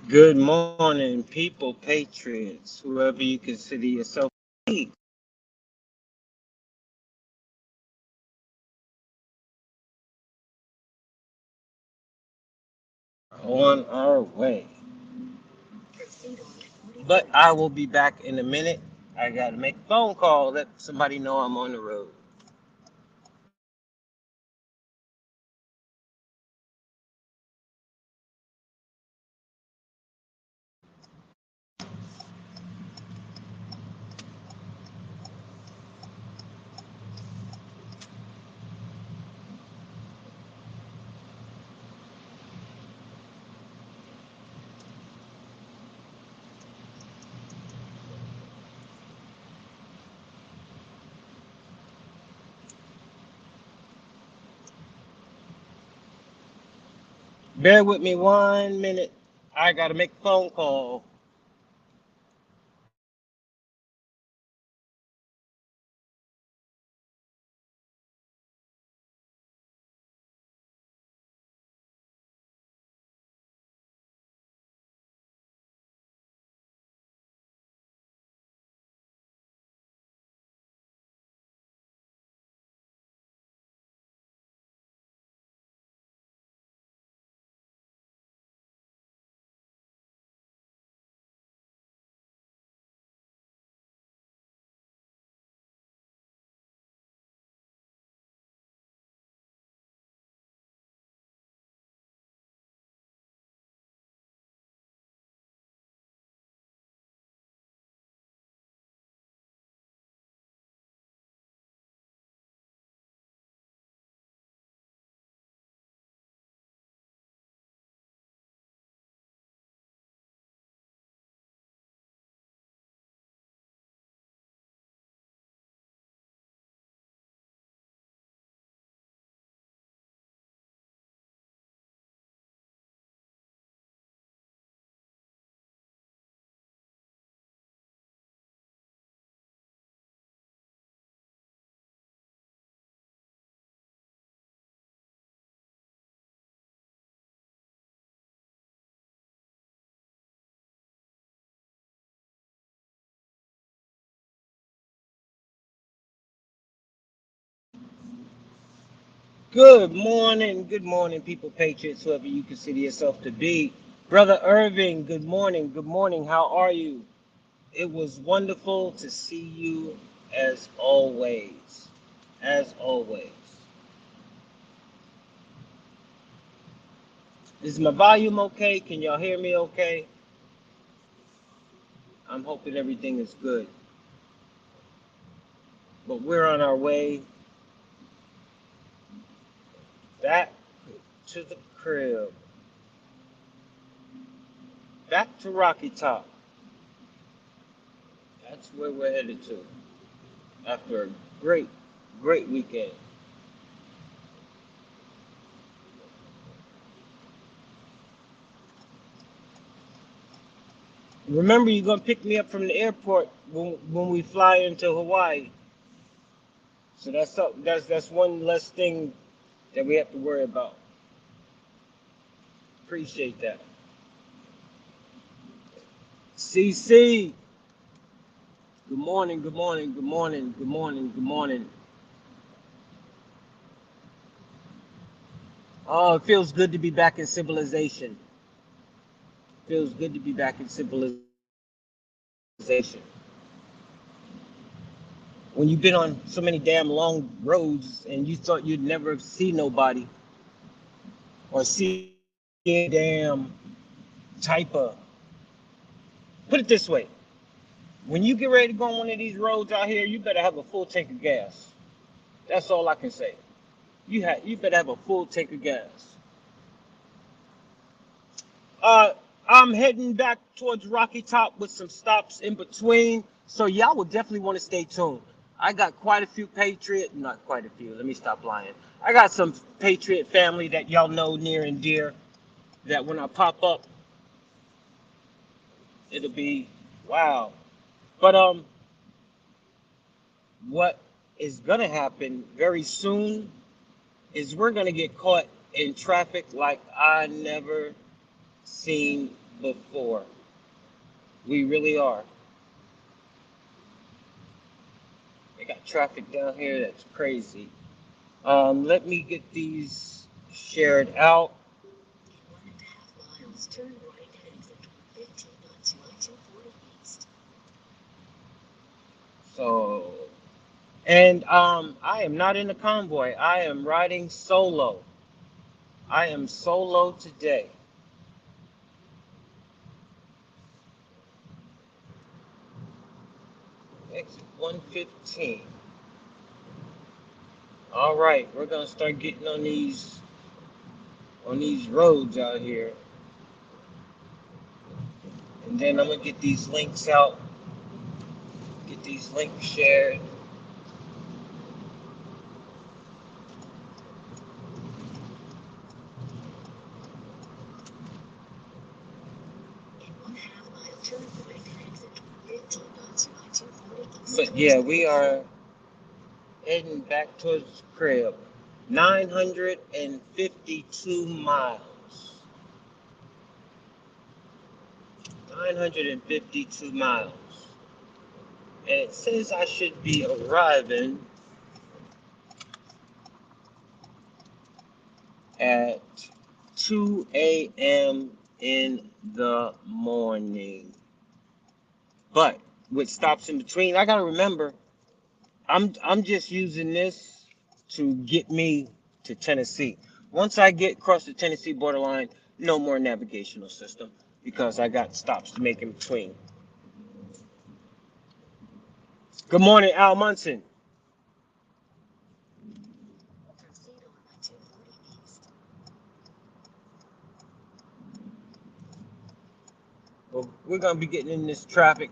Good morning, people, patriots, whoever you consider yourself to be. On our way. But I will be back in a minute. I got to make a phone call, let somebody know I'm on the road. Bear with me 1 minute. I got to make a phone call. Good morning, people, patriots, whoever you consider yourself to be. Brother Irving, good morning. How are you? It was wonderful to see you as always. As always. Is my volume okay? Can y'all hear me okay? I'm hoping everything is good. But we're on our way back to the crib, back to Rocky Top. That's where we're headed to after a great, great weekend. Remember, you're gonna pick me up from the airport when we fly into Hawaii. So that's one less thing that we have to worry about. Appreciate that. CC, good morning, good morning, good morning, good morning, good morning. Oh, it feels good to be back in civilization. Feels good to be back in civilization. When you've been on so many damn long roads and you thought you'd never see nobody or see a damn type of. Put it this way: when you get ready to go on one of these roads out here, you better have a full tank of gas. That's all I can say. You better have a full tank of gas. Uh, I'm heading back towards Rocky Top with some stops in between, so y'all will definitely want to stay tuned. I got quite a few Patriot, not quite a few. Let me stop lying. I got some Patriot family that y'all know near and dear. That when I pop up, it'll be wow. But what is gonna happen very soon is we're gonna get caught in traffic like I never seen before. We really are. They got traffic down here that's crazy. Let me get these shared out. 1.5 miles, turn right and exit 15 onto I-240 East. So, and I am not in a convoy. I am riding solo. I am solo today. Exit 115. All right, we're gonna start getting on these roads out here, and then I'm gonna get these links out, get these links shared. But yeah, we are heading back towards the crib. 952 miles. 952 miles. And it says I should be arriving at 2 a.m. in the morning. But with stops in between, I gotta remember, I'm just using this to get me to Tennessee. Once I get across the Tennessee borderline, no more navigational system because I got stops to make in between. Good morning, Al Munson. Well, we're gonna be getting in this traffic.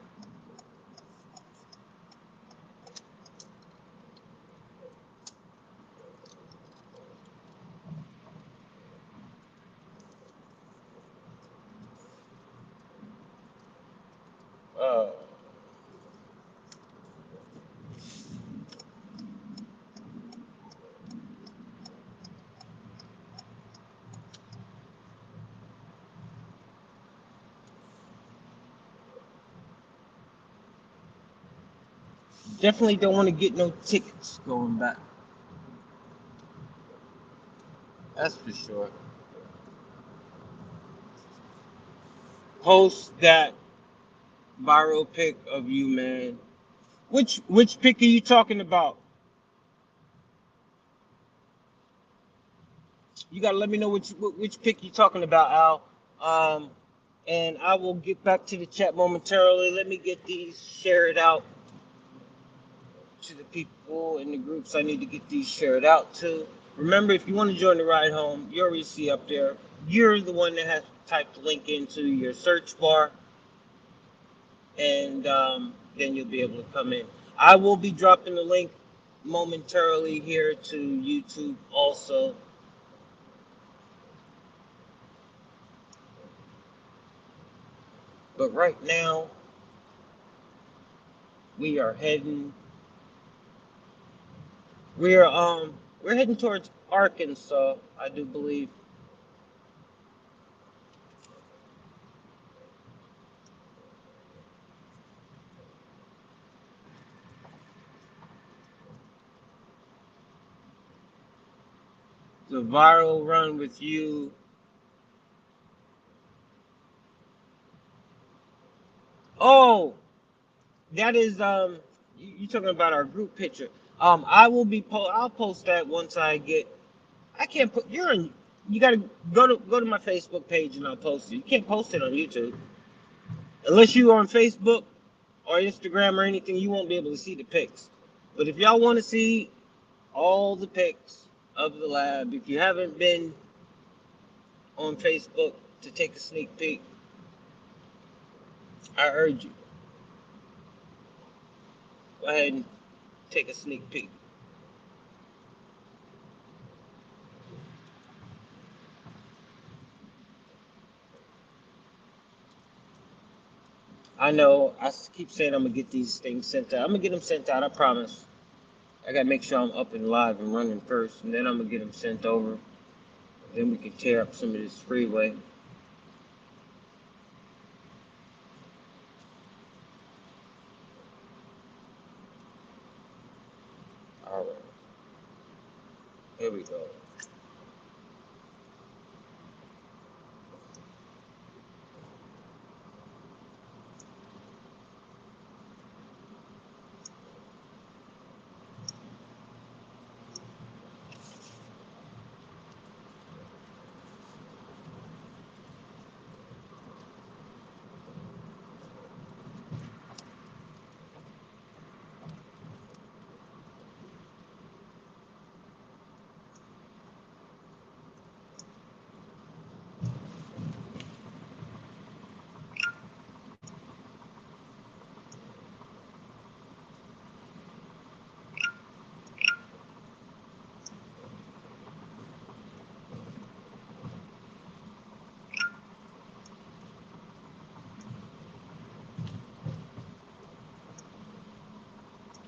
Uh, Definitely don't want to get no tickets going back. That's for sure. Post that viral pic of you, man. Which pic are you talking about? You gotta let me know which pic you're talking about, Al. And I will get back to the chat momentarily. Let me get these shared out to the people in the groups I need to get these shared out to. Remember, if you want to join the ride home, you already see up there. You're the one that has typed the link into your search bar, and then you'll be able to come in. I will be dropping the link momentarily here to YouTube also. But right now, we are heading. We're heading towards Arkansas, I do believe. The viral run with you. Oh, that is you talking about our group picture. I will be I'll post that once I get. I can't put you're in. You gotta go to my Facebook page and I'll post it. You can't post it on YouTube unless you're on Facebook or Instagram or anything. You won't be able to see the pics. But if y'all want to see all the pics of the lab, if you haven't been on Facebook to take a sneak peek, I urge you, go ahead and take a sneak peek. I know I keep saying I'm gonna get these things sent out. I'm gonna get them sent out, I promise. I gotta make sure I'm up and live and running first, and then I'm gonna get them sent over. Then we can tear up some of this freeway. All right, here we go.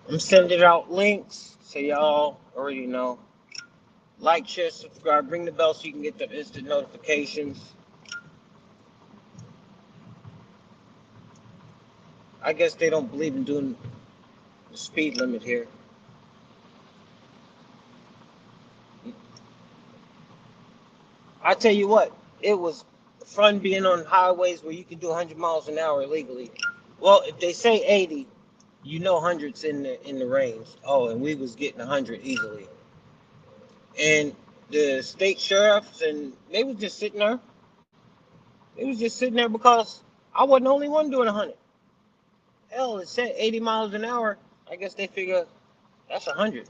I'm sending out links so y'all already know. Like, share, subscribe, ring the bell so you can get the instant notifications. I guess they don't believe in doing the speed limit here. I tell you what, it was fun being on highways where you can do 100 miles an hour illegally. Well, if they say 80, you know 100's in the range. Oh, and we was getting 100 easily. And the state sheriffs and they was just sitting there. They was just sitting there because I wasn't the only one doing 100. Hell, it said 80 miles an hour. I guess they figure that's 100.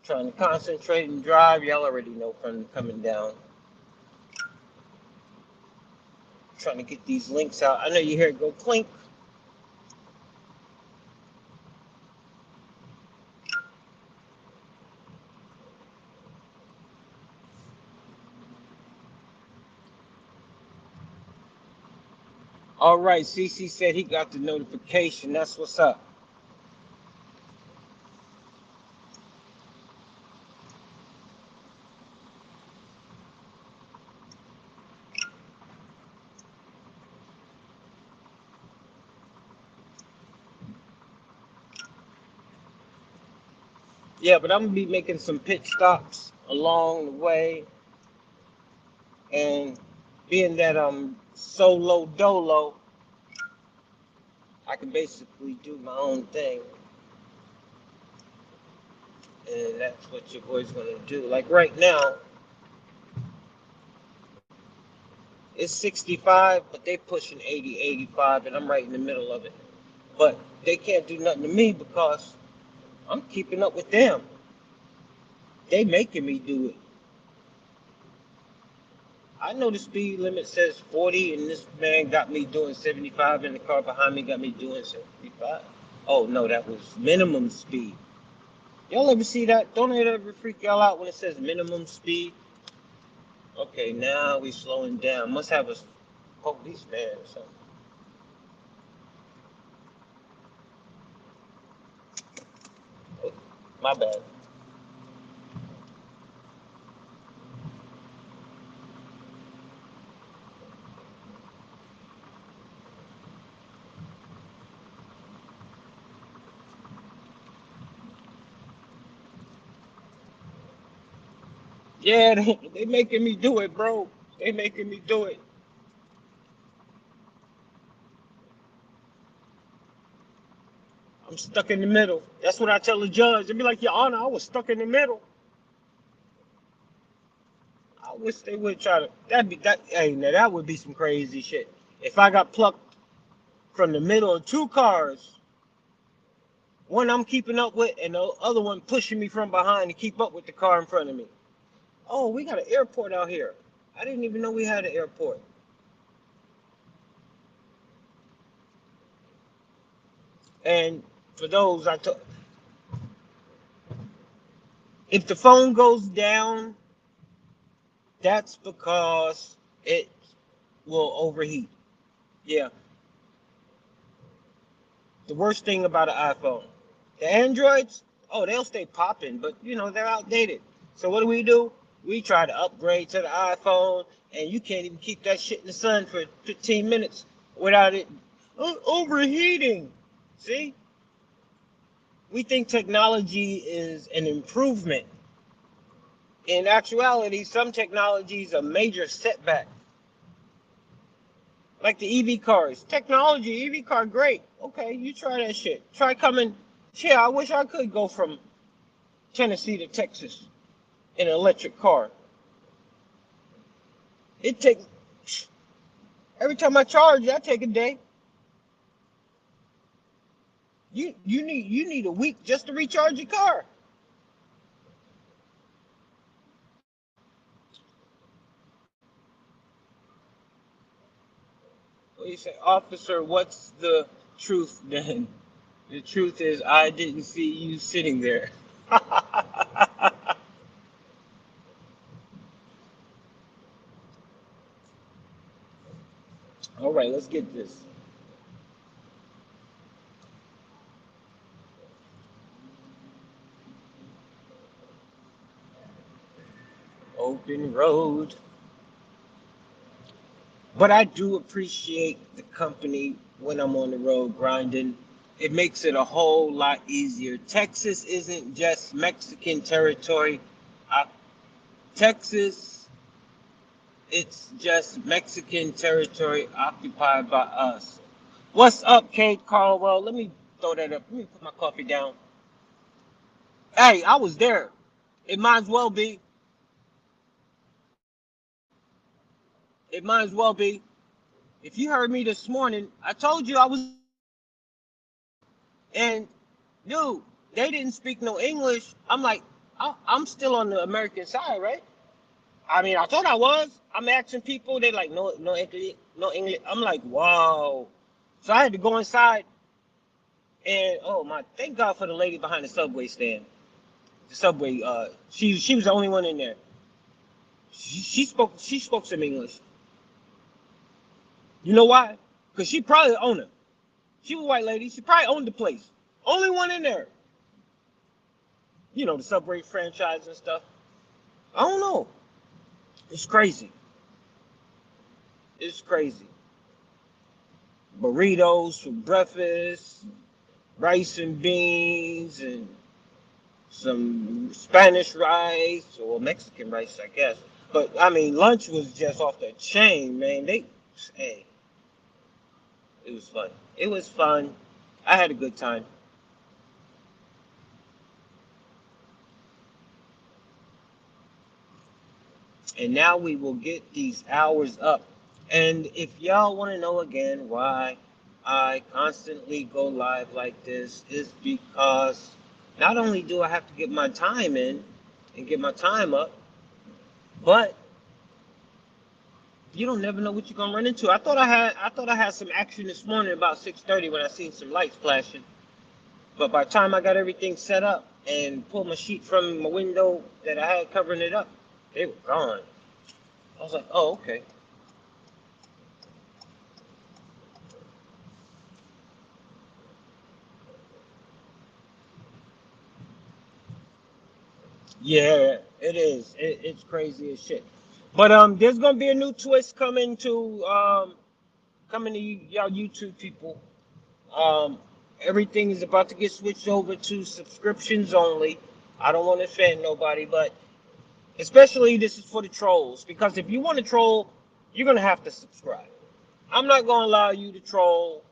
Trying to concentrate and drive. Y'all already know from coming down. Trying to get these links out. I know you hear it go clink. All right, CC said he got the notification. That's what's up. Yeah, but I'm gonna be making some pit stops along the way, and being that I'm solo dolo, I can basically do my own thing, and that's what your boy's gonna do. Like right now, it's 65, but they pushing 80, 85, and I'm right in the middle of it. But they can't do nothing to me because I'm keeping up with them. They making me do it. I know the speed limit says 40, and this man got me doing 75, and the car behind me got me doing 75. Oh no, that was minimum speed. Y'all ever see that? Don't it ever freak y'all out when it says minimum speed? Okay, now we slowing down. Must have a police man or something. Oh, my bad. Yeah, they making me do it, bro. They making me do it. I'm stuck in the middle. That's what I tell the judge. They be like, Your Honor, I was stuck in the middle. I wish they would try to. That'd be that. Hey, now that would be some crazy shit. If I got plucked from the middle of two cars, one I'm keeping up with, and the other one pushing me from behind to keep up with the car in front of me. Oh, we got an airport out here. I didn't even know we had an airport. And for those I took, if the phone goes down, that's because it will overheat. Yeah. The worst thing about an iPhone. The Androids, oh, they'll stay popping, but you know, they're outdated. So what do? We try to upgrade to the iPhone, and you can't even keep that shit in the sun for 15 minutes without it overheating. See? We think technology is an improvement. In actuality, some technology is a major setback. Like the EV cars. Technology, EV car, great. Okay, you try that shit. Try coming. Shit, I wish I could go from Tennessee to Texas in an electric car. It take every time I charge, I take a day. You need a week just to recharge your car. What do you say, officer? What's the truth then? The truth is, I didn't see you sitting there. All right, let's get this. Open road. But I do appreciate the company when I'm on the road grinding. It makes it a whole lot easier. Texas isn't just Mexican territory. Uh, Texas, it's just Mexican territory occupied by us. What's up, Kate Caldwell? Let me throw that up. Let me put my coffee down. Hey, I was there. It might as well be. It might as well be. If you heard me this morning, I told you I was. And dude, they didn't speak no English. I'm like, I'm still on the American side, right? I mean, I thought I was. I'm asking people. They like, no English, no English. I'm like, wow. So I had to go inside, and oh my, thank God for the lady behind the subway stand. The subway. She was the only one in there. She spoke some English. You know why? Because she probably owned it. She was a white lady. She probably owned the place. Only one in there. You know, the subway franchise and stuff. I don't know. It's crazy. It's crazy. Burritos for breakfast, rice and beans, and some Spanish rice or Mexican rice, I guess. But I mean, lunch was just off the chain, man. Hey, it was fun. It was fun. I had a good time. And now we will get these hours up. And if y'all want to know again why I constantly go live like this, is because not only do I have to get my time in and get my time up, but you don't never know what you're gonna run into. I thought I had some action this morning about 6:30 when I seen some lights flashing. But by the time I got everything set up and pulled my sheet from my window that I had covering it up, they were gone. I was like, oh, okay. Yeah, it is. It's crazy as shit. But there's gonna be a new twist coming to y'all YouTube people. Um, Everything is about to get switched over to subscriptions only. I don't want to offend nobody, but especially this is for the trolls because if you want to troll, you're gonna have to subscribe. I'm not gonna allow you to troll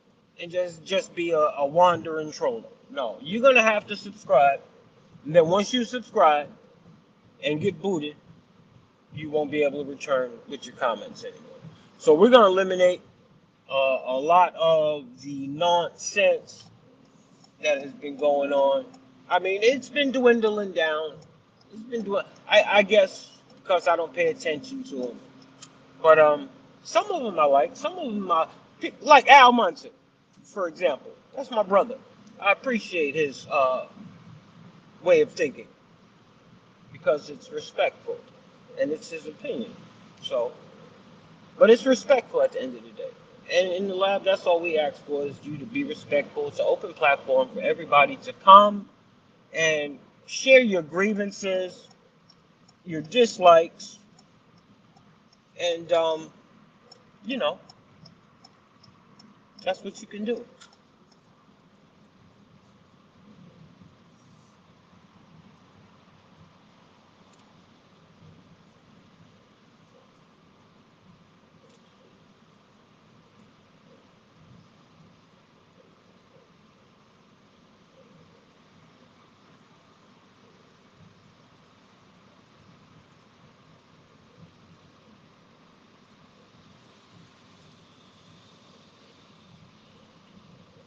and just be a wandering troller. No, you're gonna have to subscribe. And then once you subscribe and get booted, you won't be able to return with your comments anymore. So we're going to eliminate a lot of the nonsense that has been going on. I mean, it's been dwindling down. It's been I guess because I don't pay attention to them. But some of them I like. Some of them like Al Munson, for example. That's my brother. I appreciate his way of thinking because it's respectful and it's his opinion. So, but it's respectful at the end of the day. And in the lab, that's all we ask for is you to be respectful. It's an open platform for everybody to come and share your grievances. your dislikes, and you know, that's what you can do.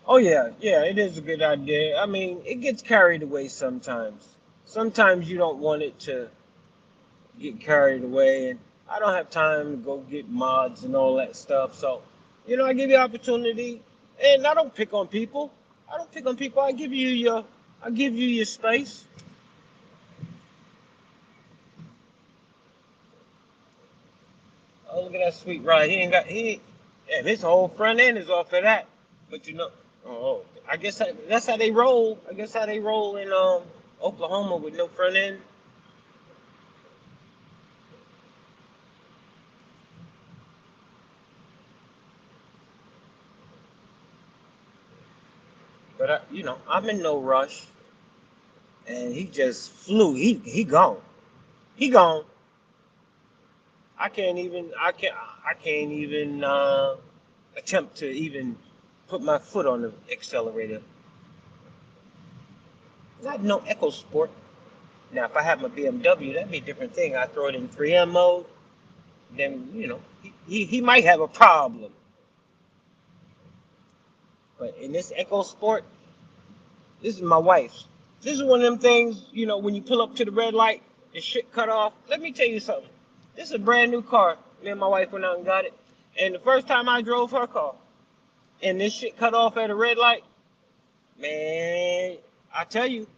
Oh yeah, yeah, it is a good idea. I mean, it gets carried away sometimes. Sometimes you don't want it to get carried away, and I don't have time to go get mods and all that stuff. So, I give you opportunity, and I don't pick on people. I don't pick on people. I give you your space. Oh, look at that sweet ride. Yeah, his whole front end is off of that. But I guess that's how they roll. I guess how they roll in Oklahoma with no front end. But I'm in no rush, and he just flew. He gone. He gone. I can't even attempt to even put my foot on the accelerator. I have no Echo Sport. Now, if I have my BMW, that'd be a different thing. I throw it in 3M mode, then he might have a problem. But in this Echo Sport, this is my wife's. This is one of them things, when you pull up to the red light, the shit cut off. Let me tell you something. This is a brand new car. Me and my wife went out and got it. And the first time I drove her car, and this shit cut off at a red light, man, I tell you,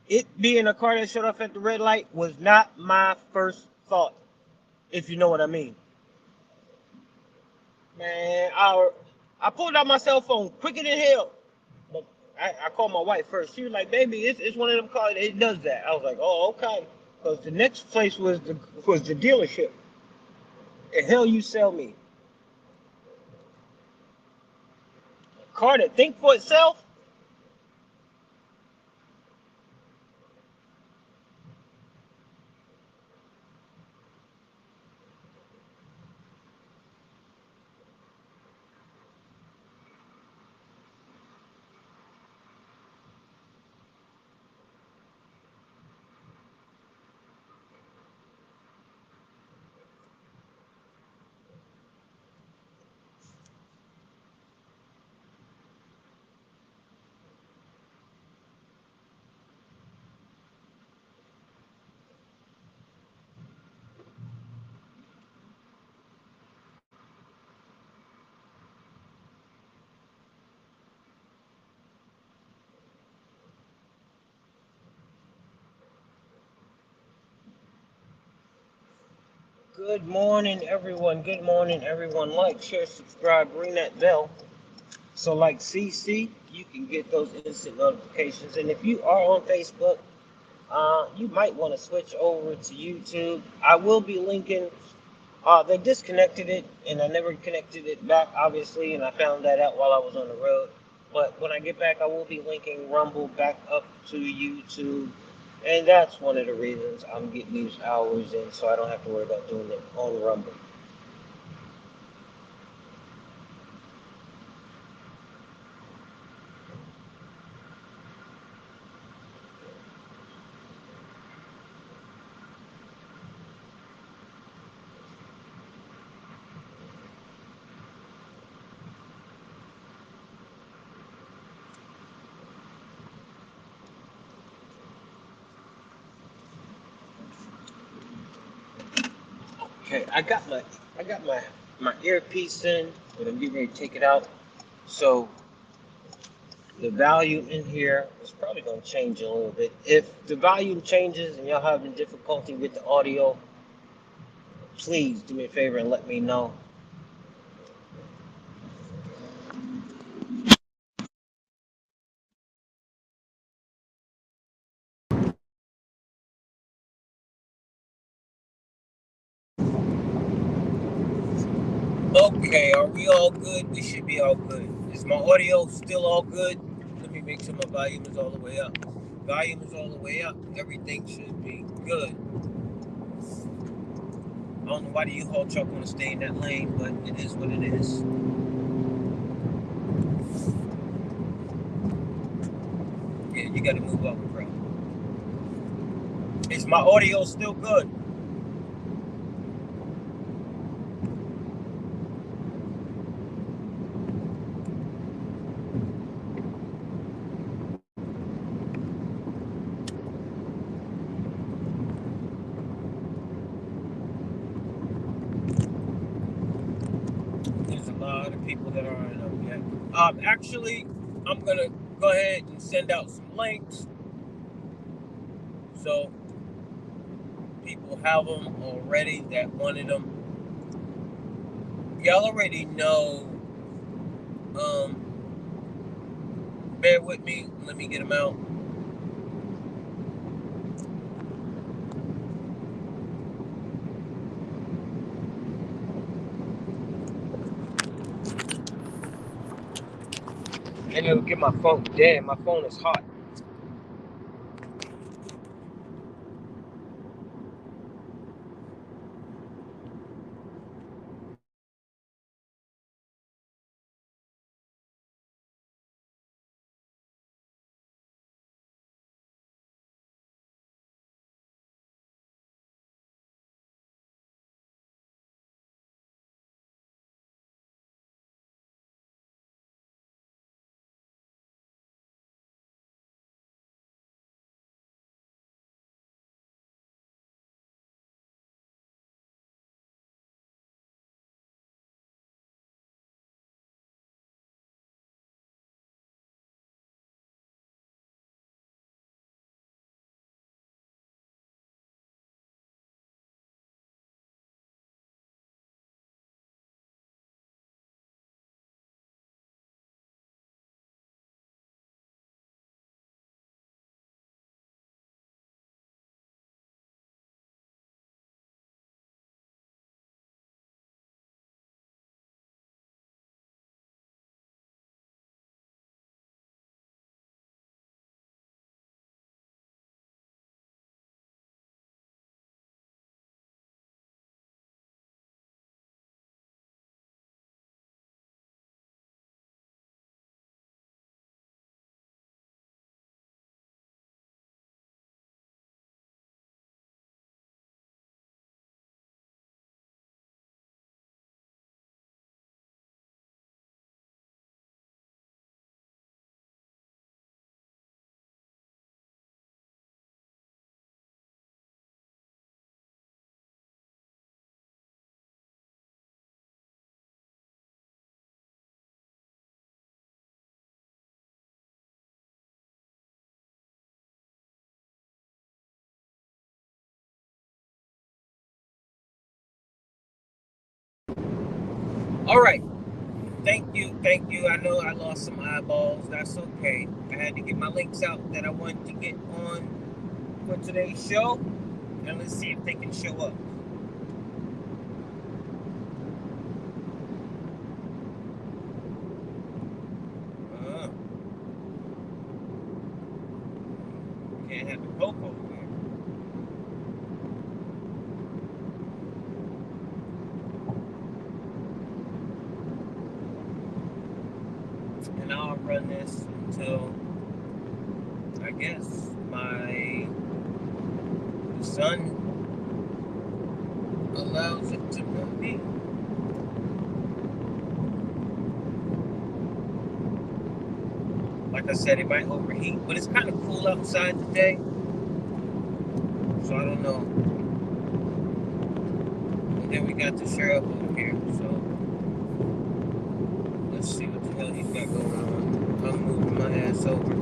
it being a car that shut off at the red light was not my first thought, if you know what I mean. Man, I pulled out my cell phone quicker than hell. But I called my wife first. She was like, "Baby, it's one of them cars. It does that." I was like, "Oh, okay." Because the next place was the dealership. The hell you sell me a car that think for itself? Good morning, everyone. Good morning, everyone. Like, share, subscribe, ring that bell. So, like CC, you can get those instant notifications. And if you are on Facebook, you might want to switch over to YouTube. I will be linking. They disconnected it, and I never connected it back, obviously, and I found that out while I was on the road. But when I get back, I will be linking Rumble back up to YouTube, and that's one of the reasons I'm getting these hours in, so I don't have to worry about doing it on Rumble. Okay, I got my earpiece in, but I'm getting ready to take it out. So the volume in here is probably going to change a little bit. If the volume changes and y'all having difficulty with the audio, please do me a favor and let me know. Okay, are we all good? We should be all good. Is my audio still all good? Let me make sure my volume is all the way up. Volume is all the way up. Everything should be good. I don't know why the U-Haul truck want to stay in that lane, but it is what it is. Yeah, you got to move up, bro. Is my audio still good? There's a lot of people that aren't up yet. Actually, I'm gonna go ahead and send out some links so people have them already that wanted them. Y'all already know. Bear with me. Let me get them out. And it'll get my phone. Damn, my phone is hot. All right. Thank you. Thank you. I know I lost some eyeballs. That's okay. I had to get my links out that I wanted to get on for today's show. And let's see if they can show up. Uh, can't have the Pope over here. And I'll run this until I guess my son allows it to be. Like I said, it might overheat, but it's kind of cool outside today, so I don't know. And then we got the sheriff over here, so let's see what the hell he's got going on. I'm moving my ass over.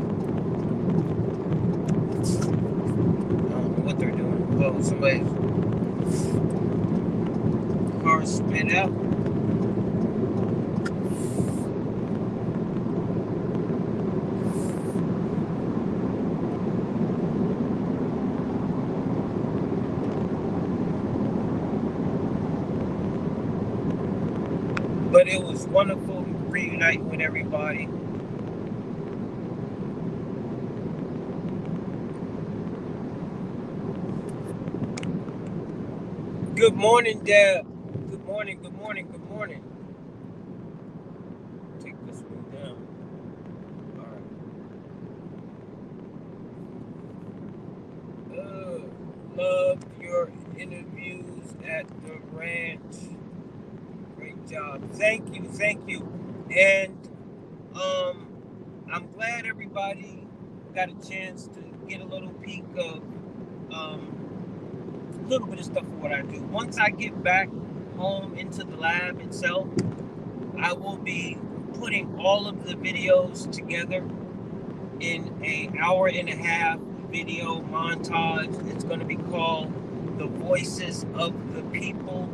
I don't know what they're doing. Oh, somebody's car spit out. But it was wonderful reuniting with everybody. Good morning, Deb. Good morning, good morning, good morning. Take this one down. All right. Love your interviews at the ranch. Great job. Thank you, thank you. And I'm glad everybody got a chance to get a little peek of a little bit of stuff of what I do. Once I get back home into the lab itself, I will be putting all of the videos together in an hour and a half video montage. It's going to be called The Voices of the People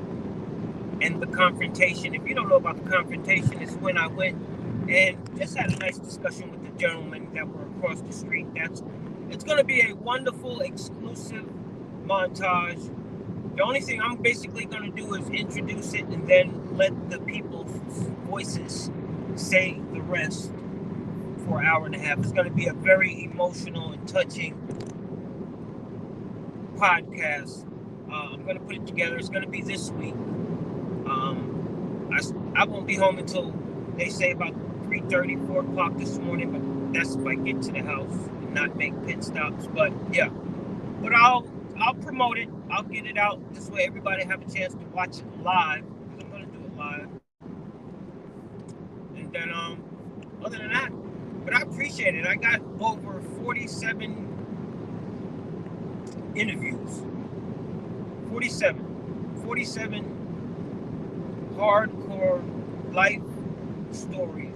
and the Confrontation. If you don't know about the confrontation, it's when I went and just had a nice discussion with the gentlemen that were across the street. It's going to be a wonderful, exclusive montage. The only thing I'm basically going to do is introduce it and then let the people's voices say the rest for an hour and a half. It's going to be a very emotional and touching podcast. I'm going to put it together. It's going to be this week. I won't be home until they say about 3:30, 4 o'clock this morning, but that's if I get to the house and not make pit stops. But yeah, but I'll promote it. I'll get it out. This way everybody have a chance to watch it live. I'm going to do it live. And then other than that, but I appreciate it. I got over 47 interviews. 47 hardcore life stories.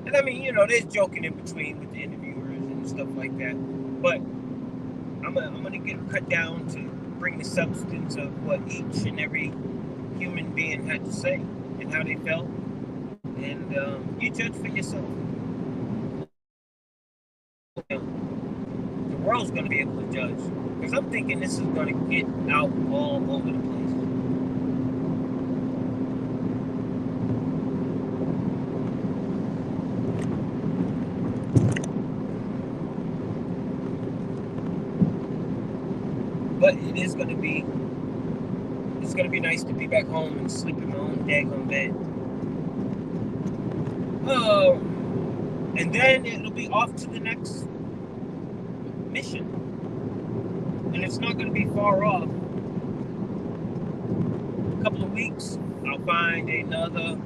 And I mean, there's joking in between with the interviewers and stuff like that. But I'm gonna get cut down to bring the substance of what each and every human being had to say and how they felt. And you judge for yourself. The world's gonna be able to judge. Because I'm thinking this is gonna get out all over the place. But it's gonna be nice to be back home and sleep in my own daggone bed. And then it'll be off to the next mission. And it's not gonna be far off. A couple of weeks, I'll find another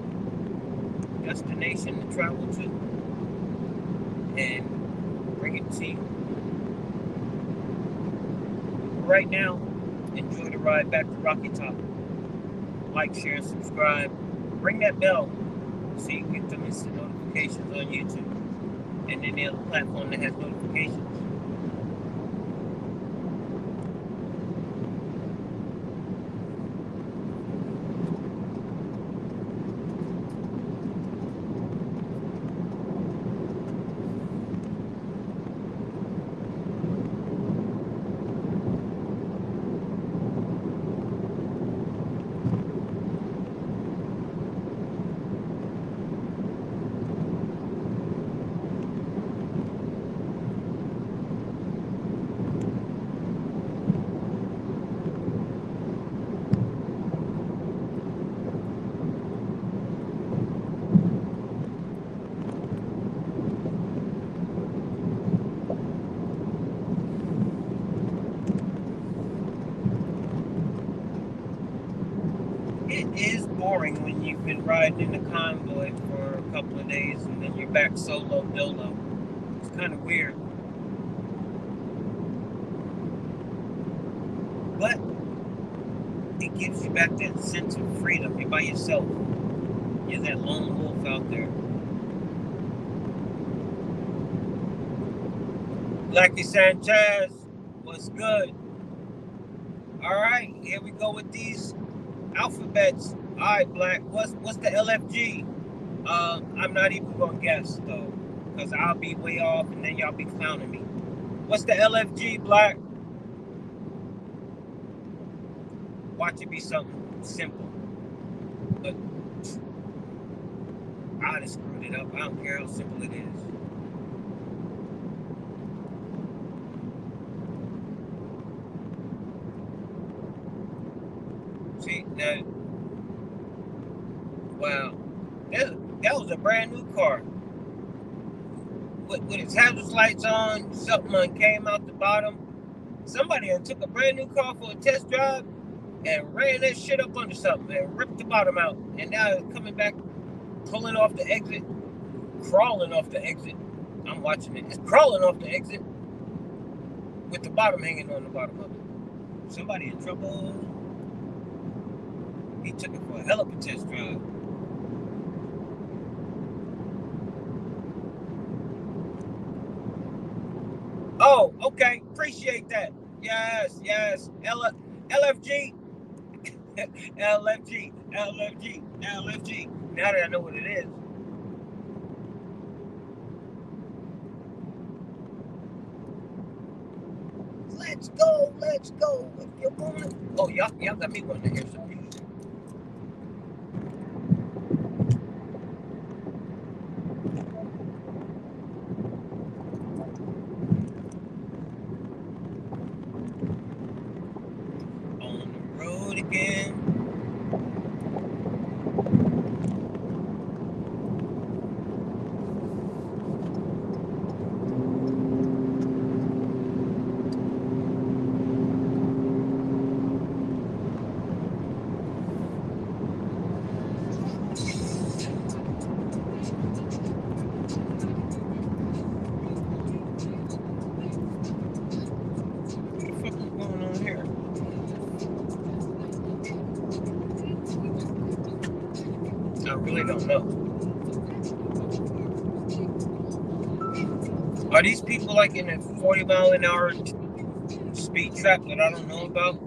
destination to travel to and bring it to you. Right now, enjoy the ride back to Rocky Top. Like, share, subscribe. Ring that bell so you can get them instant notifications on YouTube and any other platform that has notifications. It is boring when you've been riding in a convoy for a couple of days and then you're back solo dolo. It's kind of weird. But it gives you back that sense of freedom. You're by yourself. You're that lone wolf out there. Blackie Sanchez, what's good? All right, here we go with these alphabets. All right, Black, what's the LFG? I'm not even gonna guess though, because I'll be way off and then y'all be clowning me. What's the LFG, Black? Watch it be something simple. But I just screwed it up. I don't care how simple it is. See, now, wow, that was a brand new car. With its hazard lights on, something came out the bottom. Somebody took a brand new car for a test drive and ran that shit up under something and ripped the bottom out. And now it's coming back, pulling off the exit, crawling off the exit. I'm watching it. It's crawling off the exit with the bottom hanging on the bottom of it. Somebody in trouble. He took it for a hell of a test drive. Oh, okay. Appreciate that. Yes, yes. LFG. LFG. LFG. LFG. Now that I know what it is. Let's go. Let's go. If you want. Oh, y'all got me wanting to hear some music. On the road again. I really don't know. Are these people like in a 40 mile an hour speed trap that I don't know about?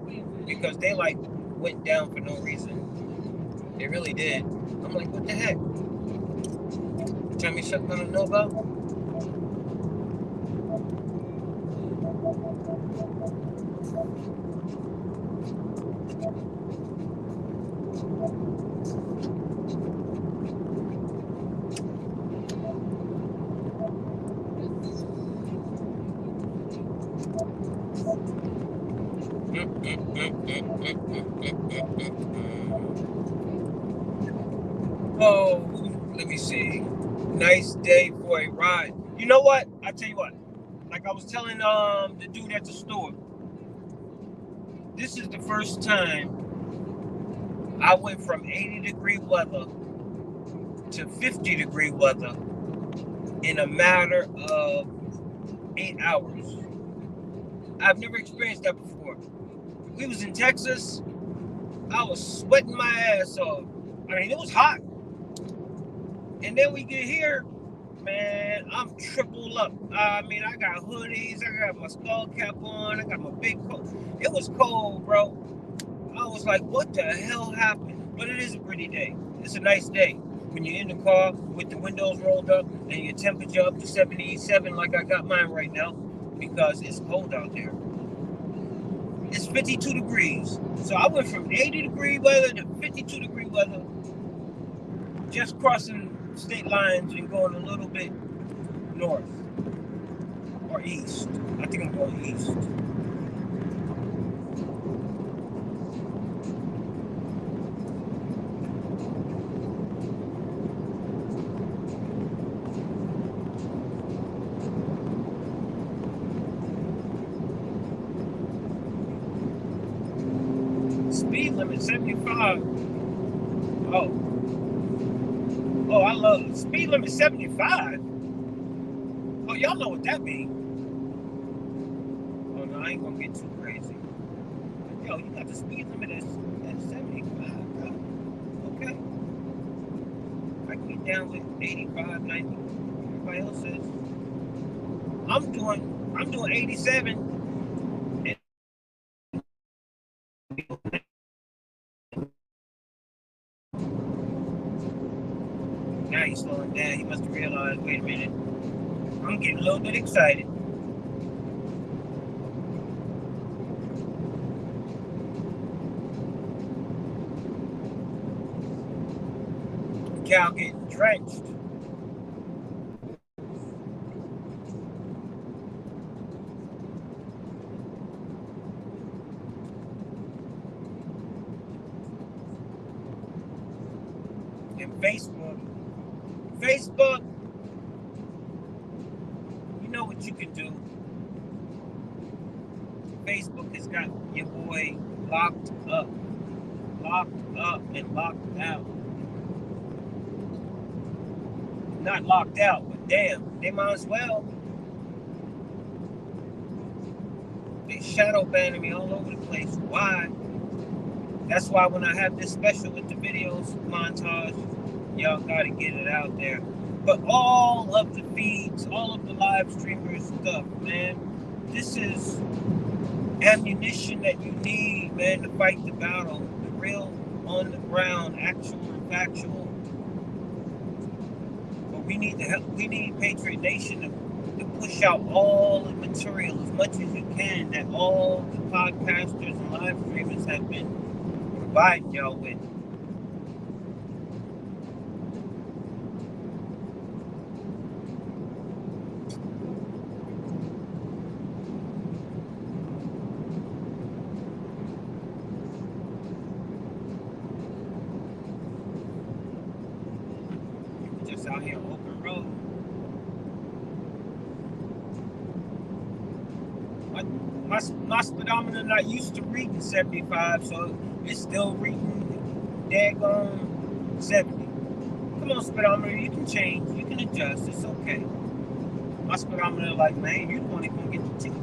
Because they like went down for no reason. They really did. I'm like, what the heck? Tell me something I don't know about? Oh, let me see. Nice day for a ride. You know what? I tell you what. Like I was telling the dude at the store, this is the first time I went from 80-degree weather to 50-degree weather in a matter of 8 hours. I've never experienced that before. We was in Texas. I was sweating my ass off. I mean, it was hot. And then we get here, man, I'm triple up. I mean, I got hoodies, I got my skull cap on, I got my big coat. It was cold, bro. I was like, what the hell happened? But it is a pretty day. It's a nice day. When you're in the car with the windows rolled up and your temperature up to 77 like I got mine right now because it's cold out there. It's 52 degrees. So I went from 80-degree weather to 52-degree weather, just crossing state lines and going a little bit north or east. I think I'm going east. Speed limit 75. Oh, I love speed limit 75. Oh, y'all know what that means. Oh no, I ain't gonna get too crazy. Yo, you got the speed limit at 75. Okay. I can get down with 85, 90. Everybody else says. I'm doing 87. Now he's slowing down. He must have realized, wait a minute, I'm getting a little bit excited. Cow getting drenched. And Facebook, you know what you can do. Facebook has got your boy locked up and locked out. Not locked out, but damn, they might as well. They shadow banning me all over the place. Why? That's why when I have this special with the videos montage, y'all gotta get it out there. But all of the feeds, all of the live streamers stuff, man, this is ammunition that you need, man, to fight the battle. The real, on the ground, actual and factual. But we need the help. We need Patriot Nation to push out all the material as much as you can that all the podcasters and live streamers have been providing y'all with. Just out here open road. My speedometer not used to reading 75, so it's still reading daggone 70. Come on, speedometer, you can change, you can adjust, it's okay. My speedometer like, man, you're the one that's gonna get the ticket.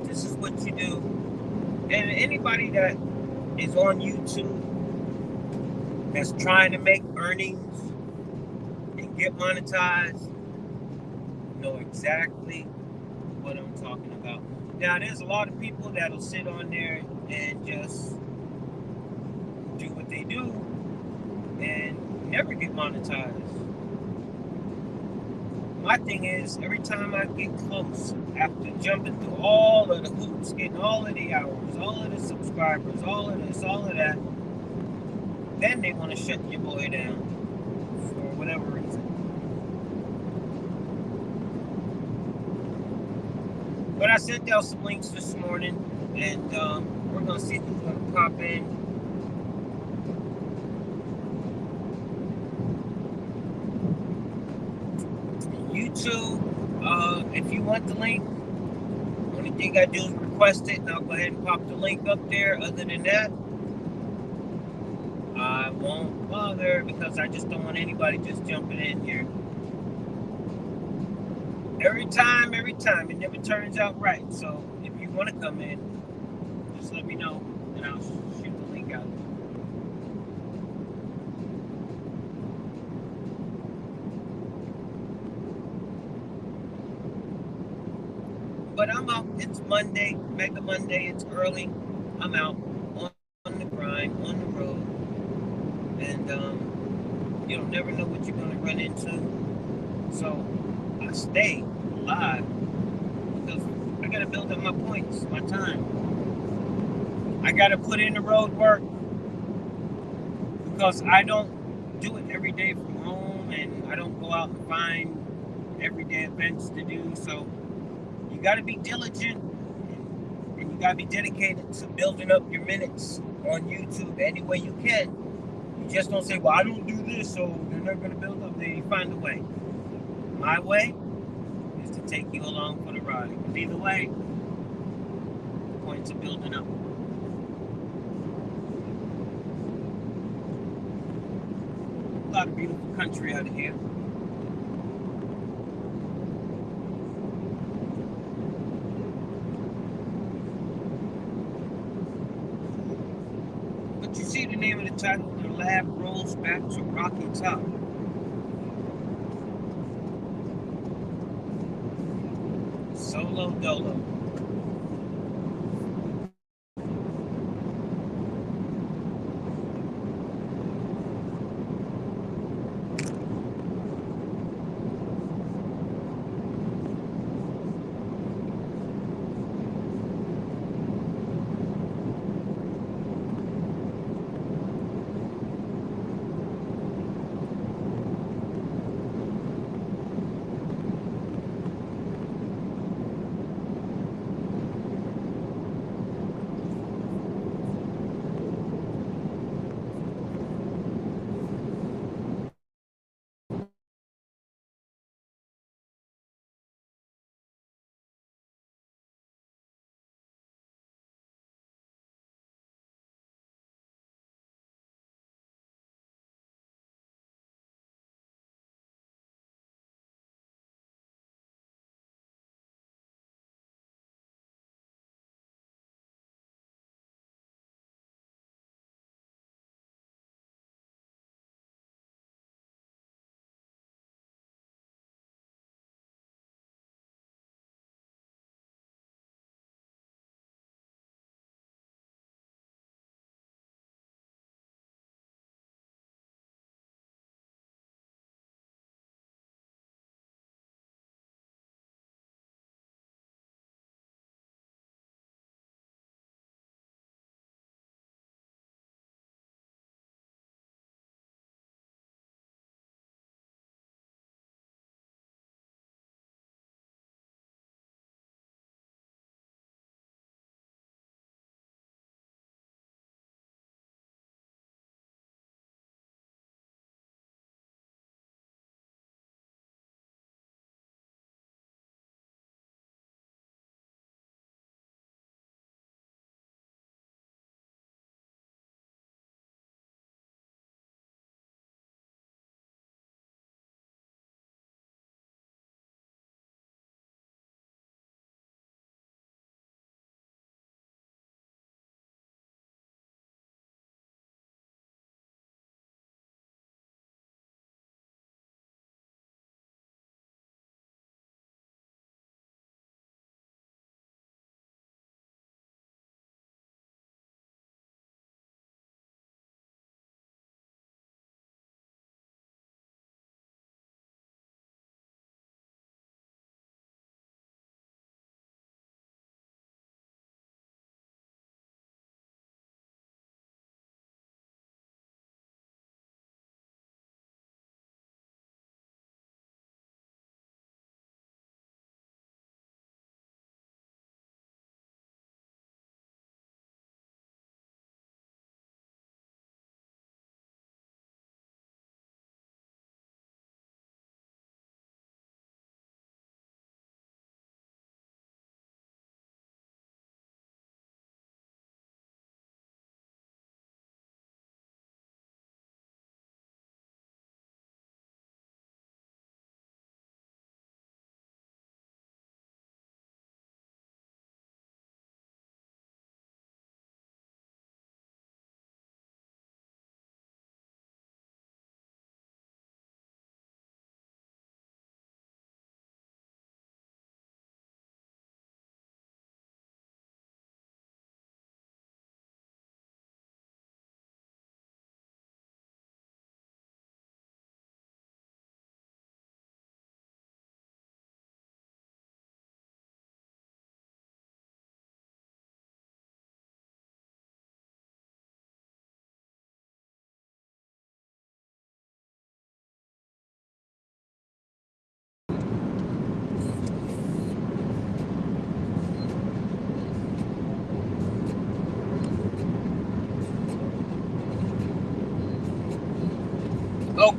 This is what you do. And anybody that is on YouTube that's trying to make earnings and get monetized know exactly what I'm talking about. Now, there's a lot of people that'll sit on there and just do what they do and never get monetized. My thing is, every time I get close, after jumping through all of the hoops, getting all of the hours, all of the subscribers, all of this, all of that, then they want to shut your boy down for whatever reason. But I sent out some links this morning, and we're going to see who's going to pop in. YouTube, if you want the link, only thing I do is request it, and I'll go ahead and pop the link up there. Other than that, I won't bother because I just don't want anybody just jumping in here. Every time, it never turns out right. So if you want to come in, just let me know, and I'll shoot the link out. But I'm out. It's Monday, Mega Monday. It's early. I'm out on the grind, on the road. And you'll never know what you're going to run into. So I stay alive because I got to build up my points, my time. I got to put in the road work because I don't do it every day from home, and I don't go out and find everyday events to do. So you got to be diligent, and you got to be dedicated to building up your minutes on YouTube any way you can. You just don't say, well, I don't do this, so they're not going to build up. Then you find a way. My way is to take you along for the ride. Because either way, the points are building up. A lot of beautiful country out here. But you see the name of the title, The Lab Rolls Back to Rocky Top. Solo Dolo.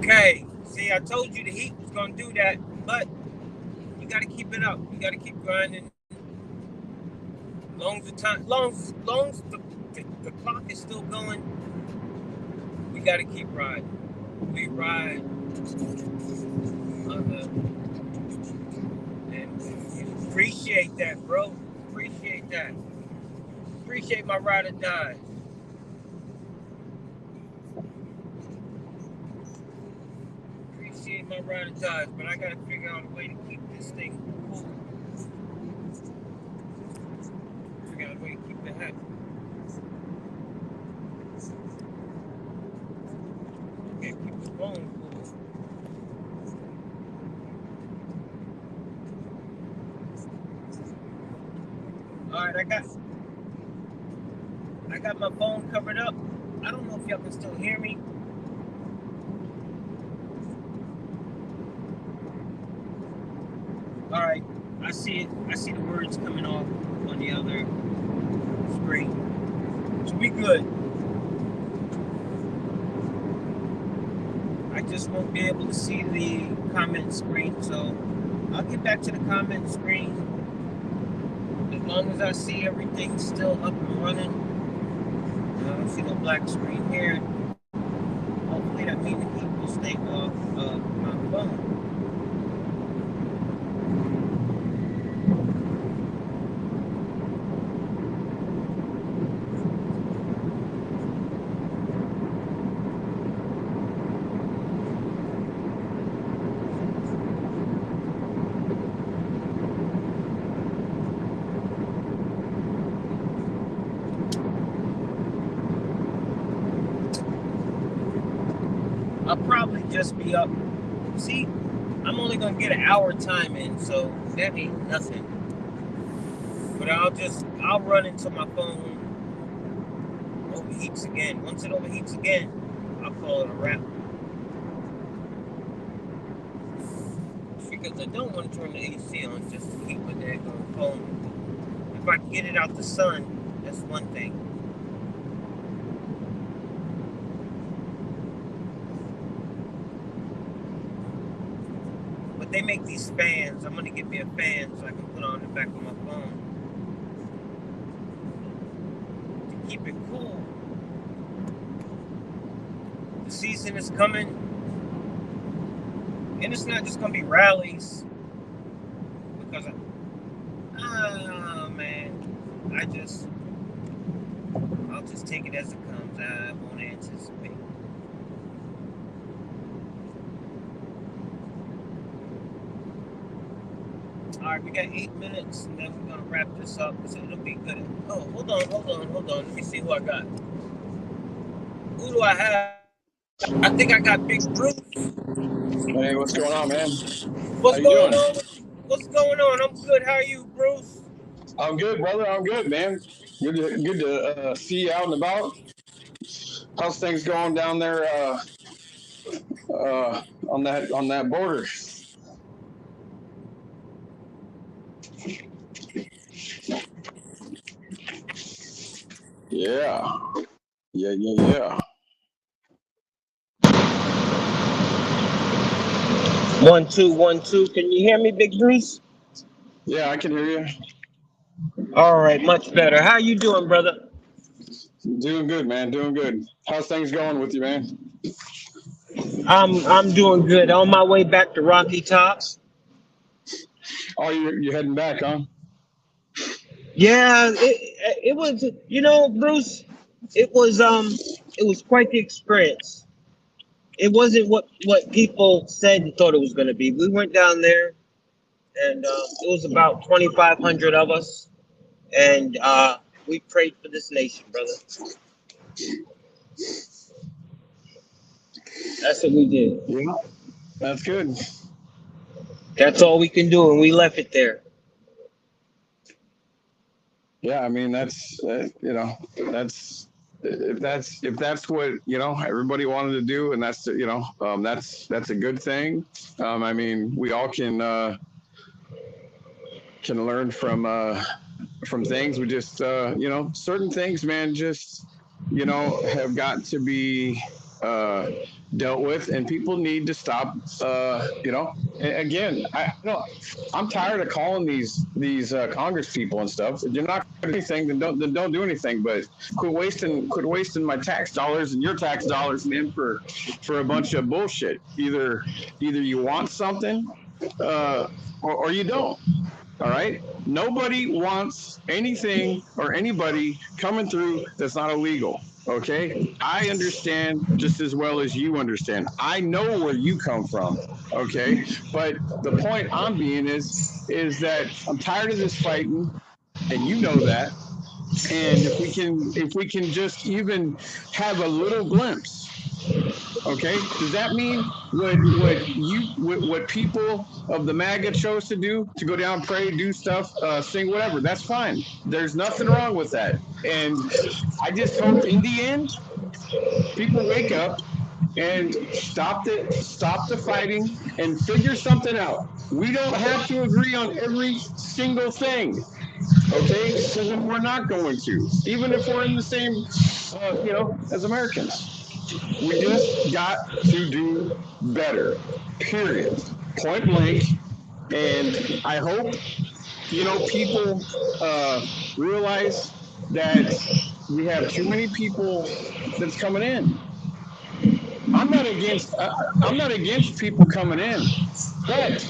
Okay. See, I told you the heat was gonna do that, but you gotta keep it up. You gotta keep grinding. Long as the time, long as the clock is still going, we gotta keep riding. We ride on the, and appreciate that, bro. Appreciate that. Appreciate my ride or die. Appreciate my ride or dies, but I gotta figure out a way to keep this thing cool. Figure out a way to keep it happy. Okay, keep the phone cool. Alright, I got my phone covered up. I don't know if y'all can still hear me. Alright, I see it. I see the words coming off on the other screen. So we good. I just won't be able to see the comment screen, so I'll get back to the comment screen as long as I see everything still up and running. I don't see no black screen here. Hopefully that means the heat will stay off of my phone. I'll probably just be up. See, I'm only gonna get an hour time in, so that ain't nothing. But I'll run until my phone overheats again. Once it overheats again, I'll call it a wrap. Because I don't want to turn the AC on just to keep my daggone phone. If I can get it out the sun, that's one thing. But they make these fans. I'm gonna get me a fan so I can put on the back of my phone to keep it cool. The season is coming, and it's not just gonna be rallies. Because I'll just take it as it comes. I won't anticipate. All right, we got 8 minutes, and then we're gonna wrap this up, so it'll be good. Oh, hold on. Let me see who I got. Who do I have? I think I got Big Bruce. Hey, what's going on, man? What's going on? What's going on? I'm good. How are you, Bruce? I'm good, brother. I'm good, man. Good to see you out and about. How's things going down there on that border? Yeah. 1 2 1 2. Can you hear me, Big Bruce? Yeah, I can hear you. All right, much better. How you doing, brother? Doing good, man. Doing good. How's things going with you, man? I'm doing good. On my way back to Rocky Top. Oh, you're heading back, huh? Yeah, it was, Bruce. It was quite the experience. It wasn't what people said and thought it was going to be. We went down there, and it was about 2,500 of us, and we prayed for this nation, brother. That's what we did. Yeah, that's good. That's all we can do, and we left it there. Yeah, I mean that's that's if that's what everybody wanted to do, and that's that's a good thing. I mean, we all can learn from things. We just certain things, man, just have got to be dealt with, and people need to stop. Again, I'm tired of calling these Congress people and stuff. If you're not going to do anything, then don't do anything. But quit wasting my tax dollars and your tax dollars, man, for a bunch of bullshit. Either you want something, or you don't. All right. Nobody wants anything or anybody coming through that's not illegal. Okay. I understand just as well as you understand. I know where you come from. Okay. But the point I'm being is that I'm tired of this fighting, and you know that. And if we can just even have a little glimpse. Okay, does that mean what people of the MAGA chose to do, to go down, pray, do stuff, sing, whatever? That's fine. There's nothing wrong with that. And I just hope in the end, people wake up and stop the fighting and figure something out. We don't have to agree on every single thing. Okay, so then we're not going to, even if we're in the same, as Americans. We just got to do better, period, point blank. And I hope, people realize that we have too many people that's coming in. I'm not against people coming in, but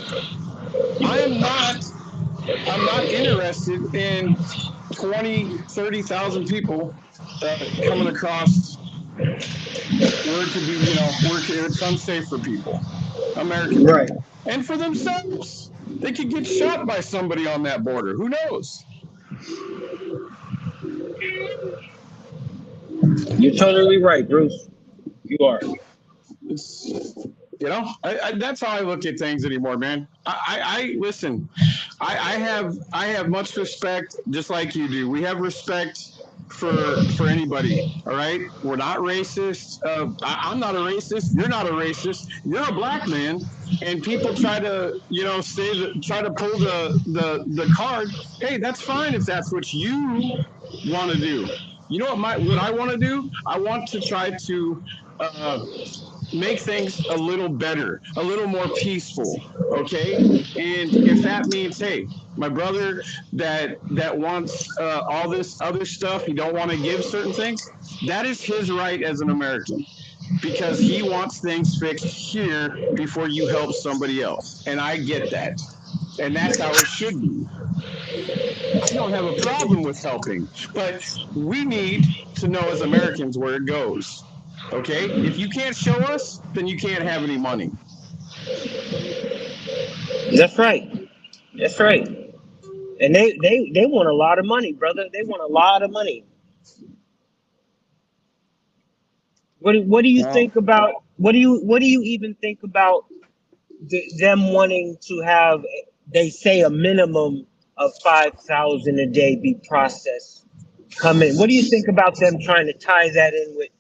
I'm not interested in 20, 30,000 people coming across where it could be, where it's unsafe for people, American Right. people, and for themselves. They could get shot by somebody on that border. Who knows? You're totally right, Bruce. You are. That's how I look at things anymore, man. I listen. I have much respect, just like you do. We have respect for anybody. All right, we're not racist. I'm not a racist. You're not a racist. You're a black man, and people try to try to pull the card. Hey, that's fine if that's what you want to do. You know what I want to do? I want to try to make things a little better, a little more peaceful, okay? And if that means, hey, my brother that wants all this other stuff, he don't want to give certain things, that is his right as an American, because he wants things fixed here before you help somebody else. And I get that. And that's how it should be. I don't have a problem with helping, but we need to know as Americans where it goes. Okay? If you can't show us, then you can't have any money. That's right. That's right. And they want a lot of money, brother. They want a lot of money. What do you think about what do you even think about them wanting to have, they say, a minimum of 5,000 a day be processed come in? What do you think about them trying to tie that in with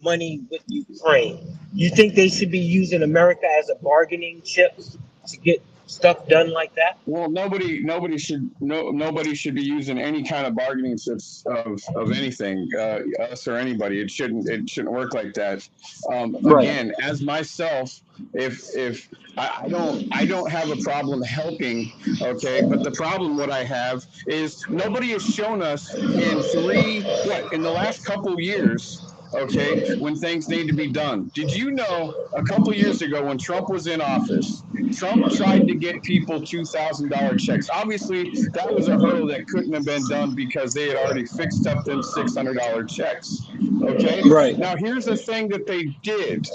money with Ukraine? You think they should be using America as a bargaining chip to get stuff done like that? Well, nobody should be using any kind of bargaining chips of anything, us or anybody. It shouldn't work like that. Right. Again, as myself, if I don't have a problem helping, okay, but the problem what I have is nobody has shown us in the last couple years, okay, when things need to be done. Did you know a couple years ago when Trump was in office, Trump tried to get people $2,000 checks? Obviously, that was a hurdle that couldn't have been done because they had already fixed up them $600 checks. Okay? Right. Now, here's the thing that they did.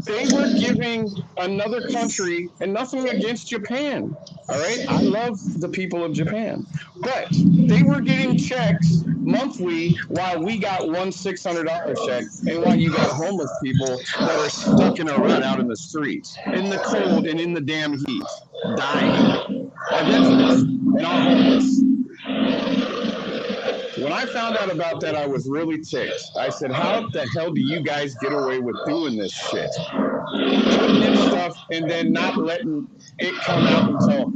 They were giving another country, and nothing against Japan, all right? I love the people of Japan. But they were getting checks monthly while we got one $600 check, and while you got homeless people that are stuck in a rut out in the streets, in the cold and in the damn heat, dying. And all homeless. When I found out about that, I was really ticked. I said, how the hell do you guys get away with doing this shit? Putting in stuff and then not letting it come out until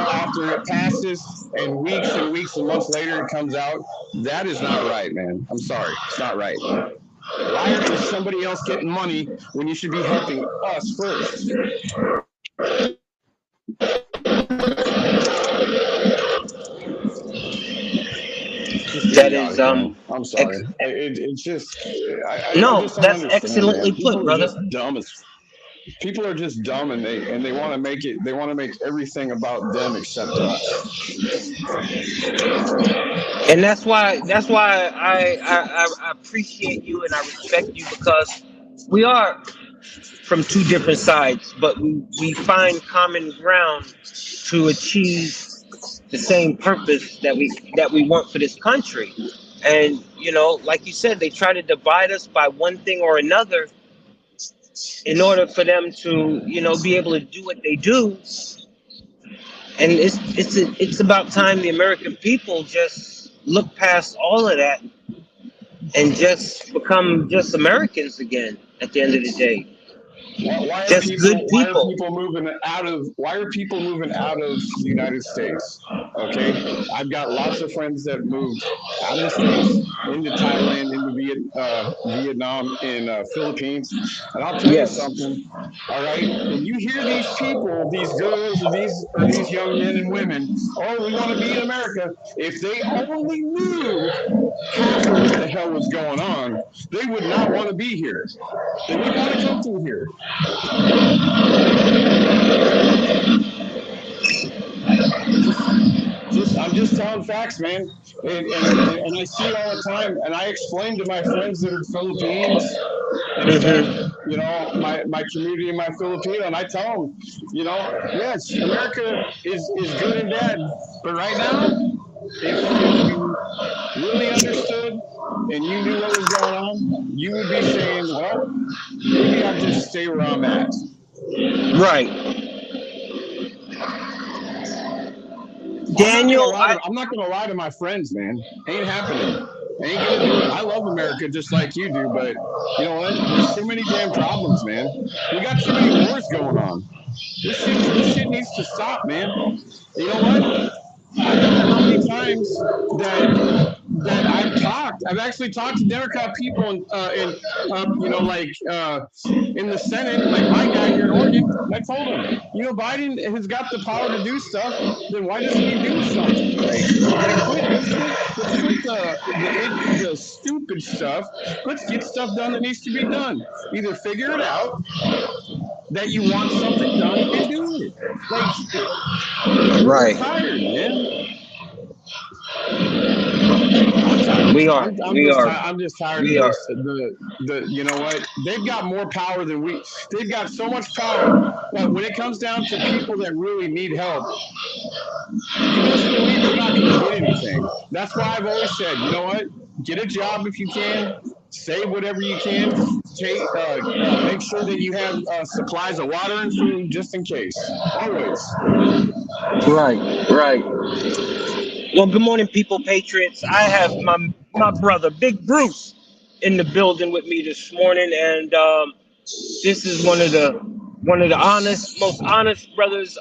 after it passes, and weeks and months later it comes out. That is not right, man. I'm sorry. It's not right. Why is somebody else getting money when you should be helping us first? That is I'm sorry. It's just I no, just don't that's understand, excellently man. put, brother. People are just dumb, and they want to make it. They want to make everything about them except us. And that's why I appreciate you and I respect you, because we are from two different sides, but we find common ground to achieve the same purpose that we want for this country. And like you said, they try to divide us by one thing or another in order for them to be able to do what they do. And it's about time the American people just look past all of that and just become just Americans again at the end of the day. Why Just good Why are people. people moving out of? Why are people moving out of the United States? Okay, I've got lots of friends that moved out of the states into Thailand, into Vietnam, and Philippines, and I'll tell you Yes. something. All right, when you hear these people, these girls, or these young men and women, oh, we want to be in America. If they only knew half of what the hell was going on, they would not want to be here. They wouldn't want to come through here. I'm just telling facts, man. And I see it all the time. And I explain to my friends that are Philippines, and my community in my Filipino, and I tell them, yes, America is good and bad, but right now, if you really understood and you knew what was going on, you would be saying, well, maybe I'll just stay where I'm at. Right. Daniel, I'm not gonna lie to my friends, man. Ain't happening. Ain't gonna do it. I love America just like you do, but you know what? There's too many damn problems, man. We got too many wars going on. This shit needs to stop, man. You know what? I don't know how many times that I've actually talked to Democrat people in the Senate, like my guy here in Oregon. I told him, Biden has got the power to do stuff. Then why doesn't he do something? Like let's quit the stupid stuff. Let's get stuff done that needs to be done. Either figure it out that you want something done and do it. We're tired, man. I'm just tired of this. You know what? They've got more power than we. They've got so much power, but when it comes down to people that really need help, you best believe they're not going to get anything. That's why I've always said, you know what? Get a job if you can. Save whatever you can. Make sure that you have supplies of water and food just in case. Always. Right. Well, good morning, people, patriots. I have my brother, Big Bruce, in the building with me this morning, and this is one of the most honest brothers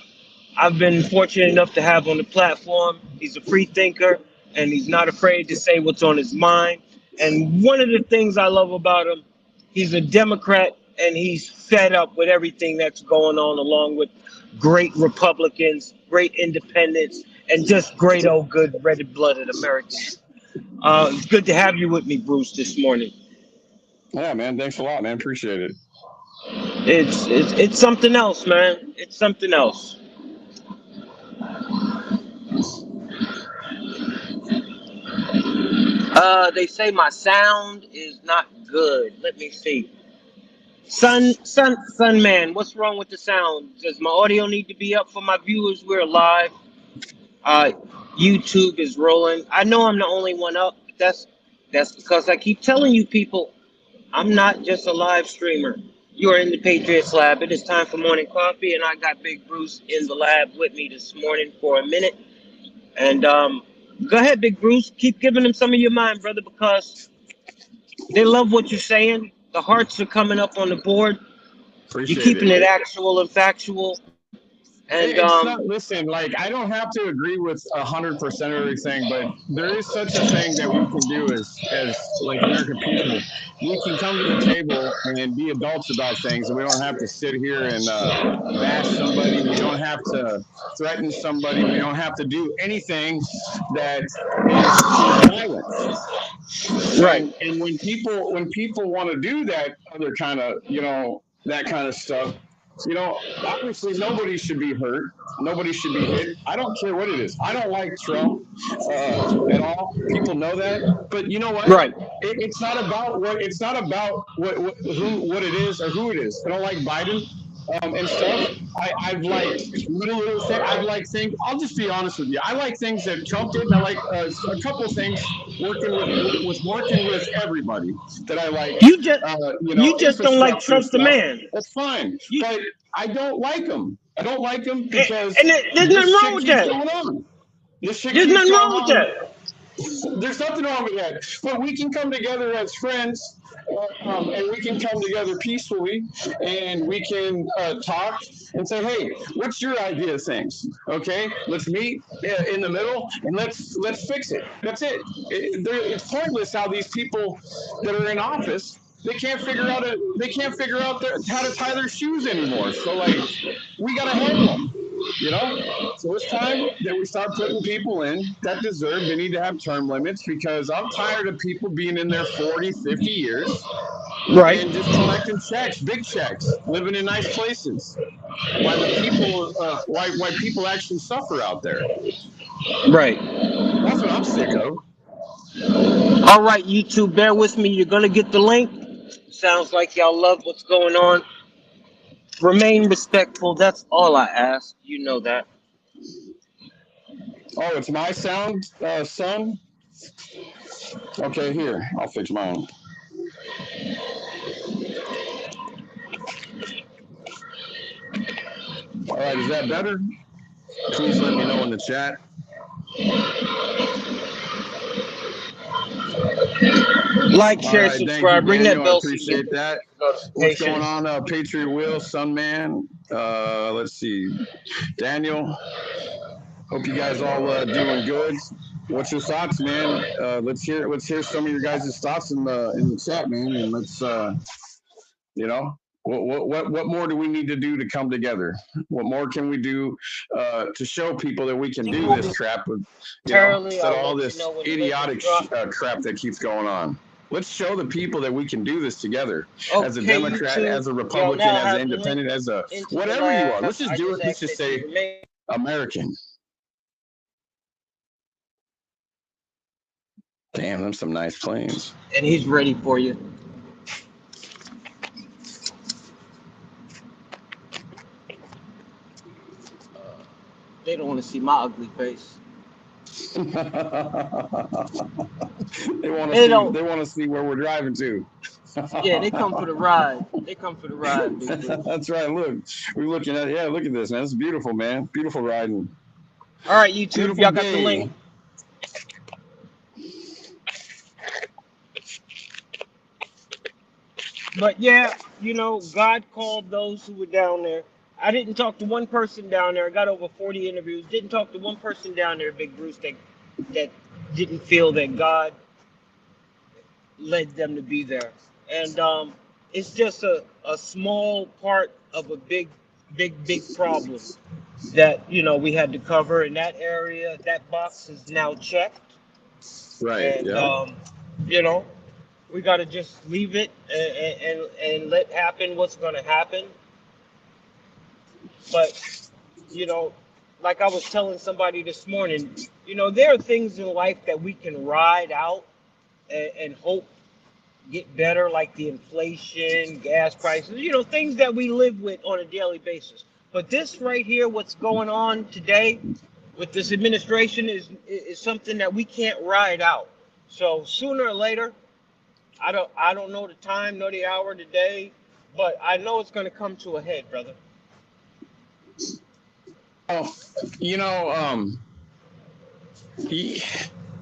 I've been fortunate enough to have on the platform. He's a free thinker, and he's not afraid to say what's on his mind. And one of the things I love about him, he's a Democrat, and he's fed up with everything that's going on, along with great Republicans, great independents, and just great old good red-blooded Americans. It's good to have you with me, Bruce, this morning. Yeah, man. Thanks a lot, man. Appreciate it. It's something else, man. It's something else. They say my sound is not good. Let me see. Sun man, what's wrong with the sound? Does my audio need to be up for my viewers? We're live. YouTube is rolling. I know I'm the only one up. That's because I keep telling you people, I'm not just a live streamer. You are in the Patriots Lab. It is time for morning coffee, and I got Big Bruce in the lab with me this morning for a minute. And go ahead, Big Bruce. Keep giving them some of your mind, brother, because they love what you're saying. The hearts are coming up on the board. You're keeping it actual and factual. And It's not. Listen, like I don't have to agree with 100% of everything, but there is such a thing that we can do as like American people. We can come to the table and be adults about things, and we don't have to sit here and bash somebody. We don't have to threaten somebody. We don't have to do anything that is violence. right. And when people want to do that other kind of that kind of stuff, obviously nobody should be hurt. Nobody should be hit. I don't care what it is. I don't like Trump at all. People know that. But you know what? Right. It's not about what. It's not about what it is or who it is. I don't like Biden and stuff. I've liked little things. I've liked things. I'll just be honest with you. I like things that Trump did, and I like a couple things working with everybody that I like. You just you just don't like Infrastructure Trump the stuff. man. That's fine, You, but I don't like him. I don't like him and because there's nothing this wrong shit with keeps that. going on. This shit There's keeps nothing going wrong with on. that. There's nothing wrong with that. But we can come together as friends, and we can come together peacefully, and we can talk and say, "Hey, what's your idea of things? Okay, let's meet in the middle and let's fix it. That's it. It's pointless how these people that are in office." They can't figure out how to tie their shoes anymore. So like, we gotta help them. So it's time that we start putting people in that deserve. They need to have term limits because I'm tired of people being in there 40, 50 years Right. and just collecting checks, big checks, living in nice places. Why people actually suffer out there. Right. That's what I'm sick of. All right, YouTube, bear with me. You're gonna get the link. Sounds like y'all love what's going on. Remain respectful. That's all I ask. You know that. Oh, it's my sound, son. Okay, here, I'll fix mine. All right, is that better? Please let me know in the chat. Like, All share, right, thank you, subscribe. Ring that Daniel. I bell so you appreciate get that. What's going notifications. on, Patriot Will, Sunman? Let's see, Daniel. Hope you guys all doing good. What's your thoughts, man? Let's hear some of your guys' thoughts in the chat, man, and let's what more do we need to do to come together? What more can we do to show people that we can do this crap with, instead of all this idiotic crap that keeps going on? Let's show the people that we can do this together. Okay, as a Democrat, YouTube, as a Republican, now as have an the link independent, as a into the whatever you are. live. Let's just I do just it. Let's ask just that you say remain. American. Damn, them some nice planes. And he's ready for you. They don't want to see my ugly face. They want They to don't. see where we're driving to. Yeah, they come for the ride. They come for the ride, Big Bruce. That's right. Look, we're looking at look at this, man. It's beautiful, man. Beautiful riding. All right, YouTube, Beautiful y'all got day. the link. But yeah, God called those who were down there. I didn't talk to one person down there. I got over 40 interviews. Didn't talk to one person down there, Big Bruce, that didn't feel that God led them to be there. And it's just a small part of a big problem that we had to cover in that area. That box is now checked. Right. And Yeah. we got to just leave it and let happen what's going to happen. But like I was telling somebody this morning, there are things in life that we can ride out and hope get better, like the inflation, gas prices, things that we live with on a daily basis. But this right here, what's going on today with this administration is something that we can't ride out. So sooner or later, I don't know the time, nor the hour, the day, but I know it's going to come to a head, brother. Oh,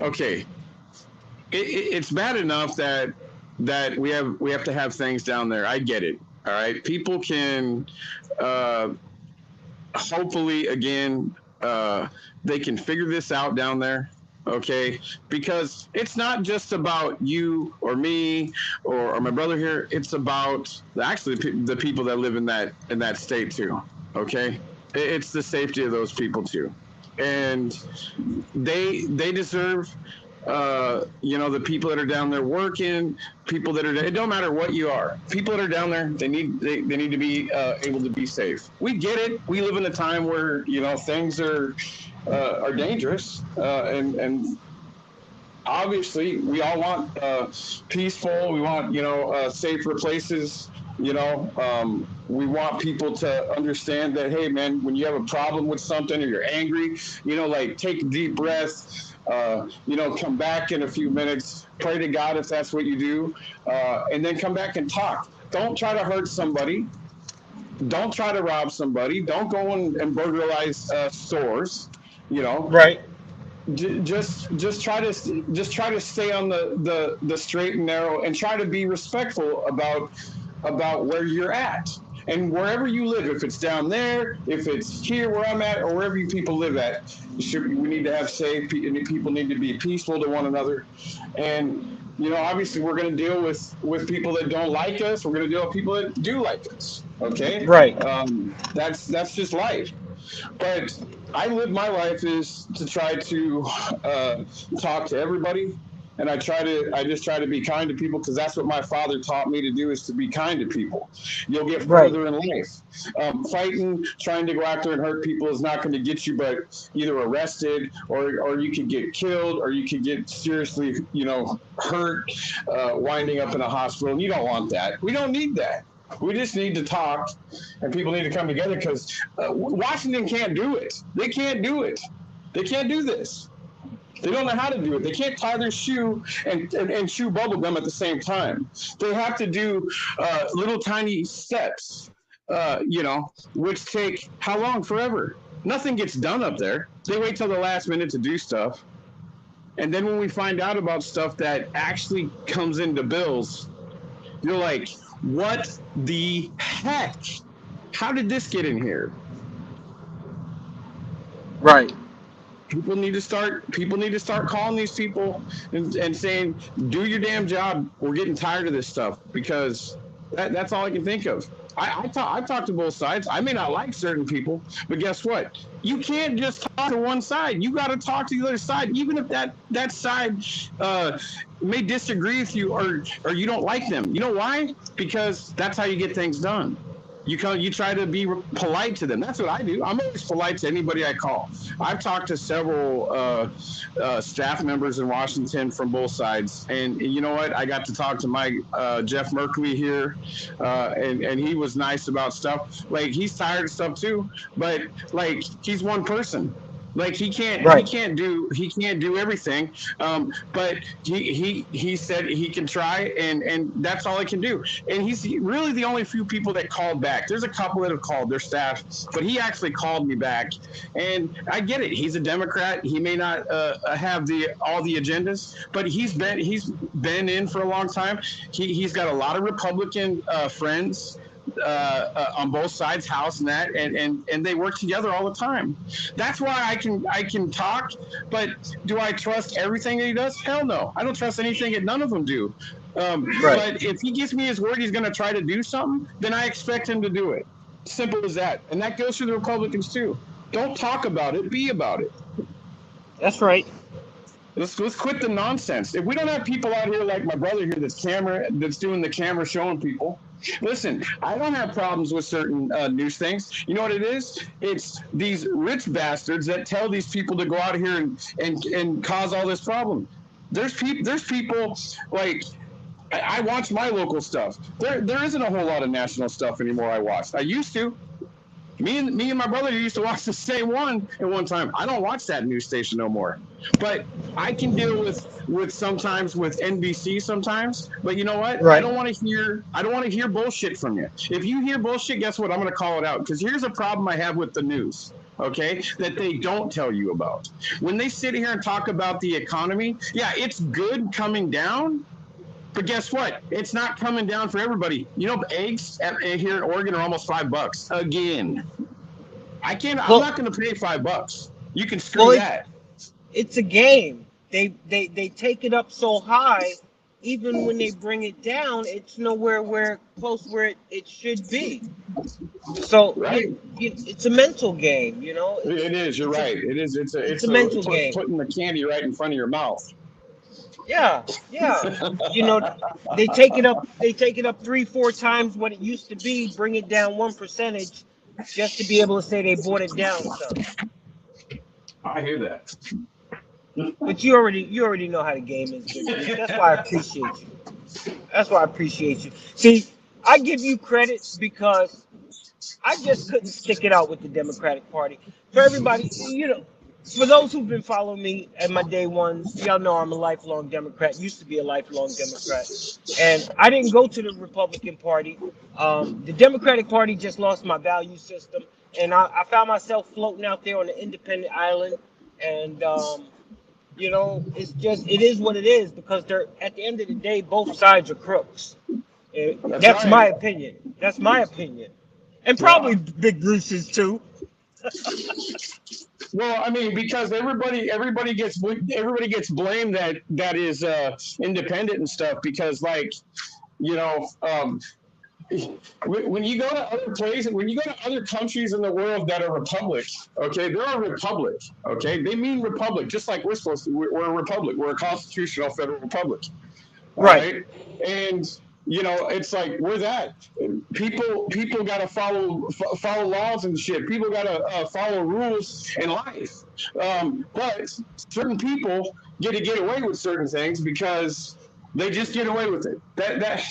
okay. It's bad enough that we have to have things down there. I get it. All right. People can hopefully, again, they can figure this out down there. Okay, because it's not just about you or me or my brother here. It's about actually the people that live in that state too. Okay, it's the safety of those people too, and they deserve the people that are down there working, people that are, it don't matter what you are, people that are down there, they need to be able to be safe. We get it. We live in a time where, things are dangerous, and obviously we all want peaceful, we want, safer places. We want people to understand that, hey man, when you have a problem with something or you're angry, like take a deep breath, come back in a few minutes, pray to God if that's what you do, and then come back and talk. Don't try to hurt somebody. Don't try to rob somebody. Don't go and burglarize stores. Right. Just try to stay on the straight and narrow, and try to be respectful about where you're at. And wherever you live, if it's down there, if it's here where I'm at, or wherever you people live at, we need to have safe, and people need to be peaceful to one another. And, obviously we're going to deal with people that don't like us. We're going to deal with people that do like us. Okay? Right. That's just life. But I live my life is to try to talk to everybody. And I just try to be kind to people, because that's what my father taught me to do, is to be kind to people. You'll get further in life. Fighting, trying to go out there and hurt people is not going to get you but either arrested, or you could get killed, or you could get seriously, hurt, winding up in a hospital. And you don't want that. We don't need that. We just need to talk, and people need to come together, because Washington can't do it. They can't do it. They can't do this. They don't know how to do it. They can't tie their shoe and chew bubble gum at the same time. They have to do little tiny steps, which take how long? Forever. Nothing gets done up there. They wait till the last minute to do stuff. And then when we find out about stuff that actually comes into bills, you're like, what the heck? How did this get in here? Right. People need to start calling these people and saying, do your damn job. We're getting tired of this stuff, because that's all I can think of. I've talked to both sides. I may not like certain people, but guess what? You can't just talk to one side. You got to talk to the other side, even if that side may disagree with you, or you don't like them. You know why? Because that's how you get things done. You try to be polite to them. That's what I do. I'm always polite to anybody I call. I've talked to several staff members in Washington from both sides, and you know what? I got to talk to my Jeff Merkley here, and he was nice about stuff. Like, he's tired of stuff too, but like, he's one person. Like, he can't do everything, but he said he can try, and that's all he can do. And he's really the only few people that called back. There's a couple that have called their staff, but he actually called me back, and I get it. He's a Democrat. He may not have all the agendas, but he's been in for a long time. He's got a lot of Republican friends on both sides, House and that, and they work together all the time. That's why I can talk, but do I trust everything that he does? Hell no. I don't trust anything that none of them do. But if he gives me his word he's going to try to do something, then I expect him to do it. Simple as that. And that goes for the Republicans too. Don't talk about it, be about it. That's right. Let's quit the nonsense. If we don't have people out here like my brother here that's doing the camera showing people. Listen, I don't have problems with certain news things. You know what it is? It's these rich bastards that tell these people to go out here and cause all this problem. There's people like, I watch my local stuff. There isn't a whole lot of national stuff anymore I watch. I used to. Me and my brother used to watch the same one at one time. I don't watch that news station no more. But I can deal with sometimes with NBC sometimes. But you know what? Right. I don't want to hear bullshit from you. If you hear bullshit, guess what? I'm going to call it out, because here's a problem I have with the news. Okay, that they don't tell you about. When they sit here and talk about the economy, yeah, it's good coming down. But guess what? It's not coming down for everybody. You know, eggs here in Oregon are almost $5 again. I can't. I'm Well, not going to pay $5. You can well, screw that. it's a game. They take it up so high, even when they bring it down, it's nowhere where close where it should be. So Right? it's a mental game. It is. You're It's a right. It is. it's a It's a mental game. putting the candy right in front of your mouth. Yeah, yeah. You know, they take it up. They take it up 3, 4 times what it used to be. Bring it down 1%, just to be able to say they brought it down some. I hear that. But you already know how the game is, Big Bruce. That's why I appreciate you. That's why I appreciate you. See, I give you credit because I just couldn't stick it out with the Democratic Party. For everybody, for those who've been following me at my day ones, y'all know I'm a lifelong Democrat. Used to be a lifelong Democrat, and I didn't go to the Republican Party. The Democratic Party just lost my value system, and I found myself floating out there on an independent island, and it is what it is because they're at the end of the day, both sides are crooks. That's That's right. my opinion. That's my opinion, and Yeah. probably Big Bruce's too. Well, I mean, because everybody gets blamed that is independent and stuff because like you know when you go to other places, when you go to other countries in the world that are republics, okay, they're a republic, okay, they mean republic, just like we're a republic, we're a constitutional federal republic, all Right. right, and it's like we're that people got to follow laws and shit. People got to follow rules in life, but certain people get away with certain things because they just get away with it. That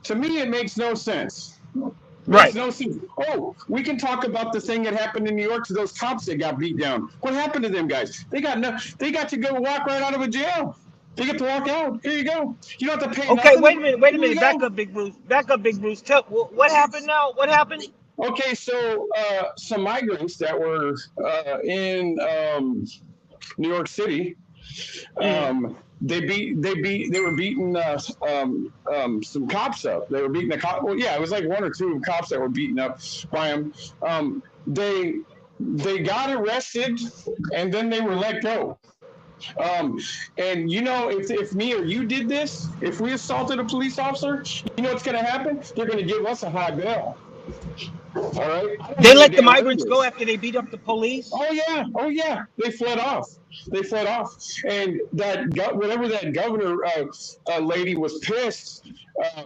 to me, it makes no sense. Makes Right. no sense. Oh, we can talk about the thing that happened in New York to those cops that got beat down. What happened to them guys? They got to go walk right out of a jail. They get to walk out. Here you go. You don't have to pay Okay. nothing. Wait a minute. Wait a Here you minute. Back go. up, Big Bruce. Back up, Big Bruce. Tell what happened now. What happened? Okay, so some migrants that were in New York City, Mm. they were beating some cops up. They were beating a cop. Well, yeah, it was like one or two cops that were beaten up by them. They got arrested and then they were let go. And if me or you did this, if we assaulted a police officer, you know what's going to happen? They're going to give us a high bail. All right. They let the migrants go after they beat up the police. Oh yeah. They fled off. And whatever that governor lady was pissed.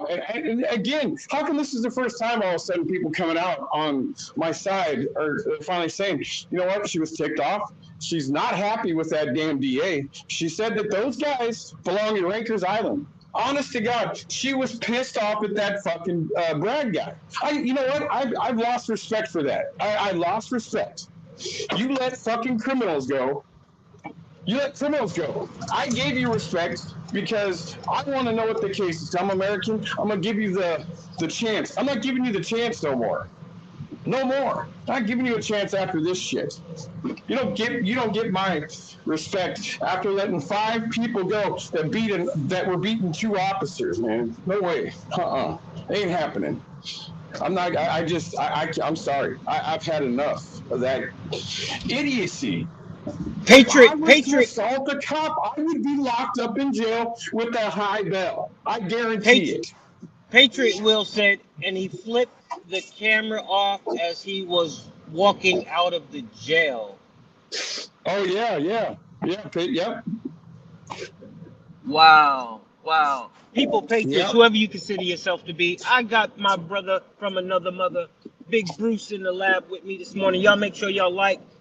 And again, how come this is the first time all of a sudden people coming out on my side are finally saying, you know what? She was ticked off. She's not happy with that damn DA. She said that those guys belong in Rikers Island. Honest to God, she was pissed off at that fucking Brad guy. You know what? I've lost respect for that. I lost respect. You let fucking criminals go. I gave you respect because I want to know what the case is. I'm American. I'm gonna give you the chance. I'm not giving you the chance no more. No more. I'm not giving you a chance after this shit. You don't get my respect after letting 5 people go that were beating 2 officers, man. No way. Ain't happening. I'm not. I'm sorry. I've had enough of that idiocy. If I was to assault a cop, I would be locked up in jail with a high bail. I guarantee it. Patriot Will said, and he flipped the camera off as he was walking out of the jail. Oh yeah. Yep. Wow. People, Patriots, Yep. whoever you consider yourself to be. I got my brother from another mother, Big Bruce, in the lab with me this morning. Y'all make sure y'all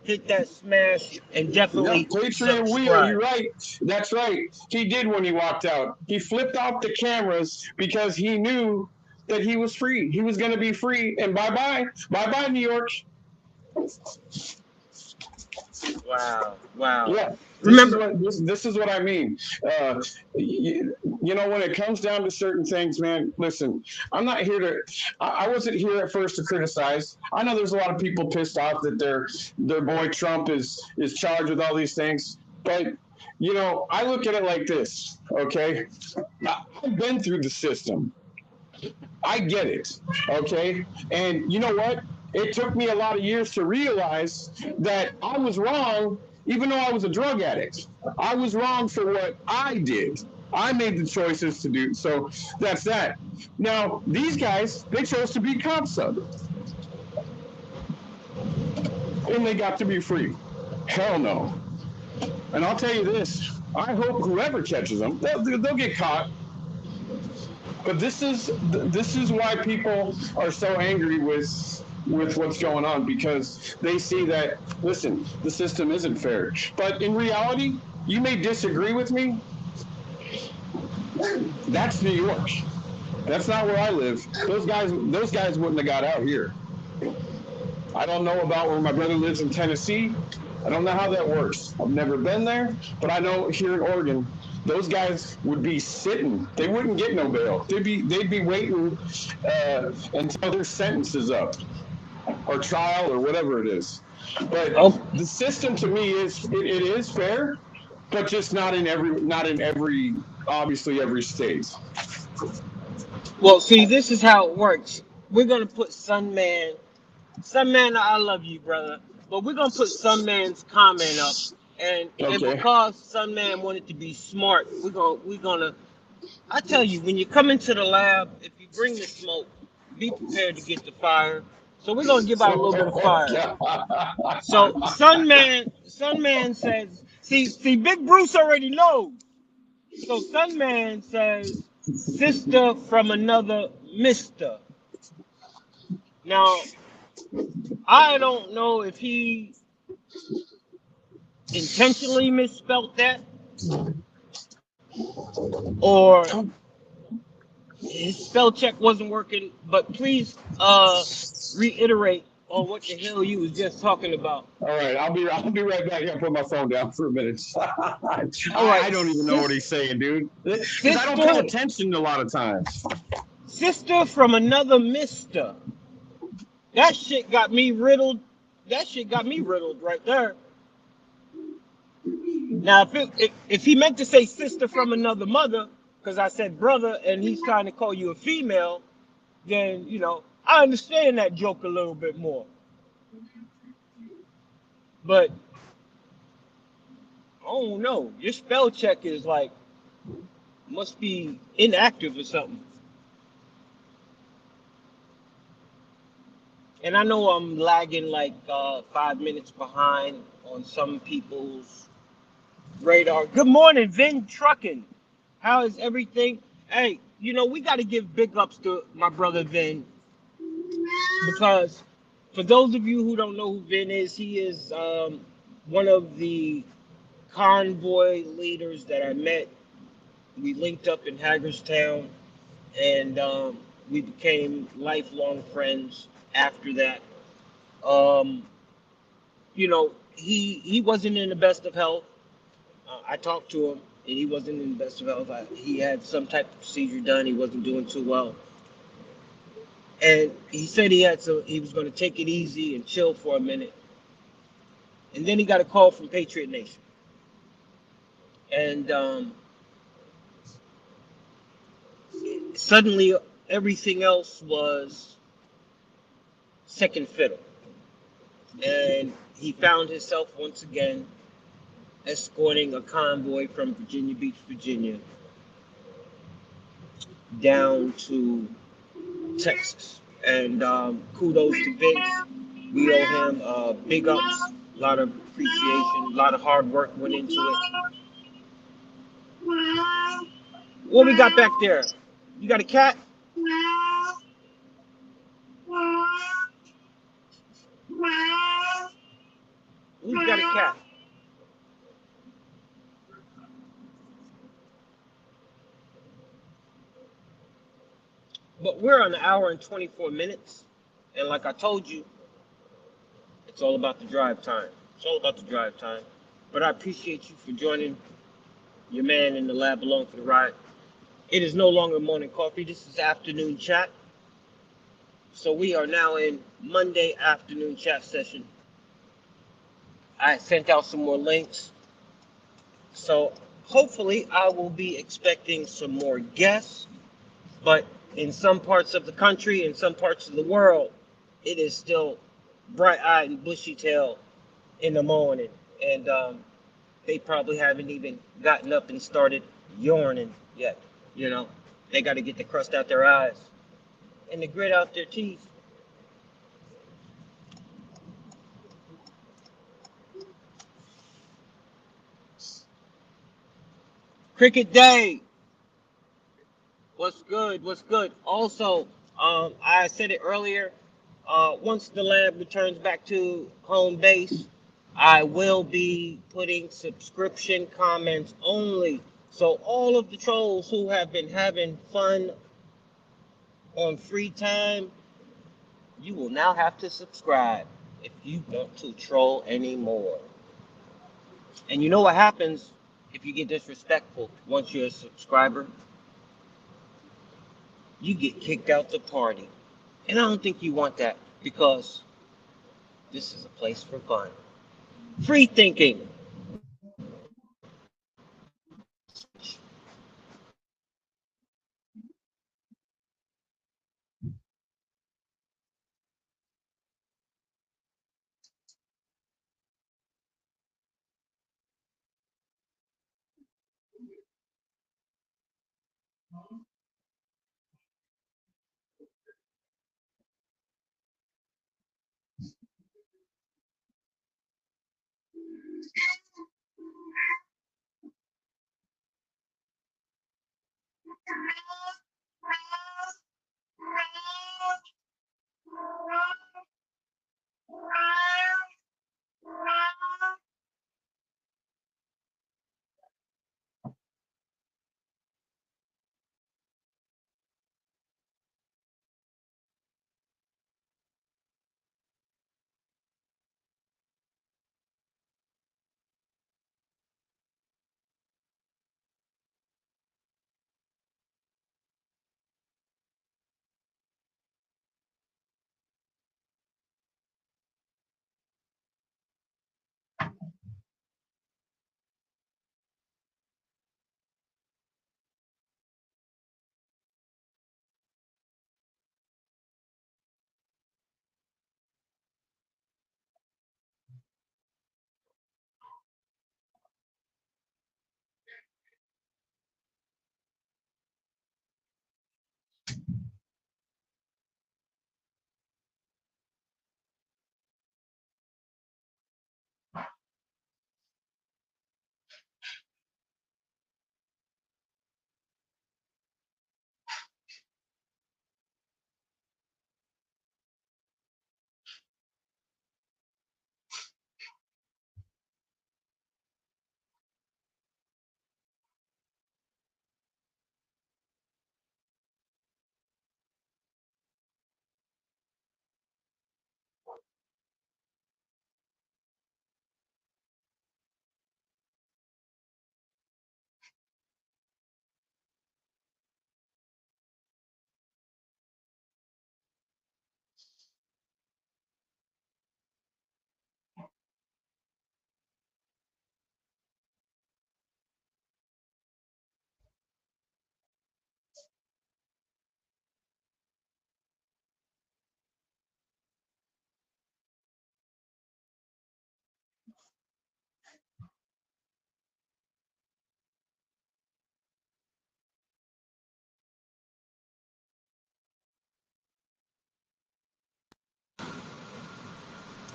hit that smash, and definitely Patriot Wheel, you're right. That's right. He did when he walked out. He flipped off the cameras because he knew that he was free. He was going to be free, and bye-bye, New York. Wow. Yeah. Remember, this is what I mean. When it comes down to certain things, man, listen, I'm not here to, I wasn't here at first to criticize. I know there's a lot of people pissed off that their boy Trump is charged with all these things. But, I look at it like this, okay? I've been through the system. I get it, okay? And you know what? it took me a lot of years to realize that I was wrong, even though I was a drug addict. I was wrong for what I did. I made the choices to do. So that's that. Now, these guys, they chose to be cops, son, and they got to be free. Hell no. And I'll tell you this, I hope whoever catches them, they'll get caught. But this is why people are so angry with what's going on, because they see that, listen, the system isn't fair. But in reality, you may disagree with me. That's New York. That's not where I live. Those guys wouldn't have got out here. I don't know about where my brother lives in Tennessee. I don't know how that works. I've never been there, but I know here in Oregon, those guys would be sitting. They wouldn't get no bail. They'd be waiting until their sentence is up, or trial, or whatever it is. But the system to me is it is fair, but just not in every obviously every state. Well, see, this is how it works. We're gonna put Sunman, I love you, brother, but we're gonna put Sunman's comment up, and because Sunman wanted to be smart, we're gonna. I tell you, when you come into the lab, if you bring the smoke, be prepared to get the fire. So we're gonna give out a little bit of fire. So Sunman says, see, Big Bruce already knows. So Sunman says, sister from another mister. Now, I don't know if he intentionally misspelled that or his spell check wasn't working, but please reiterate on what the hell you was just talking about. All right, I'll be right back. I'll put my phone down for a minute. All right, I don't even know what he's saying, dude. Because I don't pay attention a lot of times. Sister from another mister. That shit got me riddled. That shit got me riddled right there. Now, if he meant to say sister from another mother, because I said brother and he's trying to call you a female, then, you know, I understand that joke a little bit more. But, oh no, your spell check is like, must be inactive or something. And I know I'm lagging like 5 minutes behind on some people's radar. Good morning, Vin Trucking. How is everything? Hey, you know, we got to give big ups to my brother Vin, because for those of you who don't know who Vin is, he is one of the convoy leaders that I met. We linked up in Hagerstown, and we became lifelong friends after that. You know, he wasn't in the best of health. I talked to him, and he wasn't in the best of health. He had some type of procedure done. He wasn't doing too well, and he said he was going to take it easy and chill for a minute. And then he got a call from Patriot Nation, and suddenly everything else was second fiddle, and he found himself once again escorting a convoy from Virginia Beach, Virginia, down to Texas. And kudos to Vince. We owe him big ups, a lot of appreciation, a lot of hard work went into it. What we got back there? You got a cat? Who's got a cat? But we're on an hour and 24 minutes. And like I told you, it's all about the drive time. It's all about the drive time. But I appreciate you for joining your man in the lab along for the ride. It is no longer morning coffee. This is afternoon chat. So we are now in Monday afternoon chat session. I sent out some more links. So hopefully I will be expecting some more guests. But in some parts of the country, in some parts of the world, it is still bright-eyed and bushy-tailed in the morning, and they probably haven't even gotten up and started yawning yet. You know, they got to get the crust out their eyes and the grit out their teeth. Cricket Day. What's good? What's good? Also, I said it earlier. Once the lab returns back to home base, I will be putting subscription comments only. So all of the trolls who have been having fun on free time, you will now have to subscribe if you want to troll anymore. And you know what happens if you get disrespectful once you're a subscriber? You get kicked out the party. And I don't think you want that because this is a place for fun. Free thinking.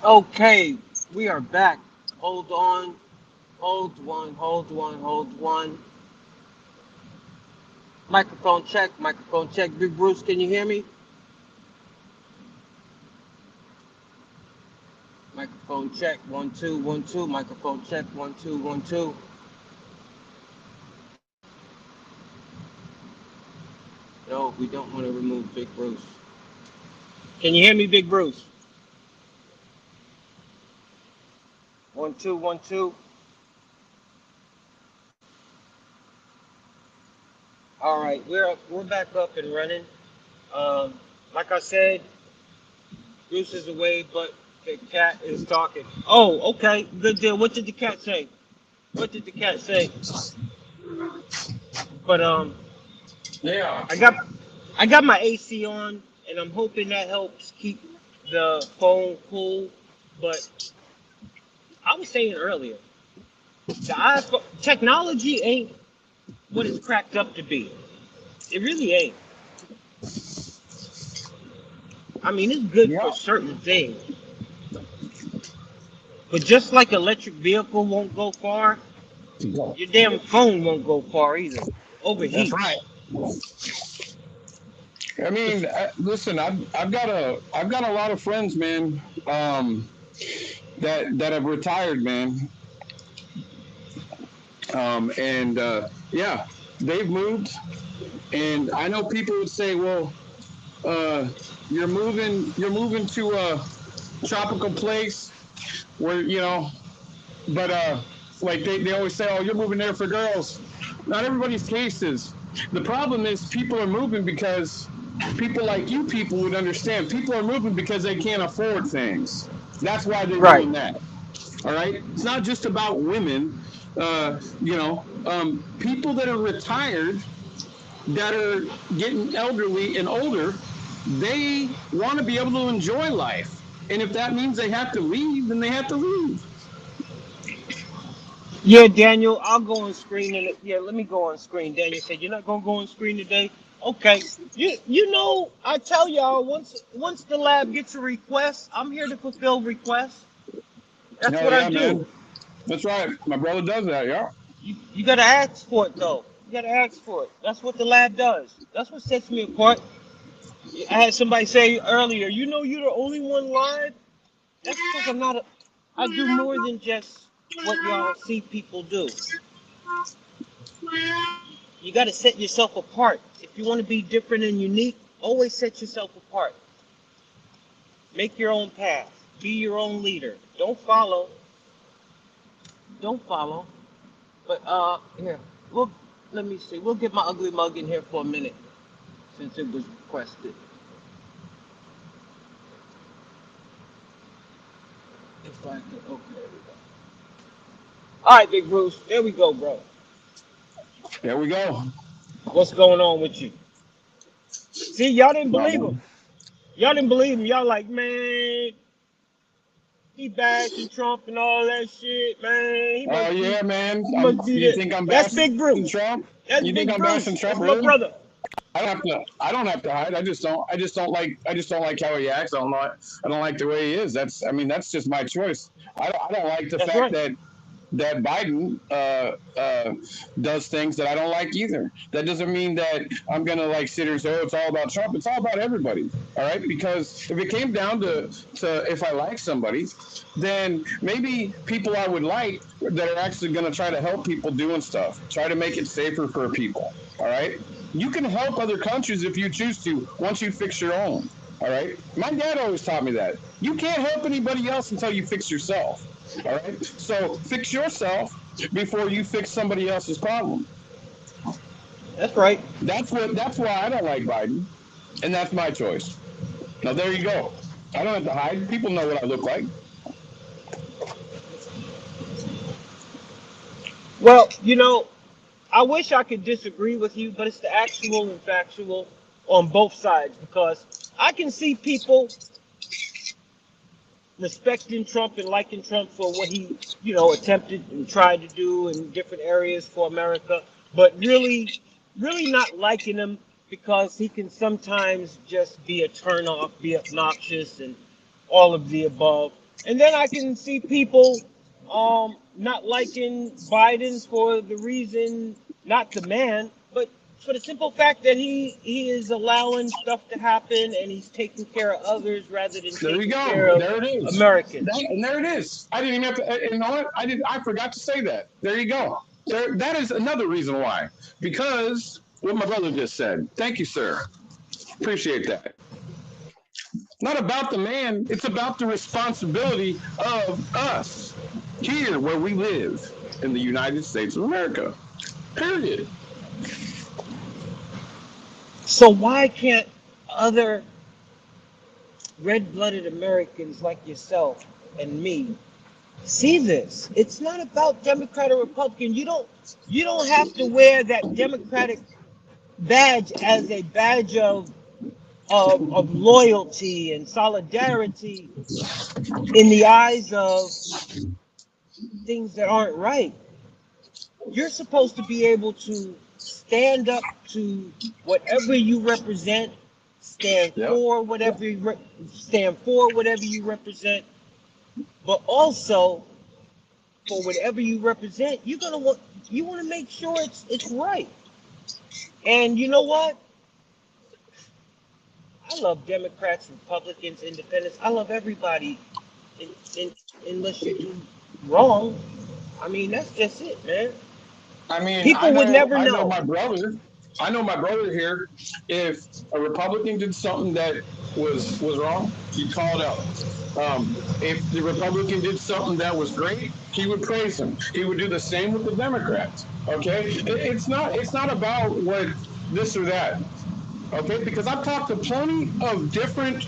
Okay, we are back. Hold on. Hold one, hold one, hold one. Microphone check, microphone check. Big Bruce, can you hear me? Microphone check, 1 2 1 2. Microphone check, 1 2 1 2. No, we don't want to remove Big Bruce. Can you hear me, Big Bruce? 1 2 1 2. All right, we're back up and running. Like I said, Bruce is away, but the cat is talking. Oh, okay, good deal. What did the cat say? What did the cat say? But Yeah. I got my AC on, and I'm hoping that helps keep the phone cool, but I was saying earlier, the iPhone technology ain't what it's cracked up to be. It really ain't. I mean, it's good Yeah. for certain things, but just like electric vehicle won't go far, your damn phone won't go far either. That's right. Overheats. I mean, listen, I've got a lot of friends, man, that have retired, man, and yeah, they've moved, and I know people would say, well, uh, you're moving to a tropical place where but like they always say, oh, you're moving there for girls. Not everybody's case is. The problem is people are moving because people like you people would understand. People are moving because they can't afford things. That's why they're Right. doing that. All right. It's not just about women. People that are retired, that are getting elderly and older, they want to be able to enjoy life. And if that means they have to leave, then they have to leave. Yeah, Daniel, I'll go on screen and yeah, let me go on screen. Daniel said you're not gonna go on screen today. Okay. You know, I tell y'all once the lab gets a request, I'm here to fulfill requests. That's Hell what I yeah, do. man. That's right. My brother does that. Yeah. You gotta ask for it though. You gotta ask for it. That's what the lab does. That's what sets me apart. I had somebody say earlier, you know you're the only one live? That's because I'm not a I do more than just what y'all see people do. You got to set yourself apart. If you want to be different and unique, always set yourself apart. Make your own path. Be your own leader. Don't follow. Don't follow. But here, we'll let me see. We'll get my ugly mug in here for a minute since it was requested. If I can, okay, there we go. All right, Big Bruce. There we go, bro. There we go. What's going on with you? See, y'all didn't No, believe him. man. Y'all didn't believe him. Y'all like, man, he bashing Trump and all that shit, man. He Oh must be, yeah, man. he must be You the. think I'm That's bashing Big Bruce. Trump? That's You think Big I'm bashing Bruce. Trump? That's my Really? brother. I don't have to hide. I just don't like how he acts. I don't like the way he is. That's just my choice. I don't like the That's fact right. that Biden does things that I don't like either. That doesn't mean that I'm gonna like sit here and say, "Oh, it's all about Trump." It's all about everybody. All right, because if it came down to if I like somebody, then maybe people I would like that are actually gonna try to help people doing stuff, try to make it safer for people. All right, you can help other countries if you choose to once you fix your own. All right, my dad always taught me that you can't help anybody else until you fix yourself. All right. So fix yourself before you fix somebody else's problem. That's right. That's why I don't like Biden. And that's my choice. Now there you go. I don't have to hide. People know what I look like. Well, I wish I could disagree with you, but it's the actual and factual on both sides because I can see people respecting Trump and liking Trump for what he, attempted and tried to do in different areas for America, but really not liking him because he can sometimes just be a turnoff, be obnoxious, and all of the above. And then I can see people not liking Biden for the reason, not the man, but for the simple fact that he is allowing stuff to happen and he's taking care of others rather than There you taking go. care of There it is. Americans. And there it is. I didn't even have to. You know what? I forgot to say that. There you go. That is another reason why. Because what my brother just said. Thank you, sir. Appreciate that. Not about the man. It's about the responsibility of us here where we live in the United States of America. Period. So why can't other red-blooded Americans like yourself and me see this? It's not about Democrat or Republican. You don't have to wear that Democratic badge as a badge of of loyalty and solidarity in the eyes of things that aren't right. You're supposed to be able to stand up to whatever you represent, stand Yep. for whatever stand for whatever you represent, but also for whatever you represent, you want to make sure it's right. And you know what? I love Democrats, Republicans, Independents. I love everybody, in, in, unless you do wrong. I mean, that's just it, man. I mean, People would never I know know. my brother. I know my brother here. If a Republican did something that was wrong, he'd call it out. If the Republican did something that was great, he would praise him. He would do the same with the Democrats. Okay, it's not about what this or that. Okay, because I've talked to plenty of different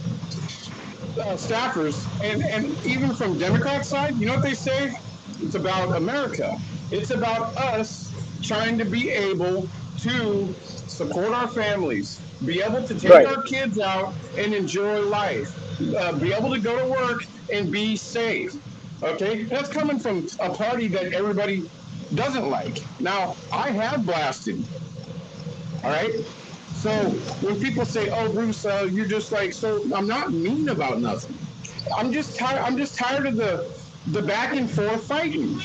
staffers, and even from Democrat side, you know what they say? It's about America. It's about us trying to be able to support our families, be able to take Right. our kids out and enjoy life, be able to go to work and be safe. Okay, that's coming from a party that everybody doesn't like. Now, I have blasted. All right. So when people say, "Oh, Bruce, you're just like," so I'm not mean about nothing. I'm just tired. I'm just tired of the back and forth fighting.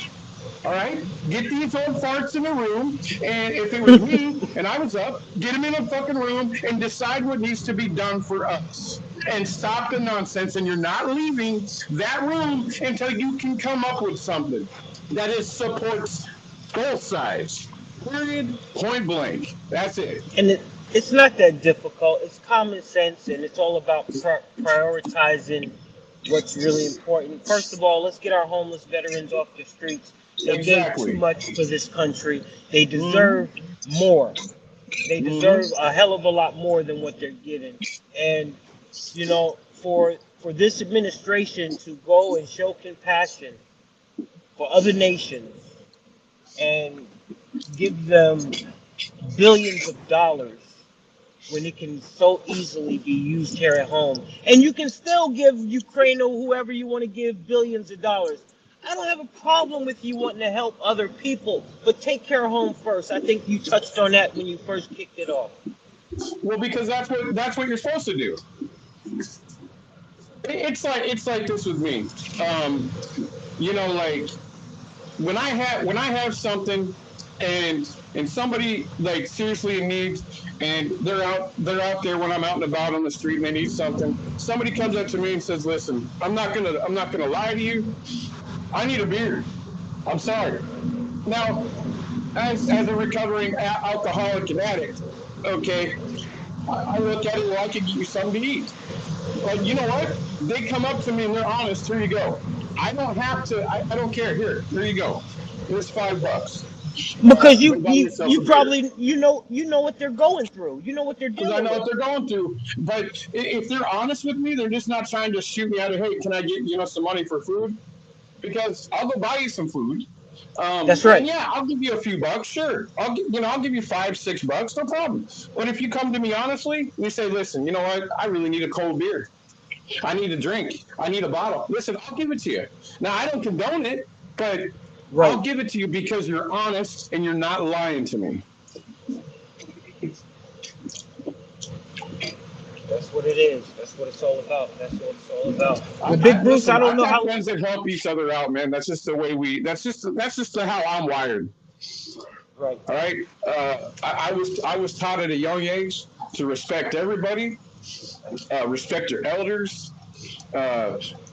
All right, get these old farts in the room, and if it was me and I was up, get them in a fucking room and decide what needs to be done for us, and stop the nonsense. And you're not leaving that room until you can come up with something that is supports both sides. Period. Point blank. That's it. And it's not that difficult. It's common sense, and it's all about prioritizing what's really important. First of all, let's get our homeless veterans off the streets. They gave too Exactly. much to this country. They Mm-hmm. deserve more. They deserve Mm-hmm. a hell of a lot more than what they're getting. And for this administration to go and show compassion for other nations and give them billions of dollars when it can so easily be used here at home. And you can still give Ukraine or whoever you want to give billions of dollars. I don't have a problem with you wanting to help other people, but take care of home first. I think you touched on that when you first kicked it off. Well, because that's what you're supposed to do. It's like this with me. Um, like when I have something and somebody like seriously in need, and they're out there when I'm out and about on the street and they need something. Somebody comes up to me and says, "Listen, I'm not gonna lie to you. I need a beer. I'm sorry." Now, as a recovering alcoholic and addict, okay, I look at it, well, I could get you something to eat. But you know what? They come up to me and they're honest. Here you go. I don't have to. I don't care. Here you go. Here's $5. Because you Go buy you yourself you a beer. probably you know what they're going through. You know what they're Because I dealing know with. what they're going through. But if they're honest with me, they're just not trying to shoot me out of, hey, can I get some money for food? Because I'll go buy you some food. That's And right. yeah, I'll give you a few bucks. Sure, I'll give you $5, $6, no problem. But if you come to me honestly, and you say, listen, you know what? I really need a cold beer. I need a drink. I need a bottle. Listen, I'll give it to you. Now I don't condone it, but I'll Right. give it to you because you're honest and you're not lying to me. That's what it is. That's what it's all about. That's what it's all about. Well, Big Bruce, I Listen, don't I've know got how. friends that help each other out, man. That's just the way we. That's just how I'm wired. Right. All right. I was taught at a young age to respect everybody, respect your elders.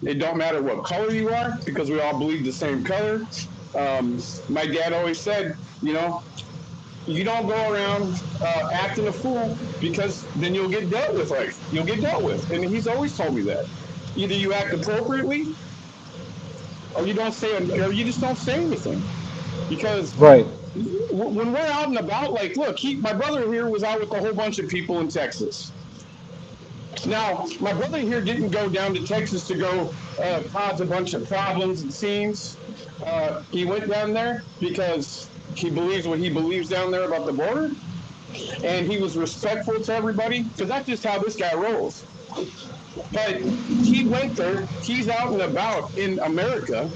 It don't matter what color you are because we all bleed the same color. My dad always said, you don't go around acting a fool because then you'll get dealt with. Like you'll get dealt with, and he's always told me that. Either you act appropriately, or or you just don't say anything. Because Right. when we're out and about, like, look, my brother here was out with a whole bunch of people in Texas. Now, my brother here didn't go down to Texas to go cause a bunch of problems and scenes. He went down there because he believes what he believes down there about the border. and he was respectful to everybody, because that's just how this guy rolls. But he went there. He's out and about in America.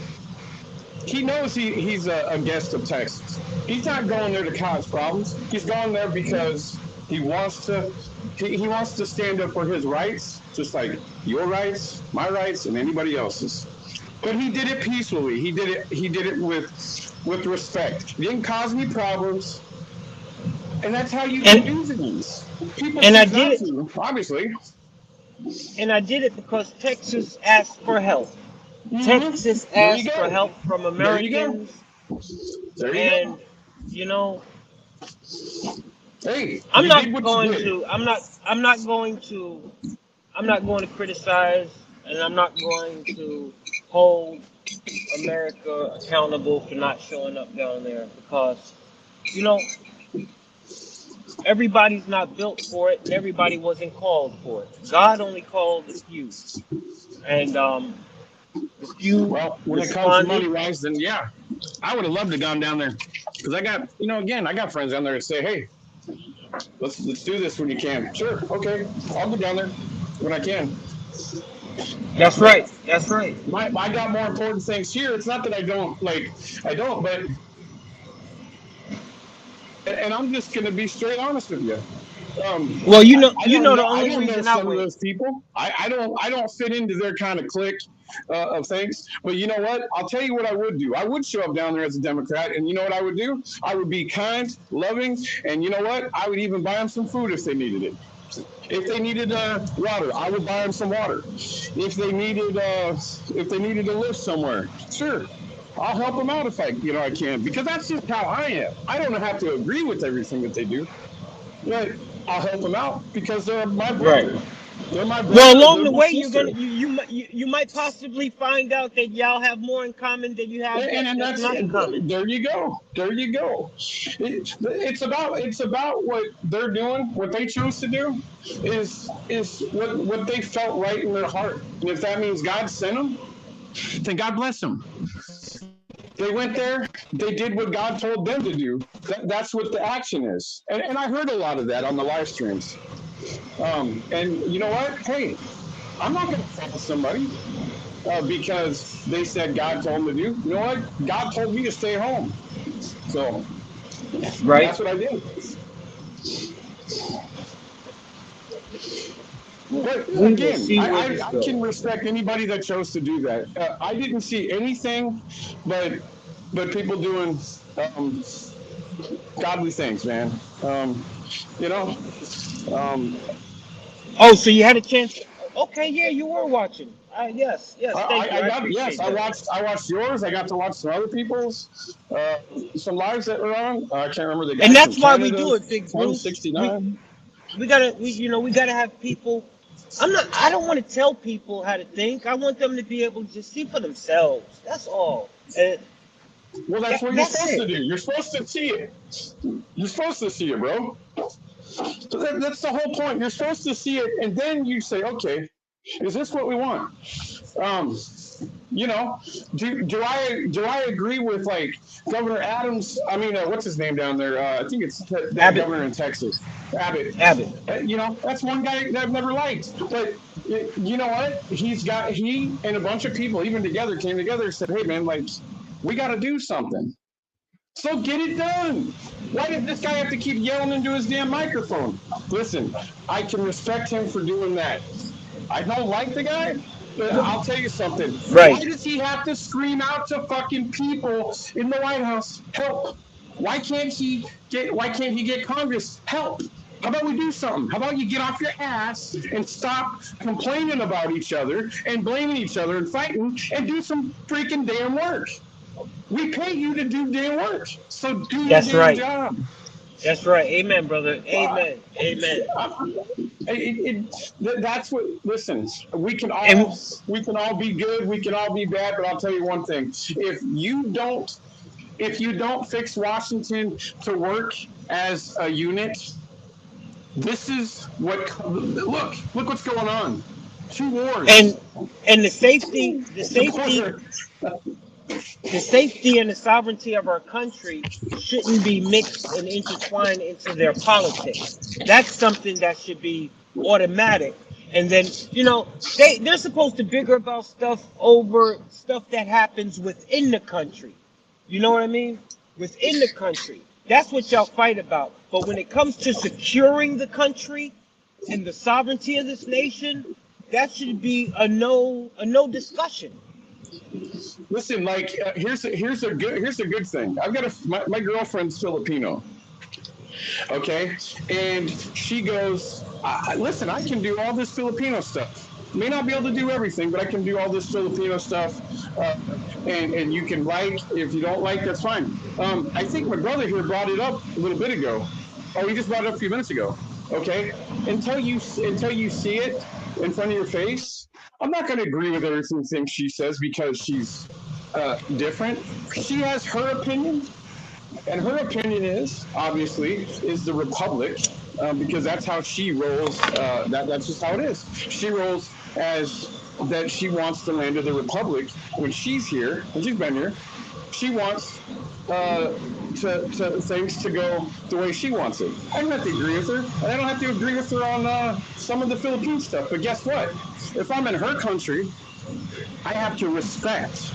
He knows he's a guest of Texas. He's not going there to cause problems. He's going there because he wants to. He wants to stand up for his rights, just like your rights, my rights, and anybody else's. But he did it peacefully. He did it with respect. He didn't cause any problems. And that's how you can do things. People And I choose did not it, to, obviously. and I did it because Texas asked for help. Mm-hmm. Texas There you asked for go. help from There you go. Americans, There you and go. you know, Hey, I'm you did not what you going did. to. I'm not going to criticize, and I'm not going to hold America accountable for not showing up down there because, you know, everybody's not built for it, and everybody wasn't called for it. God only called the few, and the few Well, when it comes to responded. money wise, then yeah, I would have loved to have gone down there because I got, again, I got friends down there that say, hey, let's do this when you can. Sure, okay, I'll go down there when I can. That's But right. That's right. I got more important things here. It's not that I don't, but and I'm just gonna be straight honest with you. Well, I don't the know. I only don't know reason I some of went. those people. I don't fit into their kind of clique of things. But you know what? I'll tell you what I would do. I would show up down there as a Democrat, and you know what I would do? I would be kind, loving, and you know what? I would even buy them some food if they needed it. If they needed water, I would buy them some water. If they needed to live somewhere, sure, I'll help them out if I can, because that's just how I am. I don't have to agree with everything that they do, but I'll help them out because they're my Right. brother. They're my Well, brother. along They're the my way, you're sister. gonna you might possibly find out that y'all have more in common than you have And that's that's not in common. there you go. There you go. It's about what they're doing. What they chose to do is what they felt right in their heart. And if that means God sent them, then God bless them. They went there. They did what God told them to do. That's what the action is. And I heard a lot of that on the live streams. And you know what? Hey, I'm not going to fault somebody because they said God told them to do. You know what? God told me to stay home. So Right. that's what I did. But We will again, see where I, this I, I goes. can respect anybody that chose to do that. I didn't see anything but people doing um, godly things, man. You know, um, Oh, so you had a chance. Okay, yeah, you were watching. Yes, yes. Thank you. I I got yes, appreciate that. I watched yours. I got to watch some other people's some lives that were on. I can't remember the And guy from that's why we Canada, do it, Big Bruce. We 169. we gotta have people. I don't want to tell people how to think. I want them to be able to just see for themselves. That's all. And Well, that's what you're that's supposed to it. do. You're supposed to see it. You're supposed to see it, bro. So that's the whole point. You're supposed to see it, and then you say, okay, is this what we want? Um, you know, do I agree with like Governor Adams? I mean, what's his name down there? I think it's that Abbott. governor in Texas, Abbott. Abbott. That's one guy that I've never liked. But you know what? He and a bunch of people, even together, came together and said, hey, man, like, we got to do something. So get it done. Why does this guy have to keep yelling into his damn microphone? Listen, I can respect him for doing that. I don't like the guy, but I'll tell you something. Why Right. does he have to scream out to fucking people in the White House, help? Why can't he get Congress help? How about we do something? How about you get off your ass and stop complaining about each other and blaming each other and fighting and do some freaking damn work? We pay you to do damn work, so do your That's damn right. job. That's right. Amen, brother. Amen. Amen. That's what. Listen, And we can all be good, we can all be bad, but I'll tell you one thing: if you don't fix Washington to work as a unit, this is what. Look what's going on. 2 wars. and the safety The border. The safety and the sovereignty of our country shouldn't be mixed and intertwined into their politics. That's something that should be automatic. And then, they're supposed to bigger about stuff over stuff that happens within the country. You know what I mean? Within the country. That's what y'all fight about. But when it comes to securing the country and the sovereignty of this nation, that should be a no discussion. Listen, like here's a good thing. I've got my girlfriend's Filipino, okay, and she goes, listen, I can do all this Filipino stuff. May not be able to do everything, but I can do all this Filipino stuff, and you can like. If you don't like, that's fine. I think my brother here brought it up a little bit ago. Oh, he just brought it up a few minutes ago. Okay, until you see it in front of your face, I'm not going to agree with everything she says because she's different. She has her opinion, and her opinion is the republic, because that's how she rolls. That's just how it is. She rolls as that she wants the land of the republic. When she's here, when she's been here, she wants to things to go the way she wants it. I don't have to agree with her, and I don't have to agree with her on some of the Philippine stuff. But guess what? If I'm in her country, I have to respect.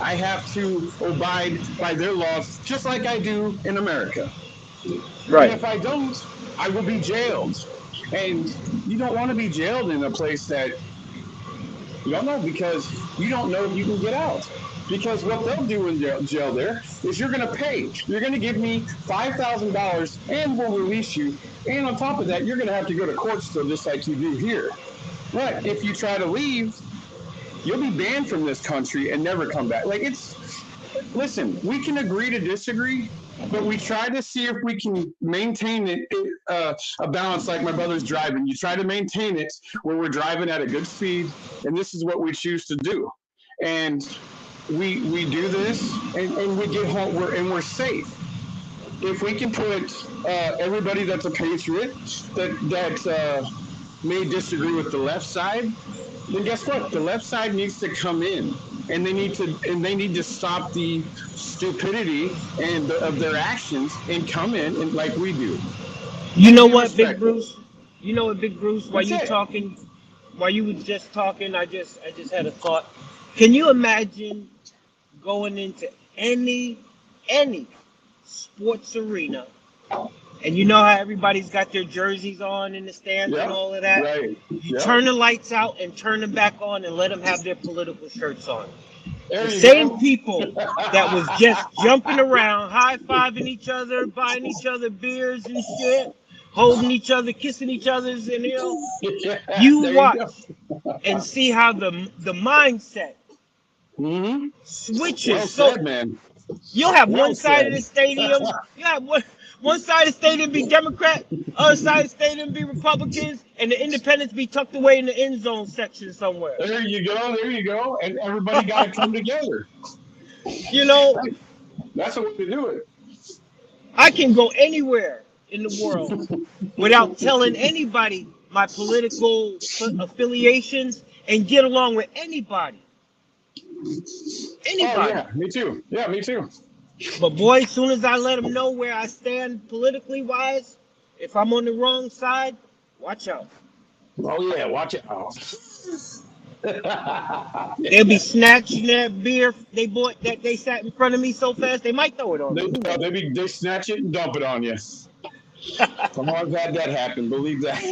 I have to abide by their laws, just like I do in America. Right. And if I don't, I will be jailed. And you don't want to be jailed in a place that you don't know, because you don't know if you can get out. Because what they'll do in jail there is you're going to pay. You're going to give me $5,000 and we'll release you. And on top of that, you're going to have to go to court still, just like you do here. But if you try to leave, you'll be banned from this country and never come back. Listen, we can agree to disagree, but we try to see if we can maintain a balance like my brother's driving. You try to maintain it when we're driving at a good speed, and this is what we choose to do. And we do this, and we get home, we're safe. If we can put everybody that's a patriot that may disagree with the left side, then guess what? The left side needs to come in, and they need to stop the stupidity of their actions and come in and like we do. You know what, Big Bruce? You know what, Big Bruce? While you were just talking, I just had a thought. Can you imagine going into any sports arena, and you know how everybody's got their jerseys on in the stands and all of that? Right. You turn the lights out and turn them back on and let them have their political shirts on. The same people that was just jumping around, high-fiving each other, buying each other beers and shit, holding each other, kissing each other's, and you watch and see how the mindset switches. Well said, man. You'll have one side of the stadium. You have one side of the stadium be Democrat, other side of the stadium be Republicans, and the independents be tucked away in the end zone section somewhere. There you go. And everybody got to come together. That's the way to do it. I can go anywhere in the world without telling anybody my political affiliations and get along with anybody. Oh, yeah, me too. Yeah, me too. But boy, as soon as I let them know where I stand politically wise, if I'm on the wrong side, watch out. Oh yeah, watch out. They'll be snatching that beer they bought that they sat in front of me so fast they might throw it on me. They snatch it and dump it on you. Come on, I've had that happen. Believe that.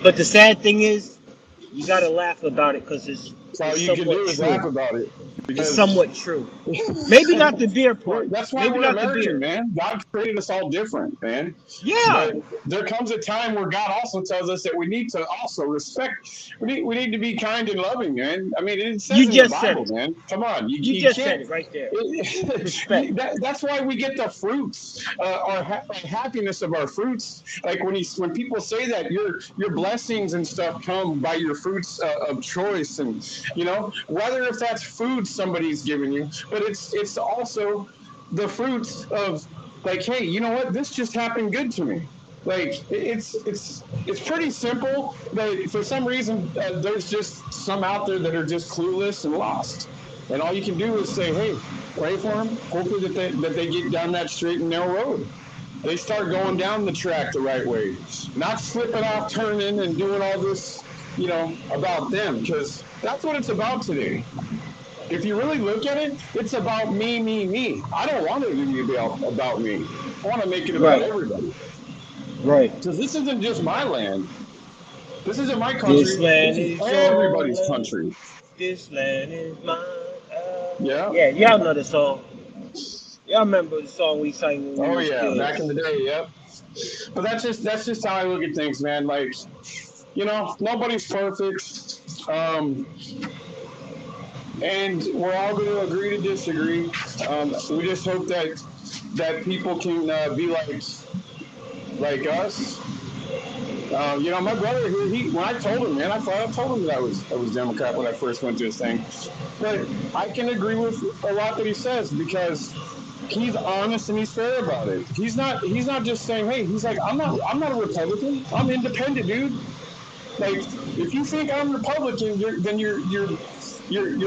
But the sad thing is, you gotta laugh about it because it's all you can do is laugh about it. It's somewhat true. Maybe not the beer part. That's why we're American, man. God created us all different, man. Yeah. But there comes a time where God also tells us that we need to also respect. We need to be kind and loving, man. I mean, it says in the Bible, man. Come on, you just said it right there. That's why we get the fruits, our happiness of our fruits. Like when people say that your blessings and stuff come by your fruits of choice, and whether if that's food somebody's giving you, but it's also the fruits of like, hey, you know what? This just happened good to me. Like it's pretty simple, but for some reason there's just some out there that are just clueless and lost. And all you can do is say, hey, pray for them. Hopefully that they get down that straight and narrow road. They start going down the track the right way, not slipping off, turning, and doing all this, about them, because that's what it's about today. If you really look at it, it's about me, me, me. I don't want it to be about me. I want to make it about Right. everybody. Right. Because this isn't just my land. This isn't my This country. land This is is your everybody's land. country. This land is mine. Yeah. Yeah, y'all know the song. Y'all remember the song we sang when we Oh was yeah, back in kids. the day. Yep. But that's just how I look at things, man. Like, nobody's perfect. And we're all going to agree to disagree. We just hope that people can be like us. My brother, when I told him, man, I told him that I was Democrat when I first went to his thing. But I can agree with a lot that he says because he's honest and he's fair about it. He's not just saying, hey, he's like, I'm not a Republican. I'm independent, dude. Like, if you think I'm Republican, then you're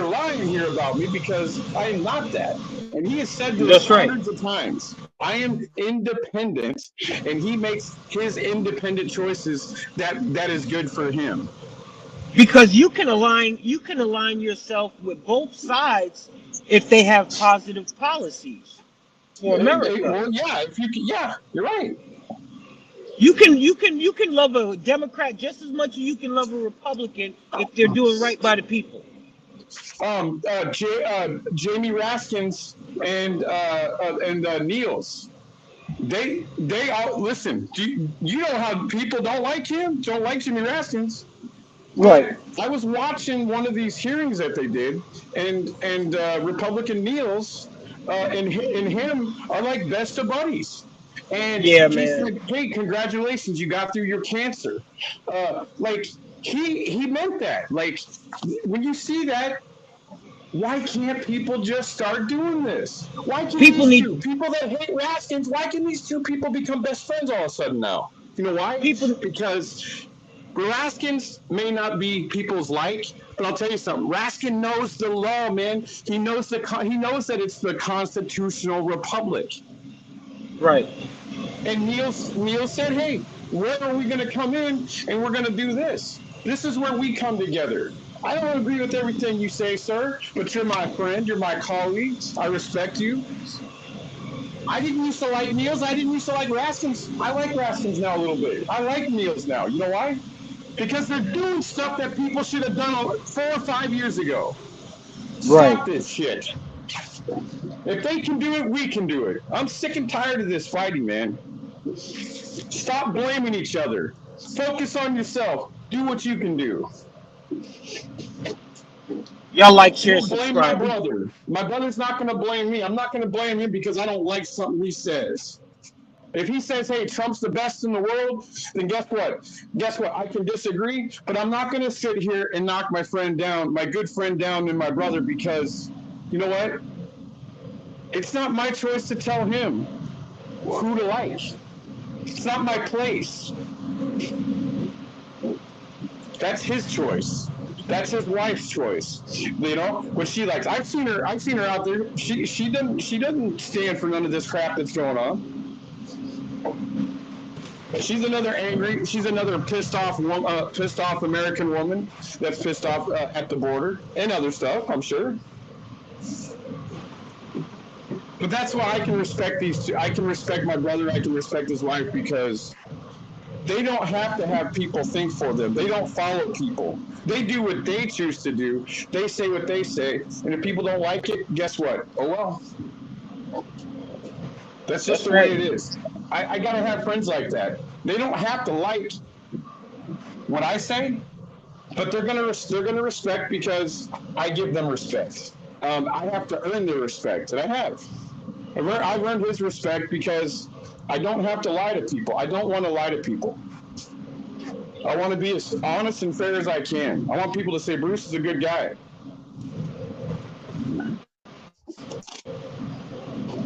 lying here about me because I am not that. And he has said this That's right. hundreds of times. I am independent, and he makes his independent choices that is good for him. Because you can align yourself with both sides if they have positive policies for America. Well, yeah, you're right. You can love a Democrat just as much as you can love a Republican if they're doing right by the people. Jamie Raskins and Niels. They all listen. You know how people don't like him? Don't like Jimmy Raskins. Right. I was watching one of these hearings that they did, and Republican Niels and him are like best of buddies. And Yeah, he man. said, "Hey, congratulations, you got through your cancer." Like he meant that. Like when you see that, why can't people just start doing this? Why can't People these need two people that hate Raskins? Why can these two people become best friends all of a sudden now? You know why? people Because Raskins may not be people's like, but I'll tell you something. Raskin knows the law, man. He knows that it's the constitutional republic. right. And Neil said, "Hey, where are we going to come in and we're going to do this? This is where we come together." I don't agree with everything you say, sir, but you're my friend. You're my colleague. I respect you. I didn't used to like Niels. I didn't used to like Raskins. I like Raskins now a little bit. I like Niels now. You know why? Because they're doing stuff that people should have done 4 or 5 years ago. Right. Stop this shit. If they can do it, we can do it. I'm sick and tired of this fighting, man. Stop blaming each other. Focus on yourself. Do what you can do. Y'all like, share, Don't blame my subscribe. brother. My brother's not going to blame me. I'm not going to blame him because I don't like something he says. If he says, hey, Trump's the best in the world, then guess what? I can disagree, but I'm not going to sit here and knock my friend down, my good friend down and my brother, because you know what? It's not my choice to tell him who to like. It's not my place. That's his choice. That's his wife's choice. What she likes. I've seen her out there. She doesn't stand for none of this crap that's going on. She's another pissed off American woman that's pissed off at the border and other stuff, I'm sure. But that's why I can respect these two. I can respect my brother. I can respect his wife because they don't have to have people think for them. They don't follow people. They do what they choose to do. They say what they say. And if people don't like it, guess what? Oh, well. That's just the way it is. I got to have friends like that. They don't have to like what I say, but they're gonna respect because I give them respect. I have to earn their respect, and I have. I've earned his respect because I don't have to lie to people. I don't want to lie to people. I want to be as honest and fair as I can. I want people to say Bruce is a good guy.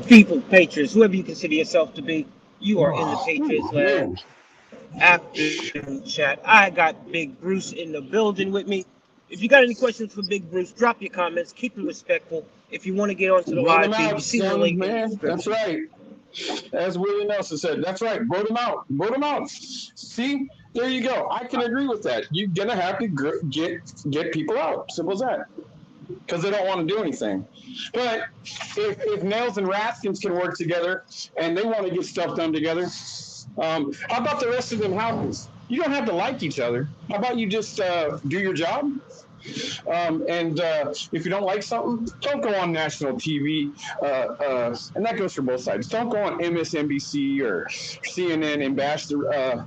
People, patriots, whoever you consider yourself to be, you are in the Patriots land. afternoon chat. I got Big Bruce in the building with me. If you got any questions for Big Bruce, drop your comments. Keep it respectful. If you want to get onto the Vote him live feed, you out, see the son, link in the man. That's description. right. As Willie Nelson said, that's right. Vote him out. Vote him out. See, there you go. I can agree with that. You're gonna have to get people out. Simple as that. Because they don't want to do anything. But if Nails and Raskins can work together and they want to get stuff done together, how about the rest of them houses? You don't have to like each other. How about you just do your job? And if you don't like something, don't go on national TV. And that goes for both sides. Don't go on MSNBC or CNN and bash the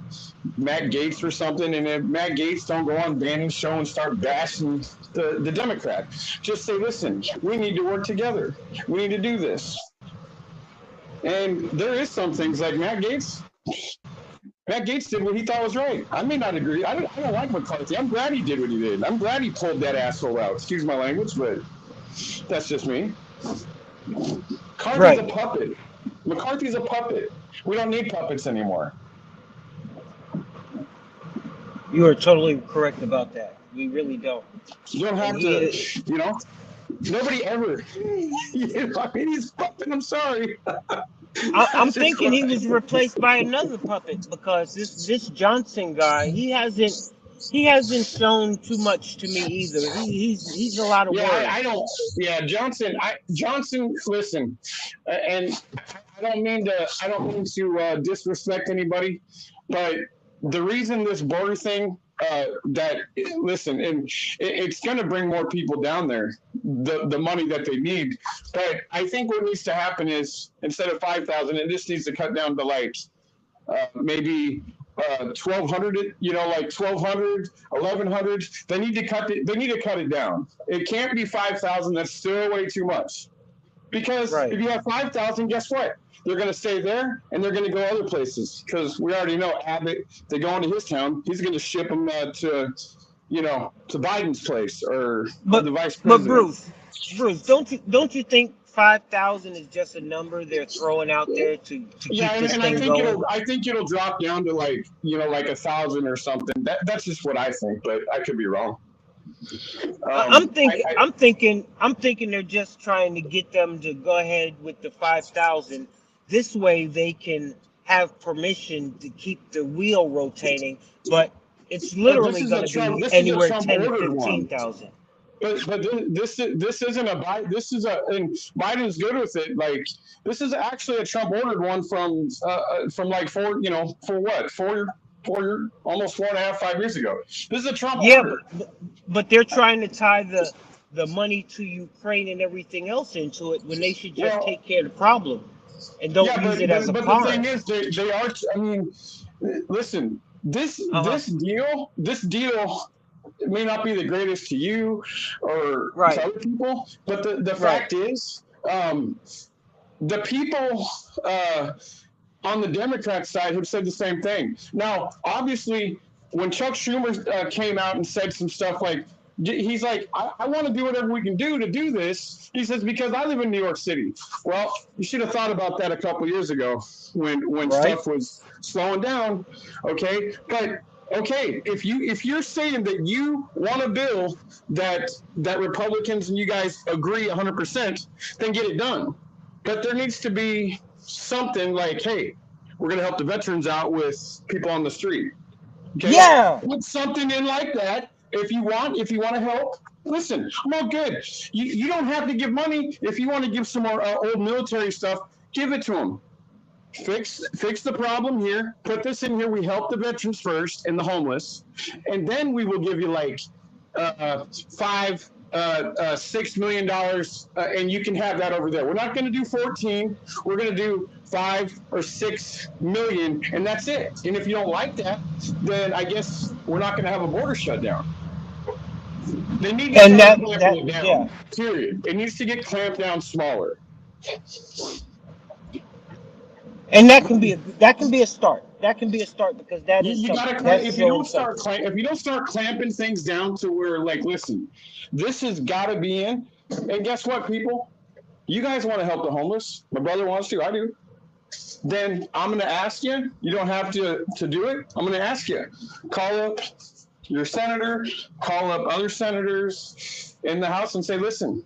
Matt Gaetz for something. And if Matt Gaetz don't go on Bannon show and start bashing the Democrat, just say, listen, we need to work together. We need to do this. And there is some things like Matt Gaetz did what he thought was right. I may not agree. I don't like McCarthy. I'm glad he did what he did. I'm glad he pulled that asshole out. Excuse my language, but that's just me. McCarthy's a puppet. McCarthy's a puppet. We don't need puppets anymore. You are totally correct about that. We really don't. You don't have to, you know, nobody ever. You know, I mean, he's a puppet. I'm sorry. I'm thinking he was replaced by another puppet because this Johnson guy, he hasn't shown too much to me either. He's a lot of words. I don't. Yeah, Johnson. Listen, and I don't mean to disrespect anybody, but the reason this border thing. It's going to bring more people down there, the money that they need. But I think what needs to happen is instead of 5,000, it just needs to cut down to like maybe 1,200. You know, like 1,200, 1,100. They need to cut it down. It can't be 5,000. That's still way too much. Because if you have 5,000, guess what? They're going to stay there, and they're going to go other places because we already know Abbott. They go into his town. He's going to ship them to Biden's place or the vice president. But Bruce, don't you think 5,000 is just a number they're throwing out there to keep this thing going? I think it'll drop down to like 1,000 or something. That's just what I think, but I could be wrong. I'm thinking they're just trying to get them to go ahead with the 5,000. This way they can have permission to keep the wheel rotating, but it's literally going to be anywhere 10 to 15,000. But this isn't a Biden. And Biden's good with it. Like this is actually a Trump ordered one from like almost 4.5, 5 years ago. This is a Trump order. But they're trying to tie the money to Ukraine and everything else into it when they should just take care of the problem and don't use it as a pawn. But the thing is, they are. I mean, listen, this deal may not be the greatest to you or to other people, but the fact is, the people on the Democrat side have said the same thing. Now, obviously, when Chuck Schumer came out and said some stuff like, he's like, I want to do whatever we can do to do this. He says, because I live in New York City. Well, you should have thought about that a couple years ago when stuff was slowing down. Okay. But okay, if you're saying that you want a bill that Republicans and you guys agree 100%, then get it done. But there needs to be something like, hey, we're going to help the veterans out with people on the street. Okay? Yeah. Put something in like that. If you want to help, listen, I'm all good. You don't have to give money. If you want to give some more old military stuff, give it to them. Fix the problem here. Put this in here. We help the veterans first and the homeless, and then we will give you like $6 million, and you can have that over there. We're not going to do 14. We're going to do 5 or 6 million, and that's it. And if you don't like that, then I guess we're not going to have a border shutdown. They need to clamp it down. Yeah. Period. It needs to get clamped down smaller. And that can be a start. That can be a start because that is if you don't start clamping things down to where, like, listen, this has got to be in. And guess what, people? You guys want to help the homeless. My brother wants to. I do. then I'm going to ask you. You don't have to do it. I'm going to ask you. Call up your senator, call up other senators in the House and say, listen,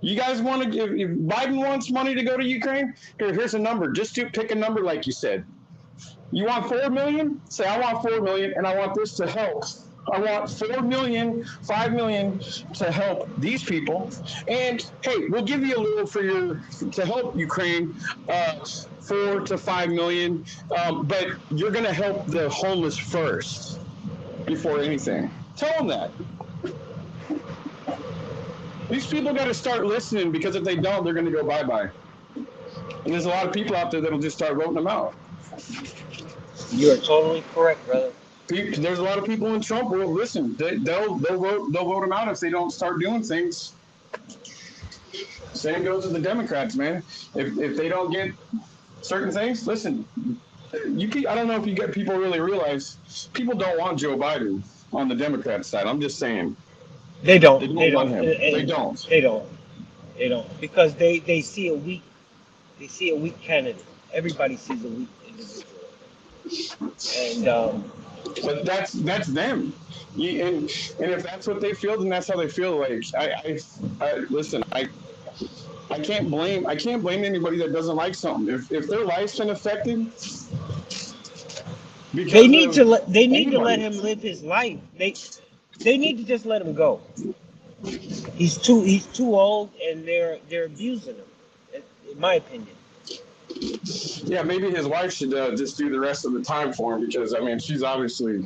you guys want to give, if Biden wants money to go to Ukraine, here's a number. Just pick a number like you said. You want 4 million? Say, I want 4 million and I want this to help. I want 4 million, 5 million to help these people. And hey, we'll give you a little to help Ukraine, 4 to 5 million. But you're going to help the homeless first before anything. Tell them that. These people got to start listening, because if they don't, they're going to go bye-bye. And there's a lot of people out there that'll just start voting them out. You are totally correct, brother. There's a lot of people in Trump. Well, listen, they'll vote him out if they don't start doing things. Same goes with the Democrats, man. If they don't get certain things, listen. I don't know if you get people really realize people don't want Joe Biden on the Democrat side. I'm just saying. They don't. They don't want him. They don't. They don't. They don't, because they see a weak. They see a weak candidate. Everybody sees a weak individual. And but that's them. And if that's what they feel, then that's how they feel. Like I listen. I can't blame anybody that doesn't like something. If their life's been affected, they need to let him live his life. They need to just let him go. He's too old, and they're abusing him, in my opinion. Yeah, maybe his wife should just do the rest of the time for him, because I mean, she's obviously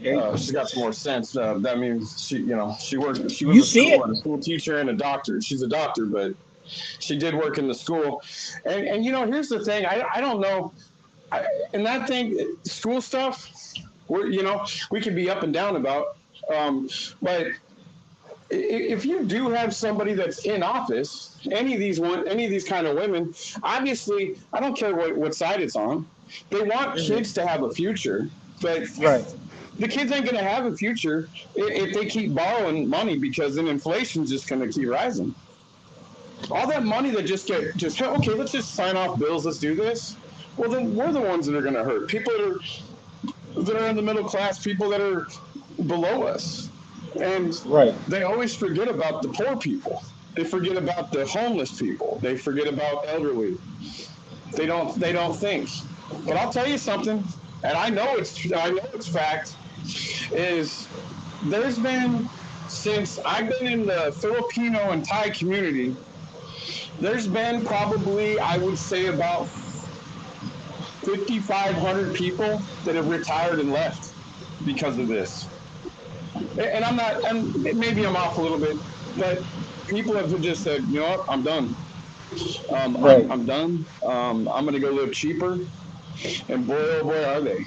she's got some more sense. That means she was a school teacher and a doctor. She's a doctor, but she did work in the school. And here's the thing. I don't know. And that thing, school stuff, we could be up and down about. But if you do have somebody that's in office, any of these kind of women, obviously, I don't care what side it's on. They want kids to have a future, but the kids ain't going to have a future if they keep borrowing money, because then inflation's just going to keep rising. All that money that okay, let's just sign off bills, let's do this. Well, then we're the ones that are going to hurt. People that are in the middle class, people that are below us. And they always forget about the poor people. They forget about the homeless people. They forget about elderly. They don't think. But I'll tell you something, and I know it's fact, is there's been, since I've been in the Filipino and Thai community, there's been probably, I would say, about 5,500 people that have retired and left because of this. And maybe I'm off a little bit, but people have just said, you know what, I'm done. I'm done. I'm going to go live cheaper. And boy, oh boy, are they.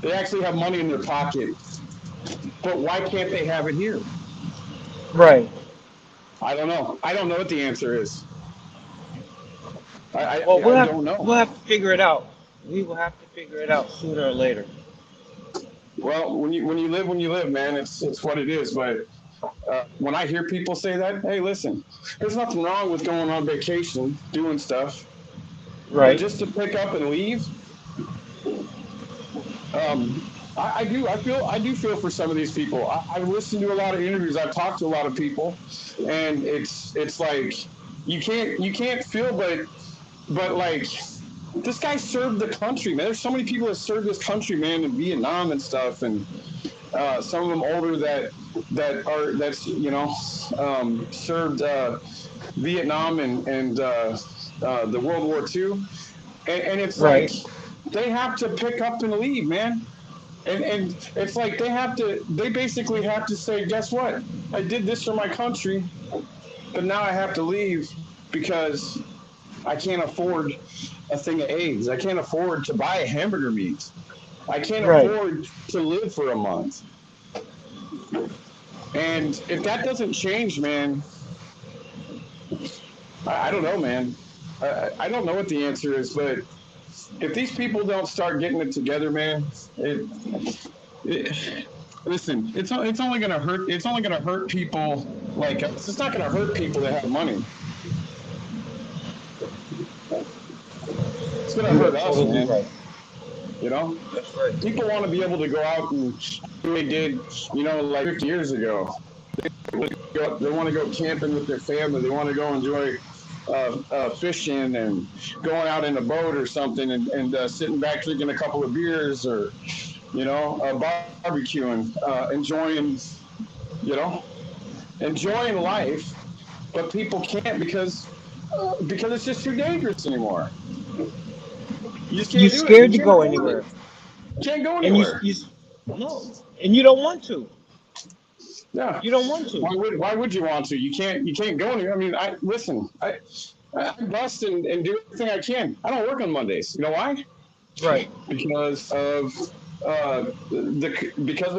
They actually have money in their pocket. But why can't they have it here? Right. I don't know. I don't know what the answer is. I don't know. We'll have to figure it out. We will have to figure it out sooner or later. Well, when you live, man, it's what it is. But when I hear people say that, hey, listen, there's nothing wrong with going on vacation, doing stuff. Right. But just to pick up and leave. I do feel for some of these people. I've listened to a lot of interviews. I've talked to a lot of people, and it's like you can't feel, but like, this guy served the country, man. There's so many people that served this country, man, in Vietnam and stuff, and some of them older served Vietnam and the World War II, and it's like they have to pick up and leave, man. And it's like they basically have to say, guess what? I did this for my country, but now I have to leave because I can't afford a thing of eggs. I can't afford to buy a hamburger meat. I can't afford to live for a month. And if that doesn't change, man, I don't know, man. I don't know what the answer is, but if these people don't start getting it together, man, listen, it's only gonna hurt. It's only gonna hurt people like us. It's not gonna hurt people that have money. It's gonna You are hurt us, totally man. right. You know, That's right. people want to be able to go out and do what they did, like 50 years ago. They want to go camping with their family. They want to go enjoy fishing and going out in a boat or something and sitting back drinking a couple of beers or, barbecuing, you know, enjoying life. But people can't because it's just too dangerous anymore. You just You're can't do it. You scared to cannot go do it. anywhere, You can't go and anywhere. you no, and you don't want to. Yeah. You don't want to. Why would you want to? You can't go anywhere. I mean, I bust and do everything I can. I don't work on Mondays. You know why? Right. Because of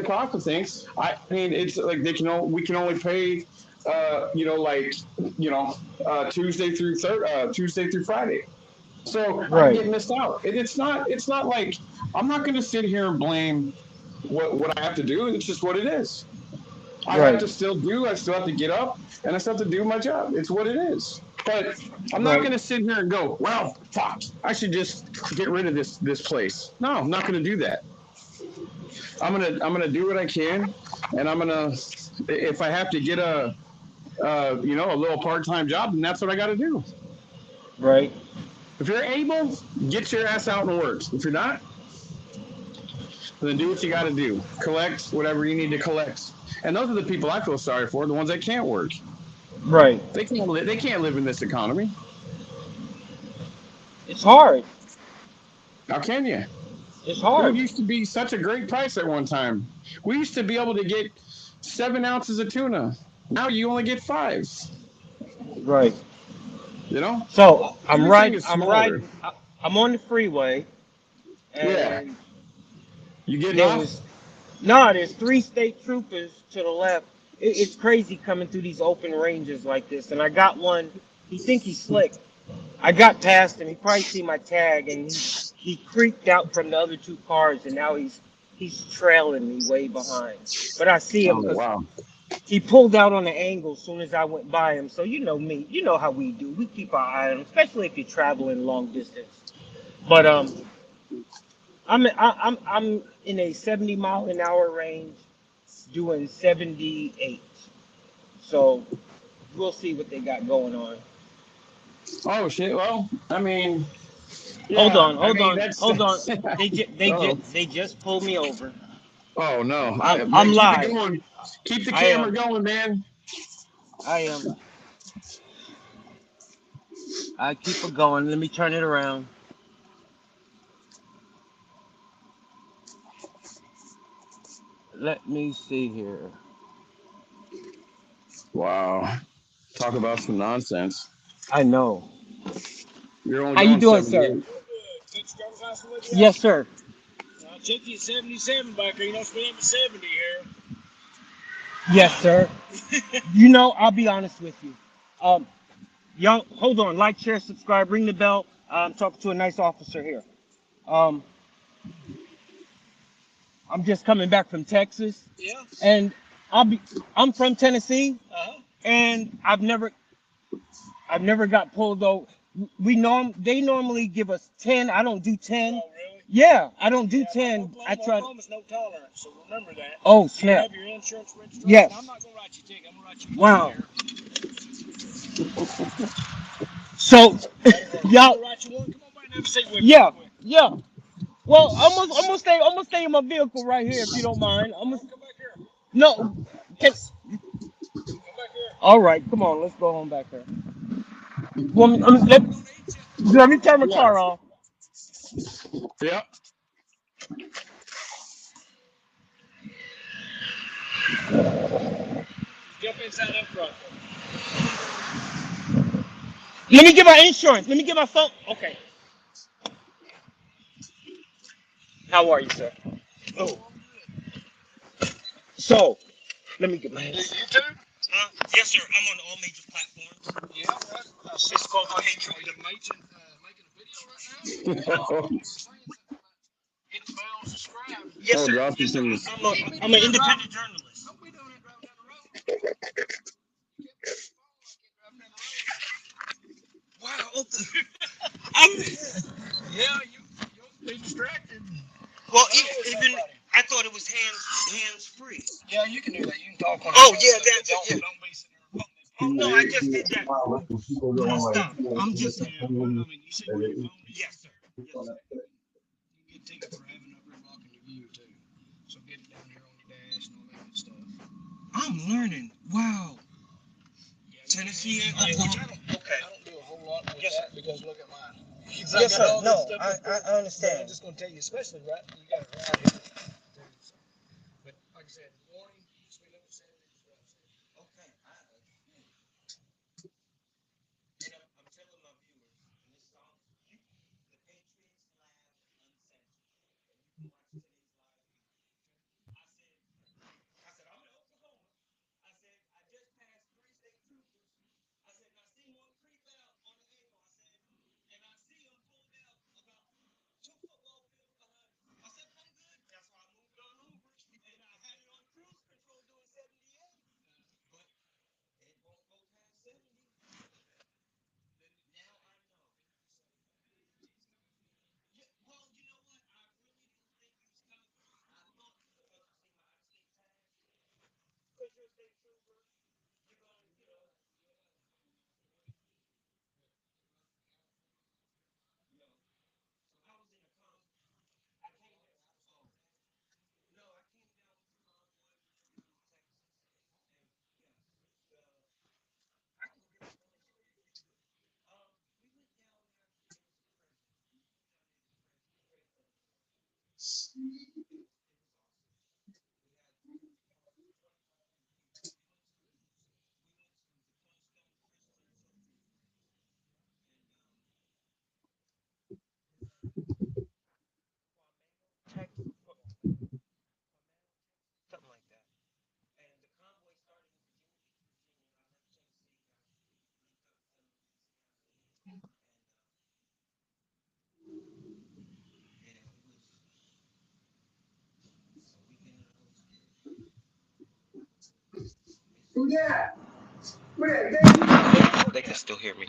the cost of things. I mean, it's like we can only pay, Tuesday through Friday. So I Right. get missed out. It's not like I'm not going to sit here and blame what I have to do. It's just what it is. Right. I still have to get up and I still have to do my job. It's what it is. But I'm not Right. going to sit here and go, well, fuck, I should just get rid of this place. No, I'm not going to do that. I'm gonna do what I can, and if I have to get a little part-time job, then that's what I got to do. Right. If you're able, get your ass out and work. If you're not, then do what you got to do. Collect whatever you need to collect. And those are the people I feel sorry for, the ones that can't work. Right. They can't live in this economy. It's hard. How can you? It's Food hard. used to be such a great price at one time. We used to be able to get 7 ounces of tuna. Now you only get 5. Right. You know, So everything is I'm smaller. riding. I'm on the freeway, Yeah, and you getting off? there's no, there's three state troopers to the left. It's crazy coming through these open ranges like this. And I got one. He think he's slick. I got past him. He probably see my tag, and he creeped out from the other two cars, and now he's trailing me way behind. But I see him Oh because wow. he pulled out on the angle as soon as I went by him. So you know me. You know how we do. We keep our eye on him, especially if you're traveling long distance. But I'm in a 70-mile-an-hour range, doing 78. So we'll see what they got going on. Oh shit. Well, I mean, Hold yeah. on, I hold mean, on, that's. hold on. Oh. They just pulled me over. Oh no. I'm Man, keep it live. going. Keep the I camera am. going, man. I am. I keep it going. Let me turn it around. Let me see here. Wow. Talk about some nonsense. I know. You're only How you going doing, sir? 78. Good driver's license with you? Yes, sir. I check you at 77 back there. You know, speed limit 70 here. Yes, sir. You know, I'll be honest with you. Um, y'all, hold on. Like, share, subscribe, ring the bell. I'm talking to a nice officer here. Um, I'm just coming back from Texas, Yeah. and I'm from Tennessee, Uh-huh. and I've never got pulled over. They normally give us 10. I don't do 10. Oh, really? Yeah, I don't do Yeah, 10. I try. Oklahoma's no tolerance, so remember that. Oh You snap! have your insurance registration. Yes. I'm not going to write you a ticket. I'm going to write you a Wow. here. So I'm y'all, going to write you one. Come on back and have a seat with me. yeah, real quick. yeah. Well, I'm gonna stay in my vehicle right here if you don't mind. Come back here. No, can, Come back here. all right, come on, let's go home back there. Well, let me turn my Yeah. car off. Yep. Jump inside up front. Let me get my insurance. Let me get my phone. Okay. How are you, sir? Oh. So, let me get my insurance. You too? Yes, sir. I'm on all major platforms. Yeah, right. It's called my Are you making a video right now? Hit the bell, subscribe. Yes, Oh, sir. drop Yes, sir. some. I'm an independent journalist. Don't be doing it driving down the road. Wow. Okay. Yeah, you'll be distracted. Well, I always even somebody. I thought it was hands free. Yeah, you can do that. You can talk on Oh the yeah, phone, but that's it. Yeah. don't be sitting there holding that Oh phone. no, I just did that. Stop. I'm just. Yeah, well, I mean, you see where your phone is? Yes, sir. Yes, sir. You get ticket for having up here blocking the view too. So get it down here on your dash and all that good stuff. I'm learning. Wow. Yeah, Tennessee and which Oklahoma. Okay. I don't do a whole lot with Yes, that because look at mine. Yes, sir. No, I understand. But I'm just gonna tell you, especially right, you got it right here too. So. But like I said, warning, speed limit 70 is what I said. Okay. And I'm telling my viewers, and this sounds, the Patriots Lab Uncensored. You can watch today's live feed. I said, I'm in Oklahoma. I said, I just passed 3 state troopers. I said, and I see one creep out on the angle. I said, and I see them pulled out about 2 football fields behind. I said, I'm good. That's why I moved on over. And I had it on cruise control doing 78. But it won't go past 70. Now I know. Yeah, well, you know what? I really didn't think he was coming. I thought because you see my out-of-state tag, because you're a state trooper, you're going to, so I was in a I came down. Oh, no, I came down with the convoy. We were through Texas. And yes, I can look at my phone and show you if you would. We went down there. It was crazy. We had 25 we went to the Keystone Crystal Trophy. And Texas, something like that. And the convoy started in Virginia Beach, Virginia. I left Tennessee, got linked up with some Louisiana, and yeah, it was a weekend in the hood. They can still hear me.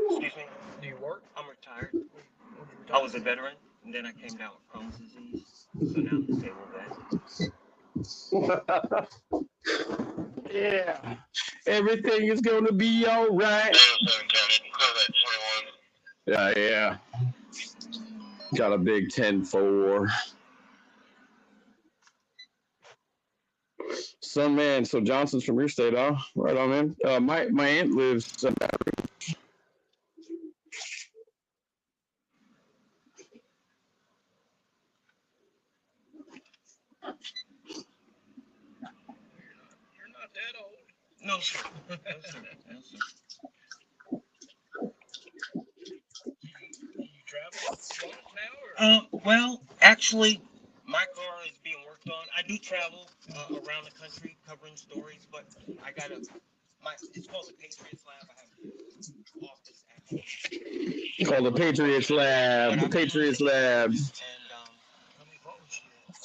Excuse me. Do you work? I'm retired. What do you I was a veteran, and then I came down with Crohn's disease, so now I'm disabled vet. Yeah. Everything is gonna be all right. Yeah, yeah. Got a big 10-4. So man, so Johnson's from your state, huh? Right on, man. My aunt lives. You're not that old. No, sir. No, sir. No, sir. You travel a lot now, or? Well, actually, my car is being worked on. I do travel around the country covering stories, but I got it's called the Patriots Lab. I have an office at home. Called the Patriots Lab. The Patriots Lab. And How many followers do you have?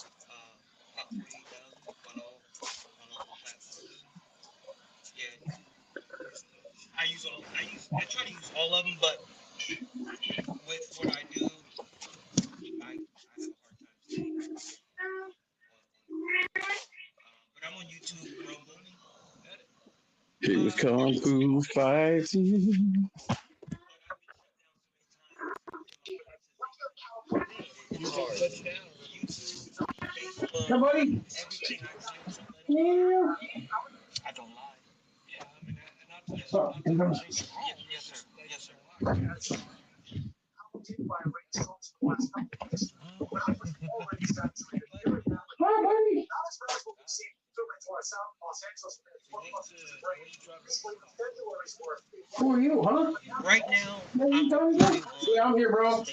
about 48,000 on all platforms. Yeah, I try to use all of them, but with what I do, I have a hard time staying but I'm on YouTube, Rumble. He was kung fu fighting. It's hard. YouTube, Facebook, Yeah, buddy. everything I click somebody. I don't lie. Yeah, I mean, not that things are wrong. Yes, sir. Yes, sir. Who are you, huh? Right now, I'm here, bro.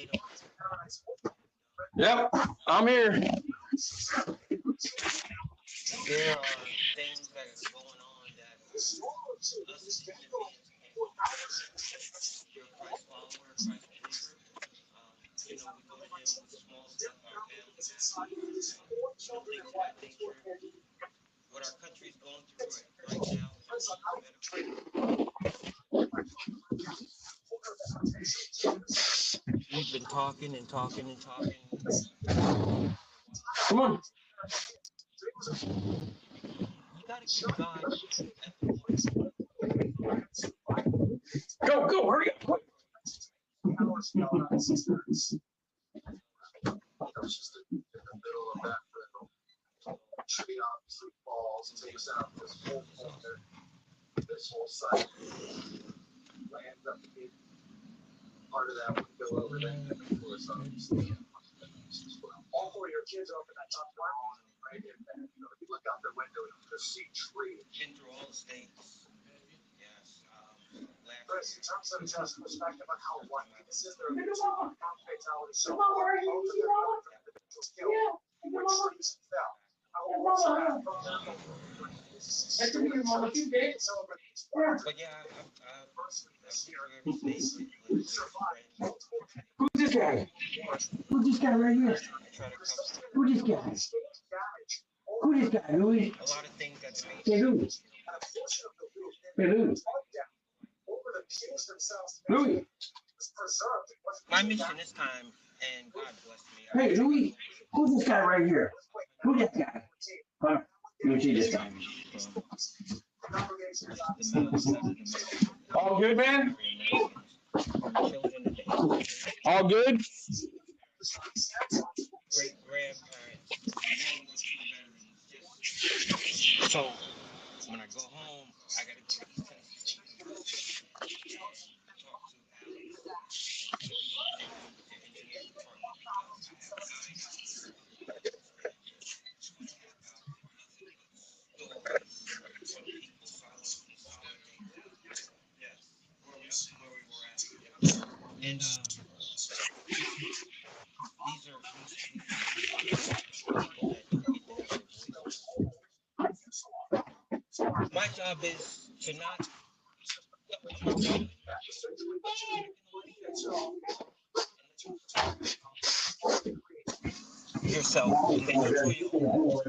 Yep, I'm here. There are things that are going on that us as human beings can't control. You're a Christ follower, a Christ believer. We go to him with small stuff our family has, things of that nature. What our country is going through right now is a needs medical. been talking and talking and talking. Come on. You gotta keep God at the Go, hurry up. Quick. been through all the states. Yes. Last but yeah, I've been through every state with friends. Who's this guy? Who's this guy right here? I try to cover Who's this guy? Who's this guy, Louis? a lot of things that the Hey, nation. Louis. Hey, Louis. Louis. My mission this time, and God bless me. Hey, Louis. Who's this guy right here? Who's that guy? Huh? Let me see this guy. The middle. All good, man? Children and All good? great grandparents. So when I go home, I gotta go to East Tennessee State University and talk to Alex and the engineering department because I have 9 years of stories from people consolidating. Yes, where we were at. And these are people that don't get to have their voice. My job is to not yourself and then you do your own.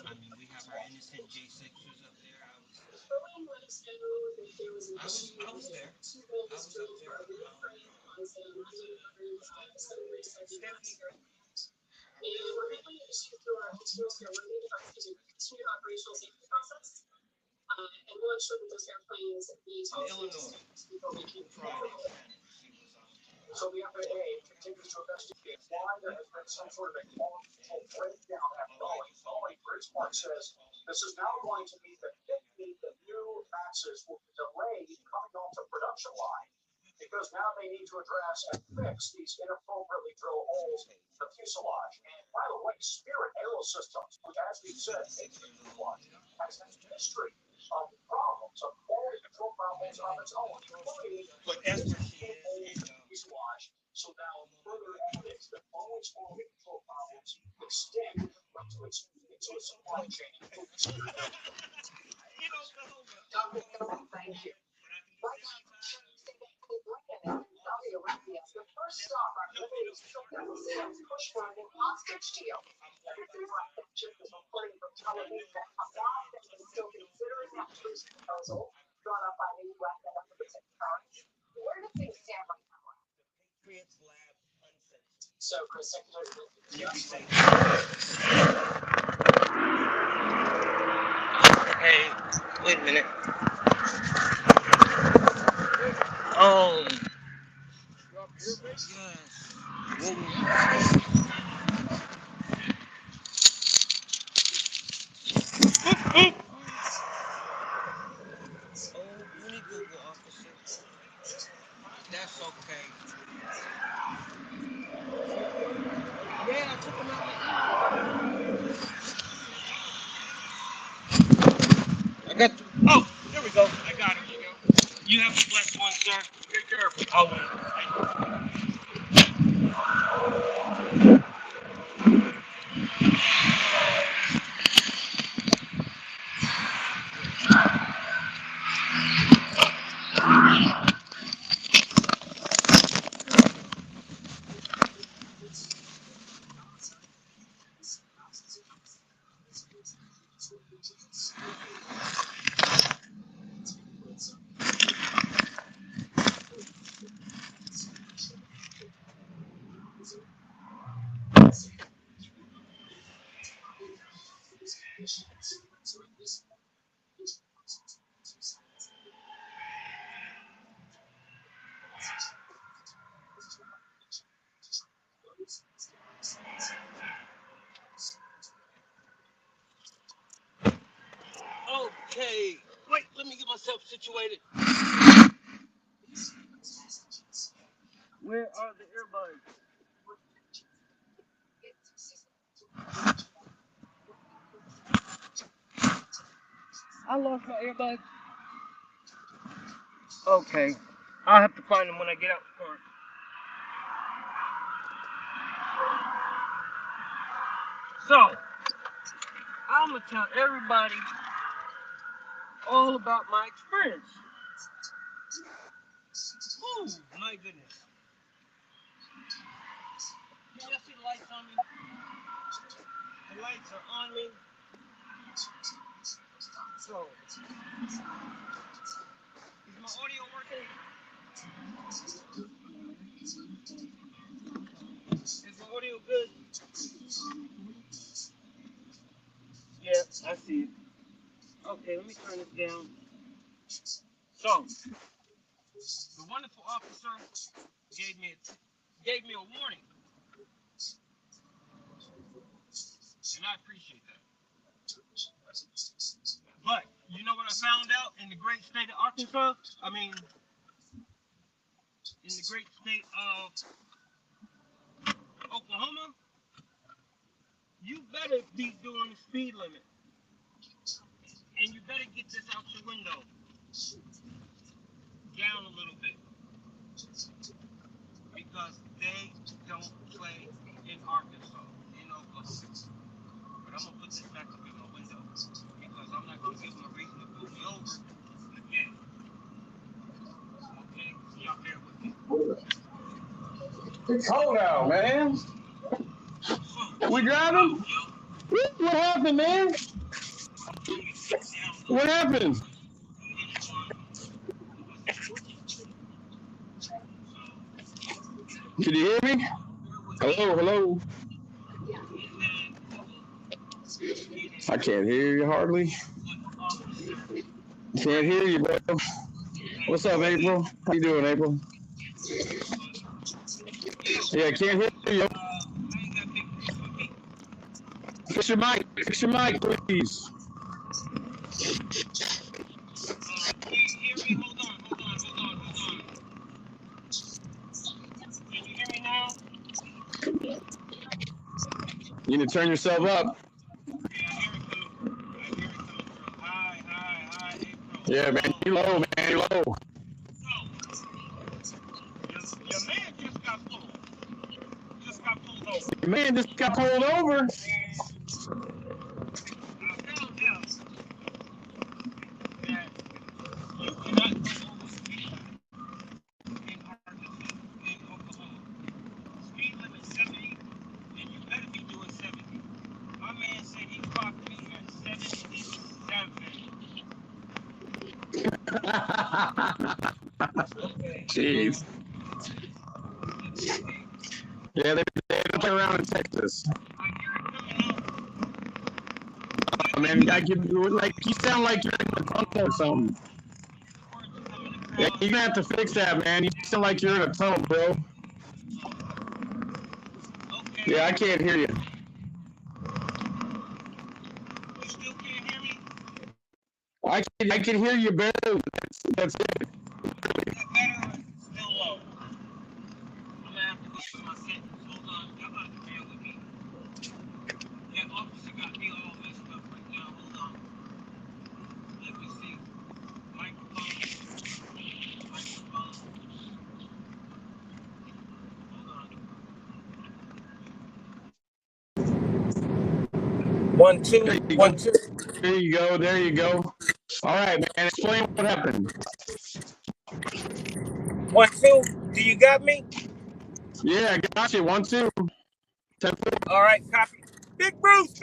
I mean, we have our innocent J6ers up there. I was there. I was up there. Stephanie. In Illinois. Friday. But that's where she is. And, Patriots Lab Uncensored. Hey, wait a minute. Yes. Uni Google officer. That's okay. Yeah, I took him out. I got. Oh, there we go. I got him. You have a blessed one, sir. Be careful. Always. situated. Where are the earbuds? I lost my earbuds. Okay. I'll have to find them when I get out the car. So, I'm going to tell everybody all about my experience. Oh, my goodness. Can y'all see the lights on me? The lights are on me. So, is my audio working? Is my audio good? Yeah, I see it. Okay, let me turn this down. So, the wonderful officer gave me a warning, and I appreciate that. But you know what I found out in the great state of Arkansas? I mean, in the great state of Oklahoma, you better be doing the speed limit, and you better get this out your window down a little bit, because they don't play in Arkansas, in Oklahoma. But I'm gonna put this back up in my window because I'm not gonna give them a reason to pull me over again. Okay, so y'all bear with me. It's cold out, man. We driving? What happened, man? What happened? Can you hear me? Hello. I can't hear you hardly. Can't hear you, bro. What's up, April? How you doing, April? Yeah, can't hear you. Fix your mic, please. Hold on. Can you hear me now? You need to turn yourself up. Hi, April. Yeah, man, you low, man, you low. Your man just got pulled. Over. Your man just got pulled over. I found out that you cannot go over speed in Arkansas, in Oklahoma. Speed limit 70, and you better be doing 70. My man said he clocked me at 77. Jeez. Yeah, they don't play around in Texas. Man, you sound like you're in a tunnel or something. Yeah, you're gonna have to fix that, man. You sound like you're in a tunnel, bro. Yeah, I can't hear you. You still can't hear me? I can hear you barely. That's it. Still low. I'm gonna have to go through my settings. Hold on, y'all got to bear with me. That officer got me all messed up right now. Hold on. Let me see. Microphone. Hold on. 1, 2, 1, 2. There you go. All right, man. Explain what happened. 1, 2. Do you got me? Yeah, I got you. 1, 2. 10, 4. All right, copy. Big Bruce,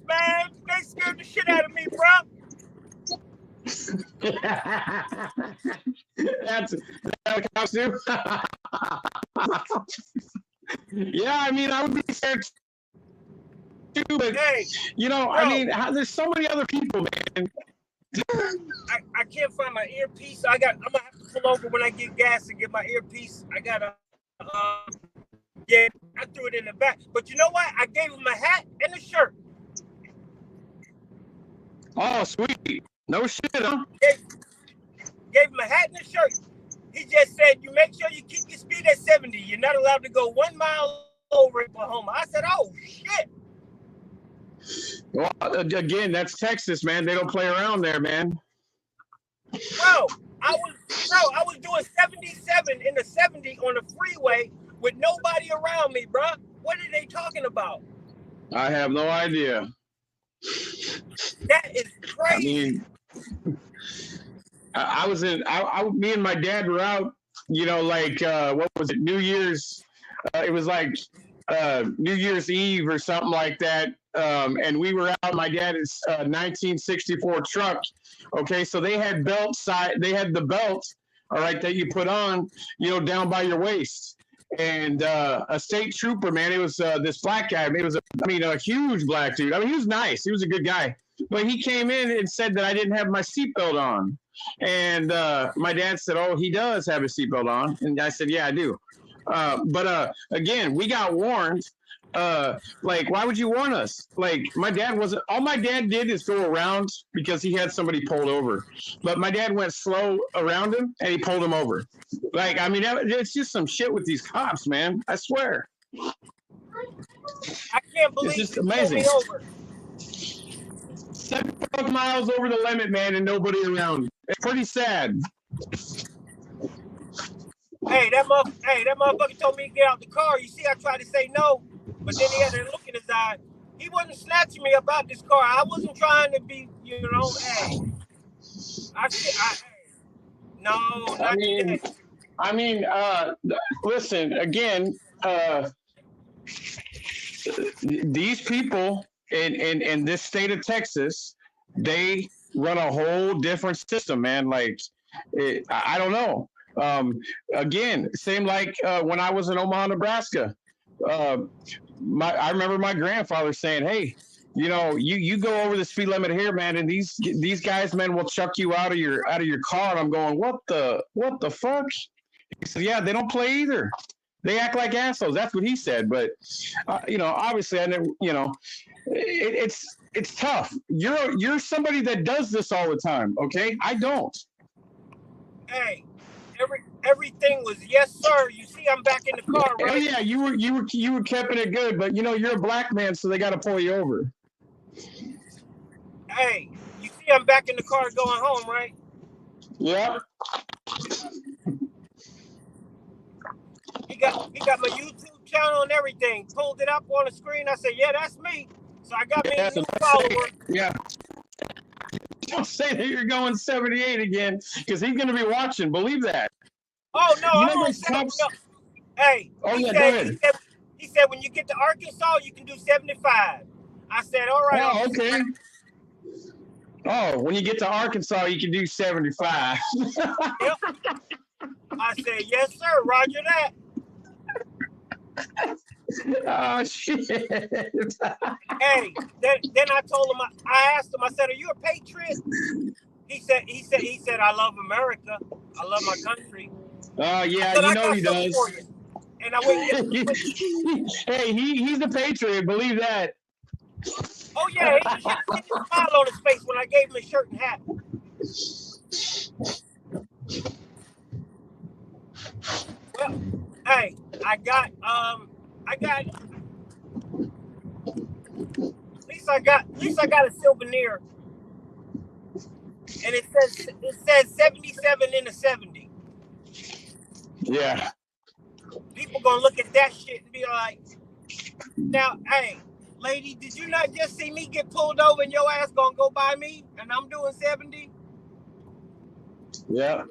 man. They scared the shit out of me, bro. That's what cops do. Yeah, I mean, I would be scared too, but hey, you know, bro, I mean, there's so many other people, man. I can't find my earpiece. I'm gonna have to pull over when I get gas and get my earpiece. I gotta yeah, I threw it in the back. But you know what? I gave him a hat and a shirt. Oh, sweet. No shit, huh? gave him a hat and a shirt. He just said, you make sure you keep your speed at 70. You're not allowed to go 1 mile over Oklahoma. I said, oh, shit. Well, again, that's Texas, man. They don't play around there, man. Bro, I was doing 77 in the 70 on the freeway with nobody around me, bro. What are they talking about? I have no idea. That is crazy. I mean, me and my dad were out, you know, like, what was it, New Year's, it was like New Year's Eve or something like that, and we were out, my dad's 1964 truck, okay, so they had they had the belt, all right, that you put on, you know, down by your waist, and a state trooper, man, it was this black guy, it was, a huge black dude, I mean, he was nice, he was a good guy, but he came in and said that I didn't have my seatbelt on. And my dad said, oh, he does have a seatbelt on. And I said, yeah, I do. But again, we got warned. Like, why would you warn us? Like, all my dad did is go around because he had somebody pulled over. But my dad went slow around him and he pulled him over. Like, I mean, it's just some shit with these cops, man. I swear. I can't believe it's just you amazing. pulled me over. 7 miles over the limit, man, and nobody around. It's pretty sad. Hey, that motherfucker told me to get out the car. You see, I tried to say no, but then he had a look in his eye. He wasn't snatching me about this car. I wasn't trying to be, you know, hey. Listen, again, these people in this state of Texas, they run a whole different system, man. Like, I don't know. Again, same like when I was in Omaha, Nebraska. I remember my grandfather saying, "Hey, you know, you go over the speed limit here, man, and these guys, man, will chuck you out of your car." And I'm going, "What the fuck?" He said, "Yeah, they don't play either. They act like assholes." That's what he said. But you know, obviously, I never, you know, it's tough. You're somebody that does this all the time, okay? I don't. Hey, everything was yes, sir. You see, I'm back in the car, right? Oh yeah, you were keeping it good, but you know you're a black man, so they got to pull you over. Hey, you see, I'm back in the car going home, right? Yeah. He got my YouTube channel and everything. Pulled it up on the screen. I said, "Yeah, that's me." So I got me a new follower. Yeah. Don't say that you're going 78 again, because he's going to be watching. Believe that. Oh no, you I'm on 70. No. Hey. Oh yeah, go ahead. He said when you get to Arkansas, you can do 75. I said, all right. Oh, okay. Oh, when you get to Arkansas, you can do 75. Yep. I said, yes, sir. Roger that. Oh shit. Hey, then I told him, I asked him, I said, "Are you a patriot?" He said, "I love America. I love my country." Oh yeah, said, you know he does. And I went, hey, he's a patriot, believe that. Oh yeah, he had a smile on his face when I gave him a shirt and hat. Well, hey, I got at least I got a souvenir. And it says 77 in a 70. Yeah. People gonna look at that shit and be like, now, hey, lady, did you not just see me get pulled over and your ass gonna go by me and I'm doing 70? Yeah.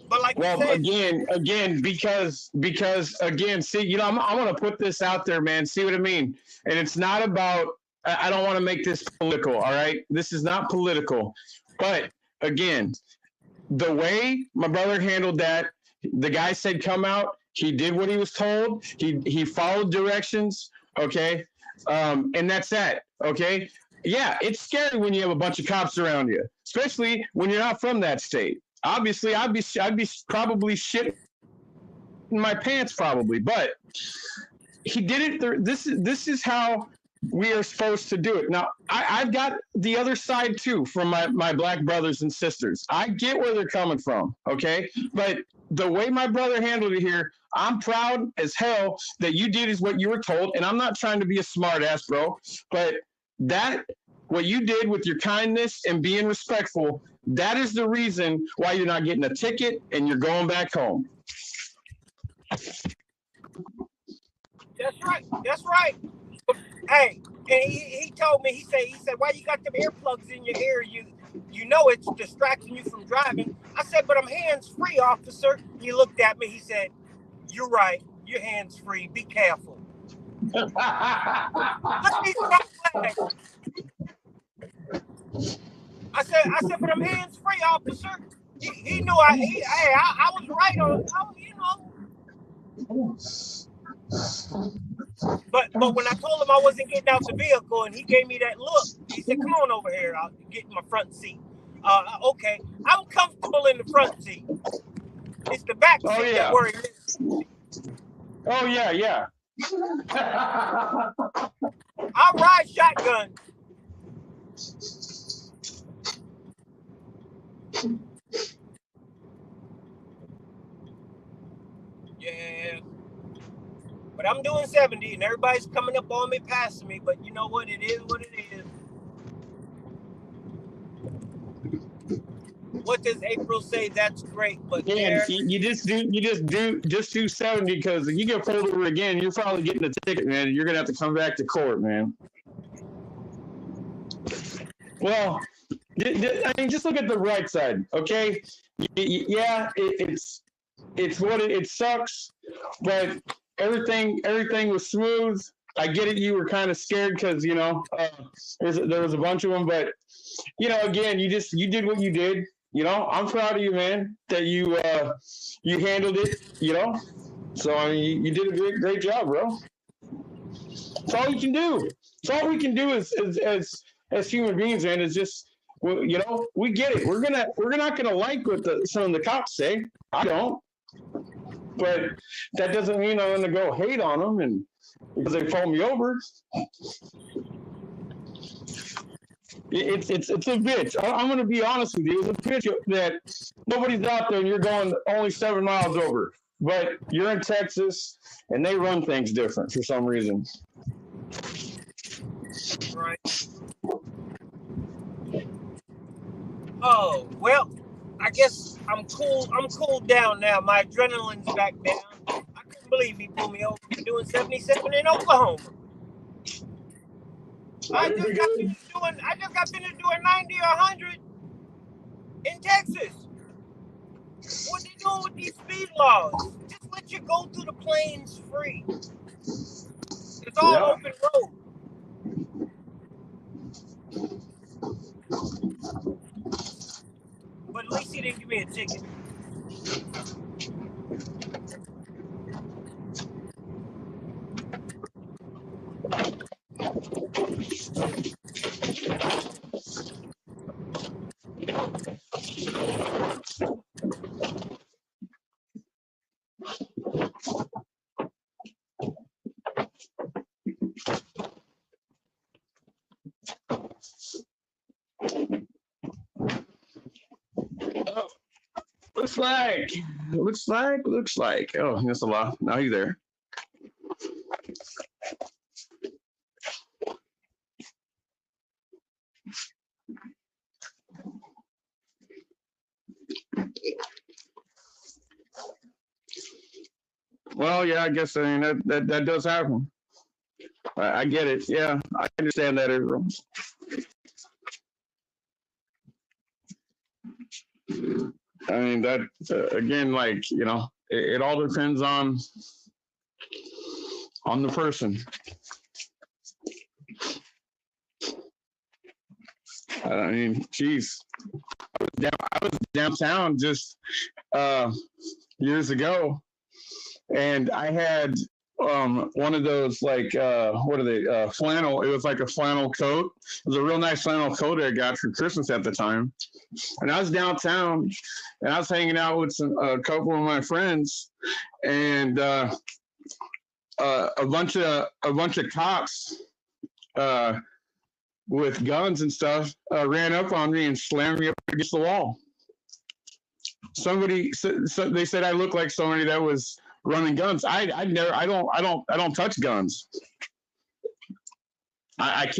But like well, you said, again, because again, see, you know, I'm gonna put this out there, man. See what I mean? And it's not about. I don't want to make this political. All right, this is not political. But again, the way my brother handled that, the guy said, "Come out." He did what he was told. He followed directions. Okay, and that's that. Okay. Yeah, it's scary when you have a bunch of cops around you, especially when you're not from that state. Obviously, I'd be probably shit in my pants, probably. But he did it. This is how we are supposed to do it. Now, I've got the other side too from my black brothers and sisters. I get where they're coming from, okay? But the way my brother handled it here, I'm proud as hell that you did is what you were told. And I'm not trying to be a smart ass, bro, but what you did with your kindness and being respectful, that is the reason why you're not getting a ticket and you're going back home. That's right. That's right. Hey, and he told me, he said, why you got them earplugs in your ear? You know it's distracting you from driving. I said, but I'm hands-free, officer. He looked at me, he said, you're right, you're hands-free, be careful. Look at these front flags. I said, but I'm hands-free, officer. He knew I was right on, you know. But when I told him I wasn't getting out the vehicle and he gave me that look, he said, come on over here, I'll get in my front seat. Okay, I'm comfortable in the front seat. It's the back seat that worries me. Oh, yeah. I'll ride shotgun. Yeah. But I'm doing 70 and everybody's coming up on me, passing me. But you know what? It is what it is. What does April say? That's great. But yeah, you just do 70 because if you get pulled over again, you're probably getting a ticket, man. You're gonna have to come back to court, man. Well, I mean, just look at the right side, okay? Yeah, it's what it sucks, but everything was smooth. I get it. You were kind of scared because there was a bunch of them, but again, you did what you did. I'm proud of you, man, that you handled it. So I mean, you did a great job, bro. That's all you can do. That's all we can do as human beings, man. Is just we get it. We're not gonna like what some of the cops say. I don't. But that doesn't mean I'm gonna go hate on them and because they pull me over. It's a bitch. I'm gonna be honest with you. It's a bitch that nobody's out there and you're going only 7 miles over. But you're in Texas and they run things different for some reason. Right. Oh, well, I guess I'm cooled down now. My adrenaline's back down. I couldn't believe he pulled me over for doing 77 in Oklahoma. I just got finished doing 90 or 100 in Texas. What they doing with these speed laws? Just let you go through the plains free. It's all open road. But at least he didn't give me a ticket. Looks like. Oh, that's a lot. Now you're there. Well, yeah, I guess that does happen. I get it. Yeah, I understand that, everyone. I mean, that again, like, it all depends on the person. I mean, geez, I was downtown just years ago, and I had one of those, like, what are they, flannel. It was like a flannel coat. It was a real nice flannel coat I got for Christmas at the time. And I was downtown and I was hanging out with a couple of my friends, and a bunch of cops with guns and stuff ran up on me and slammed me up against the wall. Somebody they said I looked like somebody that was running guns. I don't touch guns. I can't.